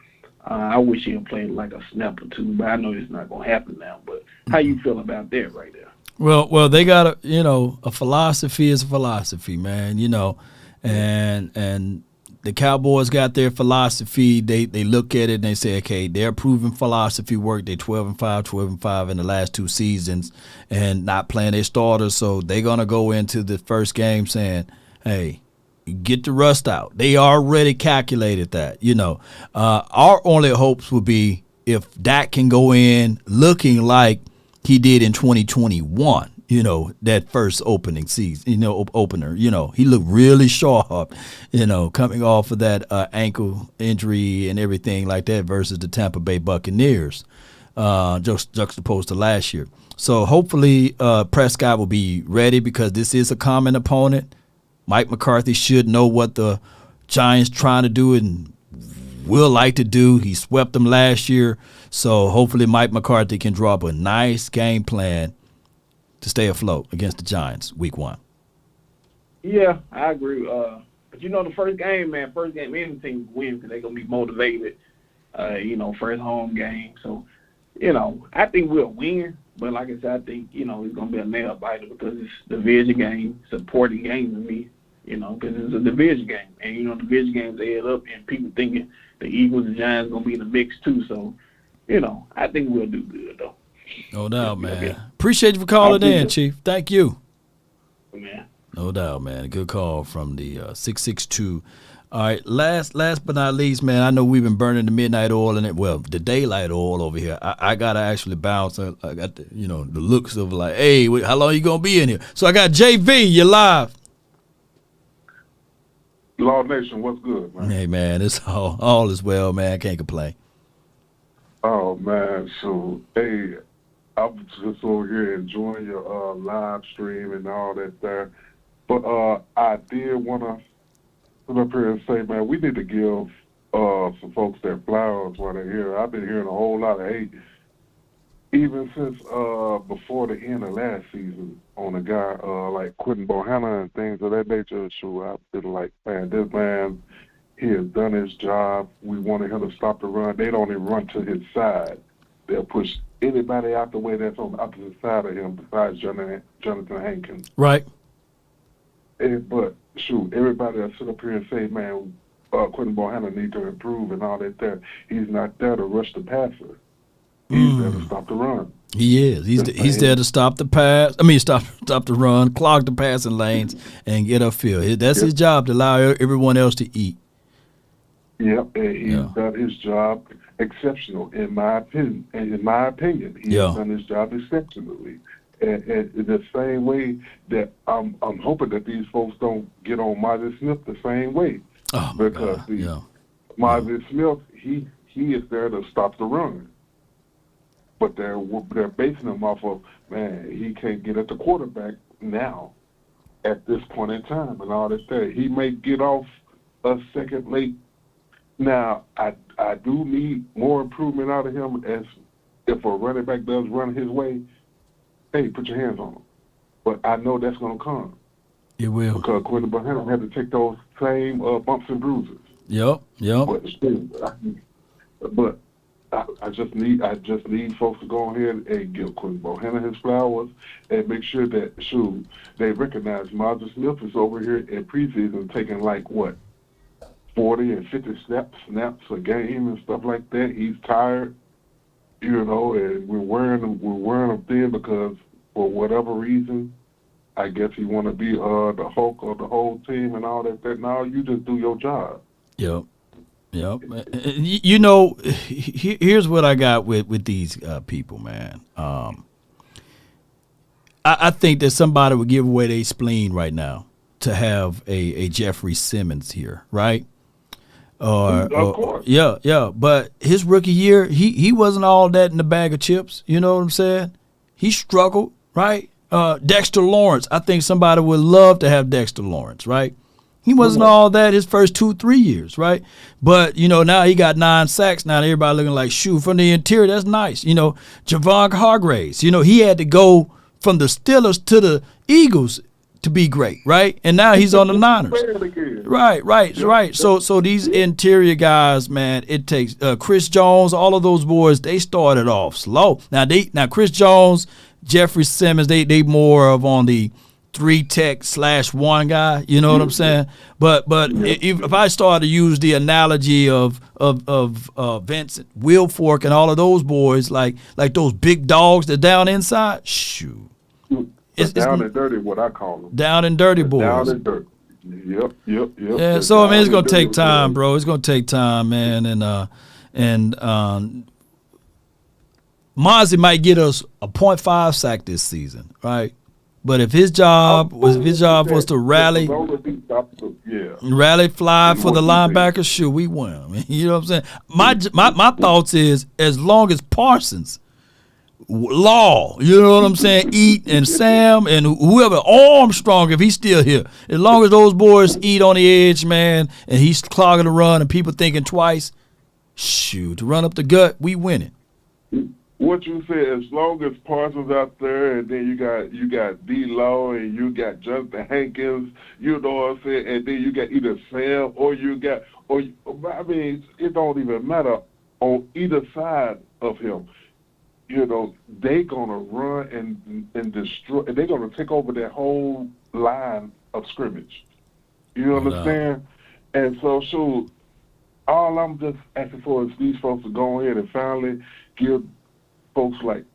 I wish he had played like a snap or two, but I know it's not going to happen now. But how you feel about that right there? Well, they got a philosophy is a philosophy, man. And the Cowboys got their philosophy. They look at it and they say, okay, their proven philosophy worked. They 12-5 in the last 2 seasons and not playing their starters. So they're going to go into the first game saying, hey, get the rust out. They already calculated that, Our only hopes would be if Dak can go in looking like he did in 2021. That first opening season, opener, he looked really sharp, coming off of that ankle injury and everything like that versus the Tampa Bay Buccaneers, just juxtaposed to last year. So hopefully Prescott will be ready because this is a common opponent. Mike McCarthy should know what the Giants trying to do and will like to do. He swept them last year. So hopefully Mike McCarthy can draw up a nice game plan to stay afloat against the Giants week 1. Yeah, I agree. But the first game, any team win because they're gonna be motivated. First home game, so I think we'll win. But like I said, I think it's gonna be a nail biter because it's a division game, it's a important game to me. Because it's a division game, and division games add up, and people thinking the Eagles and Giants gonna be in the mix too. So, I think we'll do good though. No doubt, man. Appreciate you for calling in, Chief. Thank you. Man. No doubt, man. Good call from the 662. All right, last but not least, man, I know we've been burning the midnight oil the daylight oil over here. I got to actually bounce. I got the looks of like, hey, how long you going to be in here? So I got JV, you're live. Law Nation, what's good, man? Hey, man, it's all is well, man. Can't complain. Oh, man, so, hey, I'm just over here enjoying your live stream and all that there. But I did want to sit up here and say, man, we need to give some folks their flowers while they're here. I've been hearing a whole lot of hate, even since before the end of last season, on a guy like Quentin Bohanna and things of that nature. So I've been like, man, this man, he has done his job. We wanted him to stop the run. They don't even run to his side. They'll push anybody out the way that's on the opposite side of him besides Jonathan Hankins. Right. But shoot, everybody that sit up here and say, man, Quentin Bohanna need to improve and all that there. He's not there to rush the passer. He's there to stop the run. He is. He's there to stop the pass. I mean, stop the run, clog the passing lanes, and get upfield. That's his job, to allow everyone else to eat. Yep, and he's done his job exceptional, in my opinion. And in my opinion, he's done his job exceptionally. And in the same way that I'm hoping that these folks don't get on Mazi Smith the same way. Oh, because Mazi Smith, he is there to stop the run. But they're basing him off of, man, he can't get at the quarterback now at this point in time and all that there. He may get off a second late. Now, I do need more improvement out of him, as if a running back does run his way, hey, put your hands on him. But I know that's going to come. It will. Because Quentin Bohanna had to take those same bumps and bruises. Yep. But still, I just need folks to go ahead and give Quentin Bohanna his flowers and make sure that, they recognize Mazi Smith is over here in preseason taking 40 and 50 snaps a game and stuff like that. He's tired, and we're wearing him thin because for whatever reason, I guess he want to be the Hulk of the whole team and all that. Now you just do your job. Yep. Here's what I got with these people, man. I think that somebody would give away their spleen right now to have a Jeffrey Simmons here, right? Of course. Yeah. But his rookie year, he wasn't all that in the bag of chips. You know what I'm saying? He struggled, right? Dexter Lawrence. I think somebody would love to have Dexter Lawrence, right? He wasn't all that his first 2-3 years, right? But, now he got 9 sacks. Now everybody looking like, from the interior, that's nice. Javon Hargraves, he had to go from the Steelers to the Eagles to be great, right? And now he's on the Niners. Right. So these interior guys, man, it takes Chris Jones, all of those boys, they started off slow. Now Chris Jones, Jeffrey Simmons, they more of on the 3-tech/1 guy, you know what I'm saying? But if I start to use the analogy of Vincent, Wilfork, and all of those boys, like those big dogs that down inside, shoot. It's down and dirty, what I call them. Down and dirty boys. Down and dirty. Yep. Yeah, so I mean, it's gonna take time, bro. It's gonna take time, man, and Mazi might get us a 0.5 sack this season, right? But if his job was to rally fly for the linebackers, we win. I mean, you know what I'm saying? My thoughts is, as long as Parsons, Law, you know what I'm saying, Eat and Sam and whoever, Armstrong, if he's still here, as long as those boys eat on the edge, man, and he's clogging the run and people thinking twice, to run up the gut, we winning. what you said, as long as Parsons out there, and then you got D-Law, and you got Justin Hankins, you know what I'm saying, and then you got either Sam I mean, it don't even matter on either side of him. You know, they gonna run and destroy. They're gonna take over that whole line of scrimmage. You understand? And so all I'm just asking for is these folks to go ahead and finally give folks like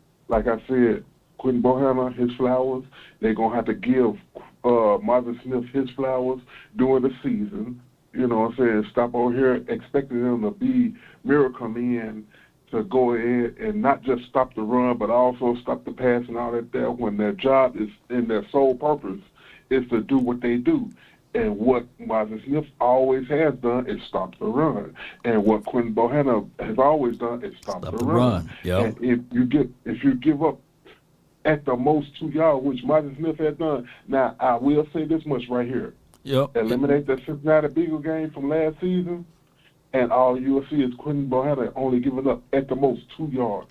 I said, Quentin Bohanna his flowers. They're gonna have to give Marvin Smith his flowers during the season. You know what I'm saying? Stop over here expecting them to be miracle men to go ahead and not just stop the run, but also stop the pass and all that there when their job is in their sole purpose is to do what they do. And what Marvin Smith always has done is stop the run. And what Quentin Bohanna has always done is stop the run. Yep. And if you give up at the most 2 yards, which Marvin Smith has done, now I will say this much right here. Yep. Eliminate that Cincinnati Bengals game from last season, and all you will see is Quentin Bohanna only giving up at the most 2 yards.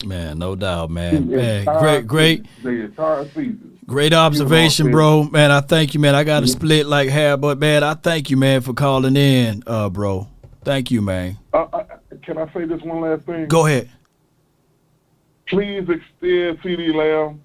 Man, no doubt, man. Man, great. The entire season. Great observation, bro. Man, I thank you, man. I got to split like half, but man, I thank you, man, for calling in, bro. Thank you, man. Can I say this one last thing? Go ahead. Please extend CD Lamb.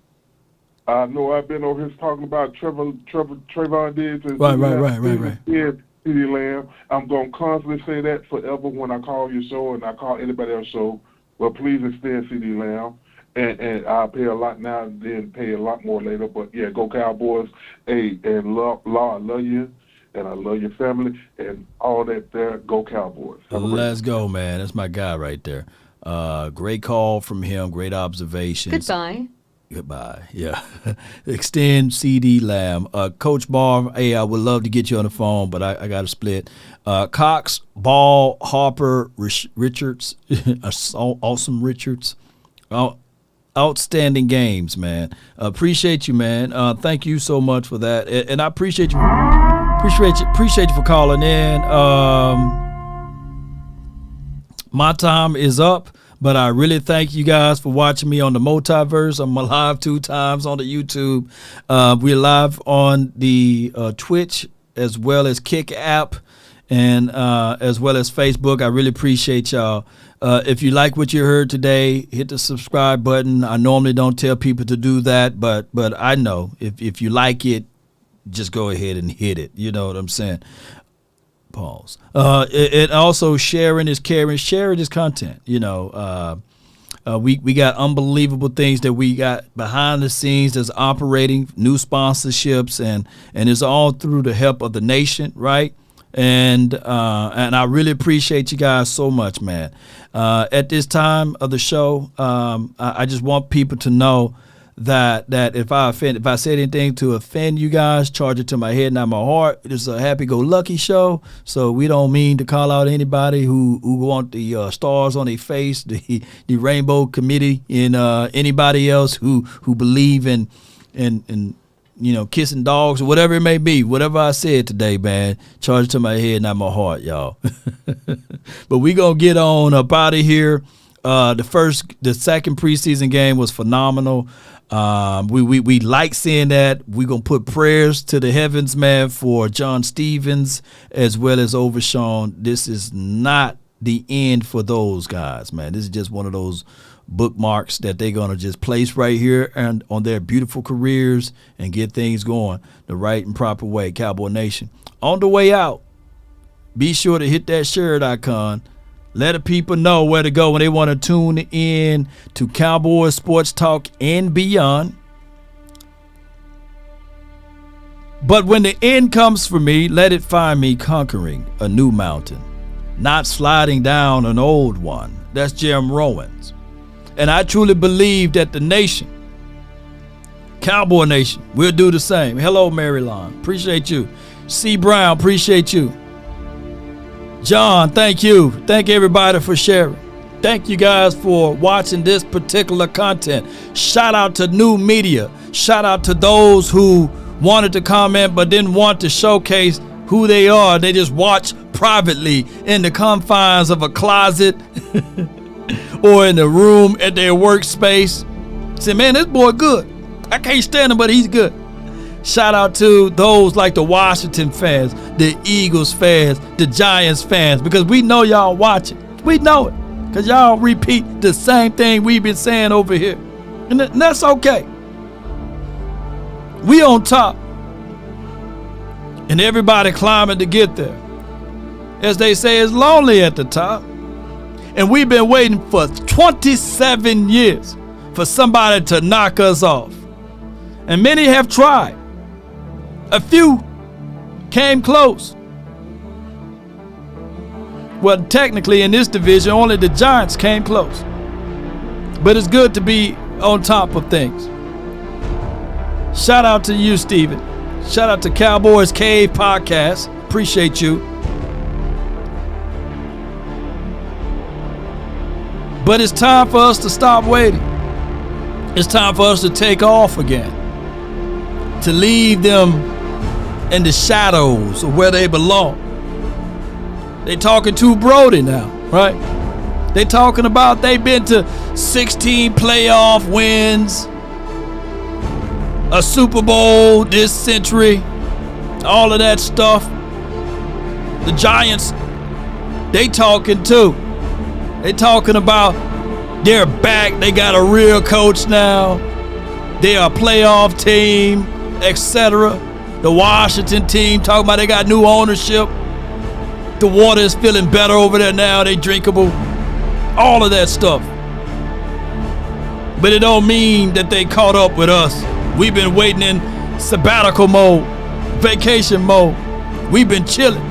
I know I've been over here talking about Trayvon Diggs. Right. Yeah, CD Lamb. I'm going to constantly say that forever when I call your show and I call anybody else's show. But please extend CD Lamb. And I'll pay a lot now and then pay a lot more later. But, yeah, go Cowboys. Hey, and Law, I love you. And I love your family. And all that there, go Cowboys. Let's go, man. That's my guy right there. Great call from him. Great observations. Goodbye. Yeah. Extend CD Lamb. Coach Marv, hey, I would love to get you on the phone, but I got to split. Cox, Ball, Harper, Richards, awesome Richards. Outstanding games, man. Appreciate you, man. Thank you so much for that. And I appreciate you. Appreciate you for calling in. My time is up. But I really thank you guys for watching me on the Multiverse. I'm live 2 times on the YouTube. We're live on the Twitch as well as Kick app and as well as Facebook. I really appreciate y'all. If you like what you heard today, hit the subscribe button. I normally don't tell people to do that, but I know if you like it, just go ahead and hit it. You know what I'm saying? Pause. It also sharing is caring. Sharing is content. You know, we got unbelievable things that we got behind the scenes that's operating, new sponsorships, and it's all through the help of the nation, right? And I really appreciate you guys so much, man. At this time of the show, I just want people to know that if I said anything to offend you guys, charge it to my head, not my heart. It's a happy-go-lucky show, so we don't mean to call out anybody who want the stars on their face, the Rainbow Committee, and anybody else who believe in you know, kissing dogs or whatever it may be. Whatever I said today, man, charge it to my head, not my heart, y'all. But we gonna get on up out of here. The second preseason game was phenomenal. We like seeing that. We're going to put prayers to the heavens, man, for John Stevens as well as Overshawn. This is not the end for those guys, man. This is just one of those bookmarks that they're going to just place right here and on their beautiful careers and get things going the right and proper way. Cowboy Nation. On the way out, be sure to hit that share icon. Let the people know where to go when they want to tune in to Cowboys Sports Talk and beyond. But when the end comes for me, let it find me conquering a new mountain, not sliding down an old one. That's Jim Rowan's. And I truly believe that the nation, Cowboy Nation, will do the same. Hello, Maryland. Appreciate you. C. Brown, appreciate you. John, thank you. Thank everybody for sharing. Thank you guys for watching this particular content. Shout out to new media. Shout out to those who wanted to comment but didn't want to showcase who they are. They just watch privately in the confines of a closet or in the room at their workspace. Say, man, this boy good. I can't stand him, but he's good. Shout out to those like the Washington fans, the Eagles fans, the Giants fans, because we know y'all watching. We know it, because y'all repeat the same thing we've been saying over here. And that's okay. We on top. And everybody climbing to get there. As they say, it's lonely at the top. And we've been waiting for 27 years for somebody to knock us off. And many have tried. A few came close. Well, technically in this division, only the Giants came close. But it's good to be on top of things. Shout out to you, Steven. Shout out to Cowboys Cave Podcast. Appreciate you. But it's time for us to stop waiting. It's time for us to take off again. To leave them in the shadows of where they belong. They talking to Brody now, right? They talking about they've been to 16 playoff wins, a Super Bowl this century, all of that stuff. The Giants, they talking too. They talking about they're back. They got a real coach now. They're a playoff team, etc. The Washington team talking about they got new ownership. The water is feeling better over there now. They drinkable. All of that stuff. But it don't mean that they caught up with us. We've been waiting in sabbatical mode, vacation mode. We've been chilling.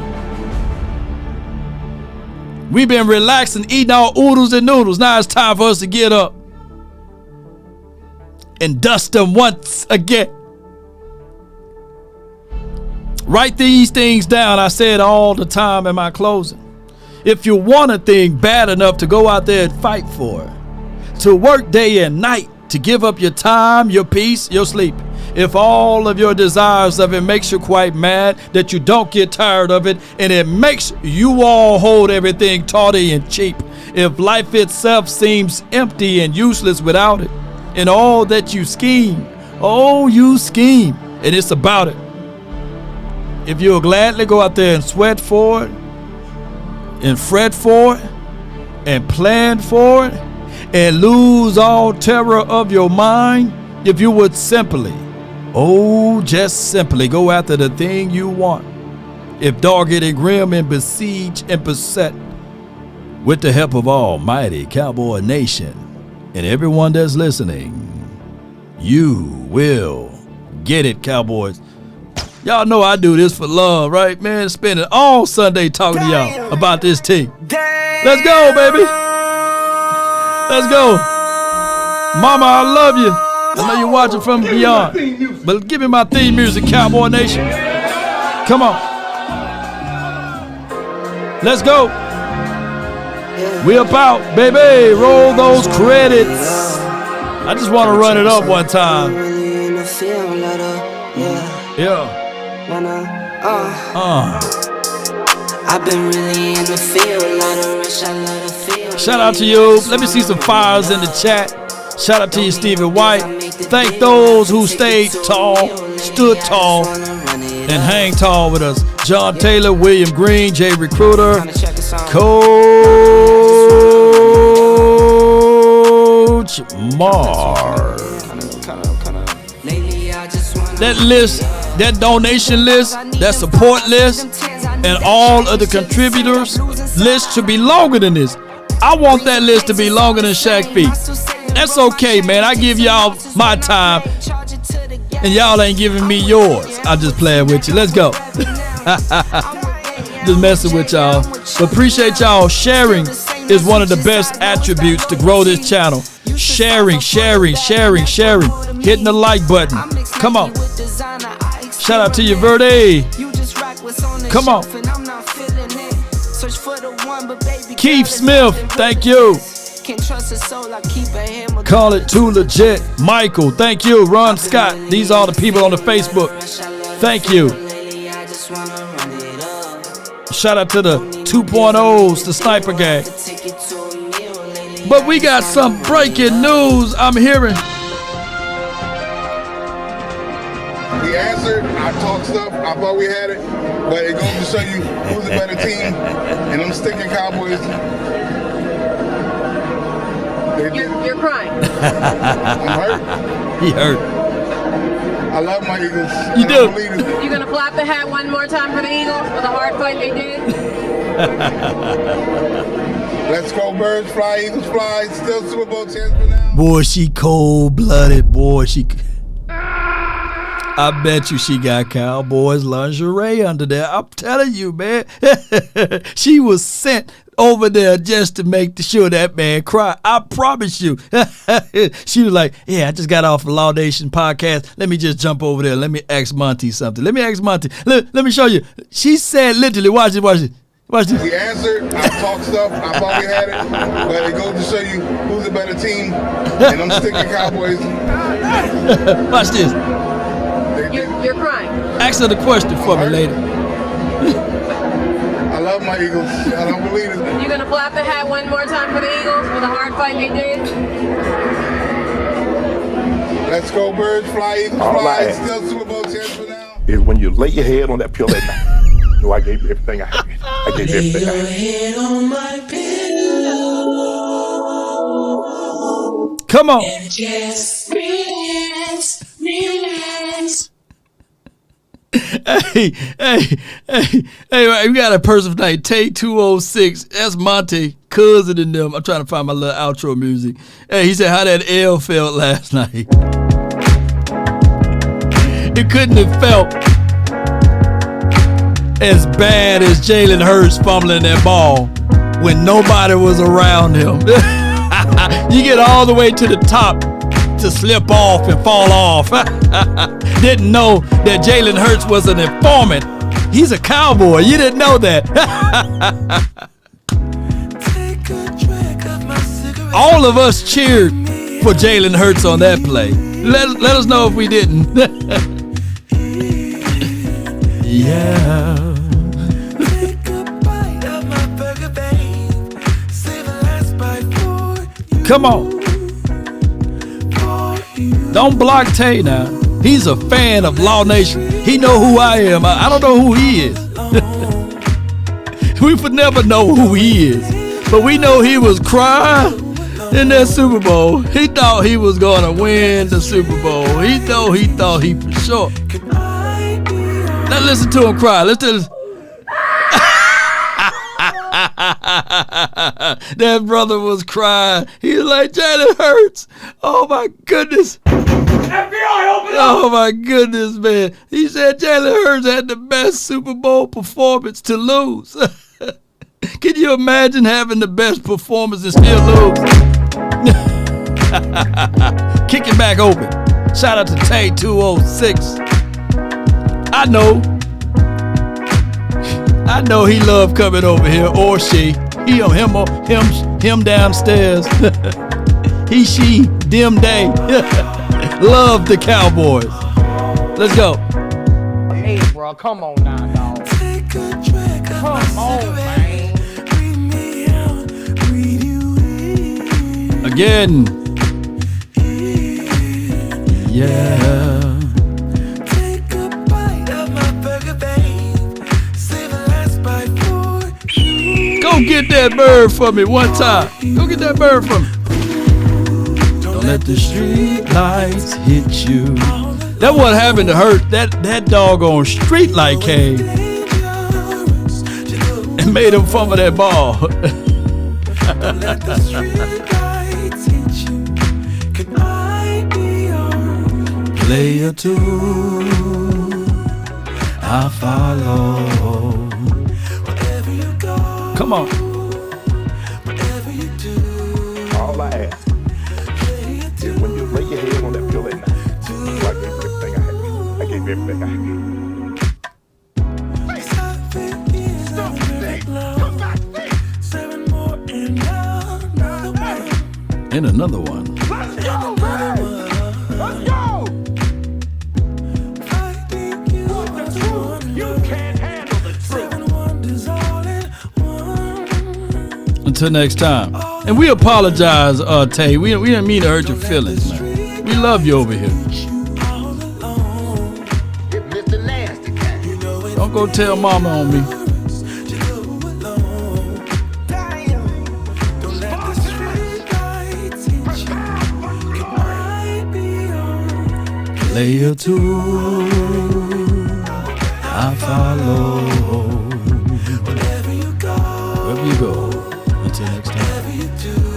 We've been relaxing, eating our oodles and noodles. Now it's time for us to get up and dust them once again. Write these things down. I say it all the time in my closing. If you want a thing bad enough to go out there and fight for it, to work day and night, to give up your time, your peace, your sleep. If all of your desires of it makes you quite mad, that you don't get tired of it, and it makes you all hold everything tawdry and cheap. If life itself seems empty and useless without it, and all that you scheme, oh, you scheme, and it's about it. If you'll gladly go out there and sweat for it, and fret for it, and plan for it, and lose all terror of your mind, if you would simply, oh, just simply go after the thing you want. If dogged and grim and besieged and beset, with the help of Almighty Cowboy Nation and everyone that's listening, you will get it, Cowboys. Y'all know I do this for love, right, man? Spending all Sunday talking to y'all about this team. Let's go, baby. Let's go. Mama, I love you. I know you're watching from beyond. But give me my theme music, Cowboy Nation. Come on. Let's go. We about, baby. Roll those credits. I just want to run it up one time. Yeah. I've been really in the field. Shout out to you. Let me see some fires in the chat. Shout out to you, Stephen White. Thank those who stayed tall, stood tall, and hang tall with us. John Taylor, William Green, Jay Recruiter, Coach Mar. That list, that donation list, that support list, and all of the contributors list should be longer than this. I want that list to be longer than Shaq Feet. That's okay, man. I give y'all my time, and y'all ain't giving me yours. I'm just playing with you. Let's go. Just messing with y'all. But appreciate y'all. Sharing is one of the best attributes to grow this channel. Sharing. Hitting the like button. Come on. Shout out to you, Verde. Come on. Keith Smith, thank you. Call it too legit. Michael, thank you. Ron Scott, these are the people on the Facebook. Thank you. Shout out to the 2.0s, the Sniper Gang. But we got some breaking news I'm hearing. We answered. I talked stuff. I thought we had it. But it goes to show you who's a better team. And I'm sticking Cowboys. You're crying. I'm hurt. He hurt. I love my Eagles. You do. You gonna flap the hat one more time for the Eagles for the hard fight they did? Let's go Birds, fly, Eagles fly. Still Super Bowl chance for now. Boy, she cold-blooded. Boy, she... I bet you she got Cowboys lingerie under there. I'm telling you, man. She was sent over there just to make sure that man cry. I promise you. She was like, yeah, I just got off a Law Nation podcast. Let me just jump over there. Let me ask Monty something. Let me ask Monty. Let me show you. She said literally, watch it. Watch this. We answered. I talked stuff. I thought we had it. But it goes to show you who's a better team. And I'm sticking Cowboys. Watch this. You're crying. Ask her the question for me later. I love my Eagles. I don't believe it. You gonna flap the hat one more time for the Eagles for the hard fight they did? Let's go Birds, fly, Eagles fly. Still Super Bowl chance for now. Is when you lay your head on that pillow at night. You know, I gave you everything I had. I gave you everything I had. Head on my pillow. Come on. And just relax. Hey, we got a person named Tay206. That's Monty, cousin in them. I'm trying to find my little outro music. Hey, he said how that L felt last night. It couldn't have felt as bad as Jalen Hurts fumbling that ball when nobody was around him. You get all the way to the top to slip off and fall off. Didn't know that Jalen Hurts was an informant. He's a Cowboy. You didn't know that. All of us cheered for Jalen Hurts on that play. Let us know if we didn't. Yeah. Come on. Don't block Tay now. He's a fan of Law Nation. He know who I am. I don't know who he is. We would never know who he is. But we know he was crying in that Super Bowl. He thought he was going to win the Super Bowl. He thought he for sure. Let's listen to him cry. Let's do this. That brother was crying. He was like, Jalen Hurts. Oh my goodness. FBI, open up. Oh my goodness, man. He said Jalen Hurts had the best Super Bowl performance to lose. Can you imagine having the best performance and still lose? Kick it back open. Shout out to Tay206. I know he loved coming over here, or she. Him downstairs. He, she, them they. Love the Cowboys. Let's go. Hey, bro, come on now, dog. Come on, man. Again. Yeah. Go get that bird for me one time. Go get that bird for me. Don't let the street lights hit you. That what happened to Hurt. That doggone street light came and made him fumble that ball. Play a tune, I follow. Come on. All I ask is when you lay your head on that pillow at night, I gave you everything I had. I gave you everything I had. And another one. Let's go, man! Let's go! You can't handle the truth. Until next time. And we apologize, Tay. We didn't mean to hurt your feelings, man. We love you over here. Don't go tell mama on me. Layer 2, I follow. Wherever you go, until next time.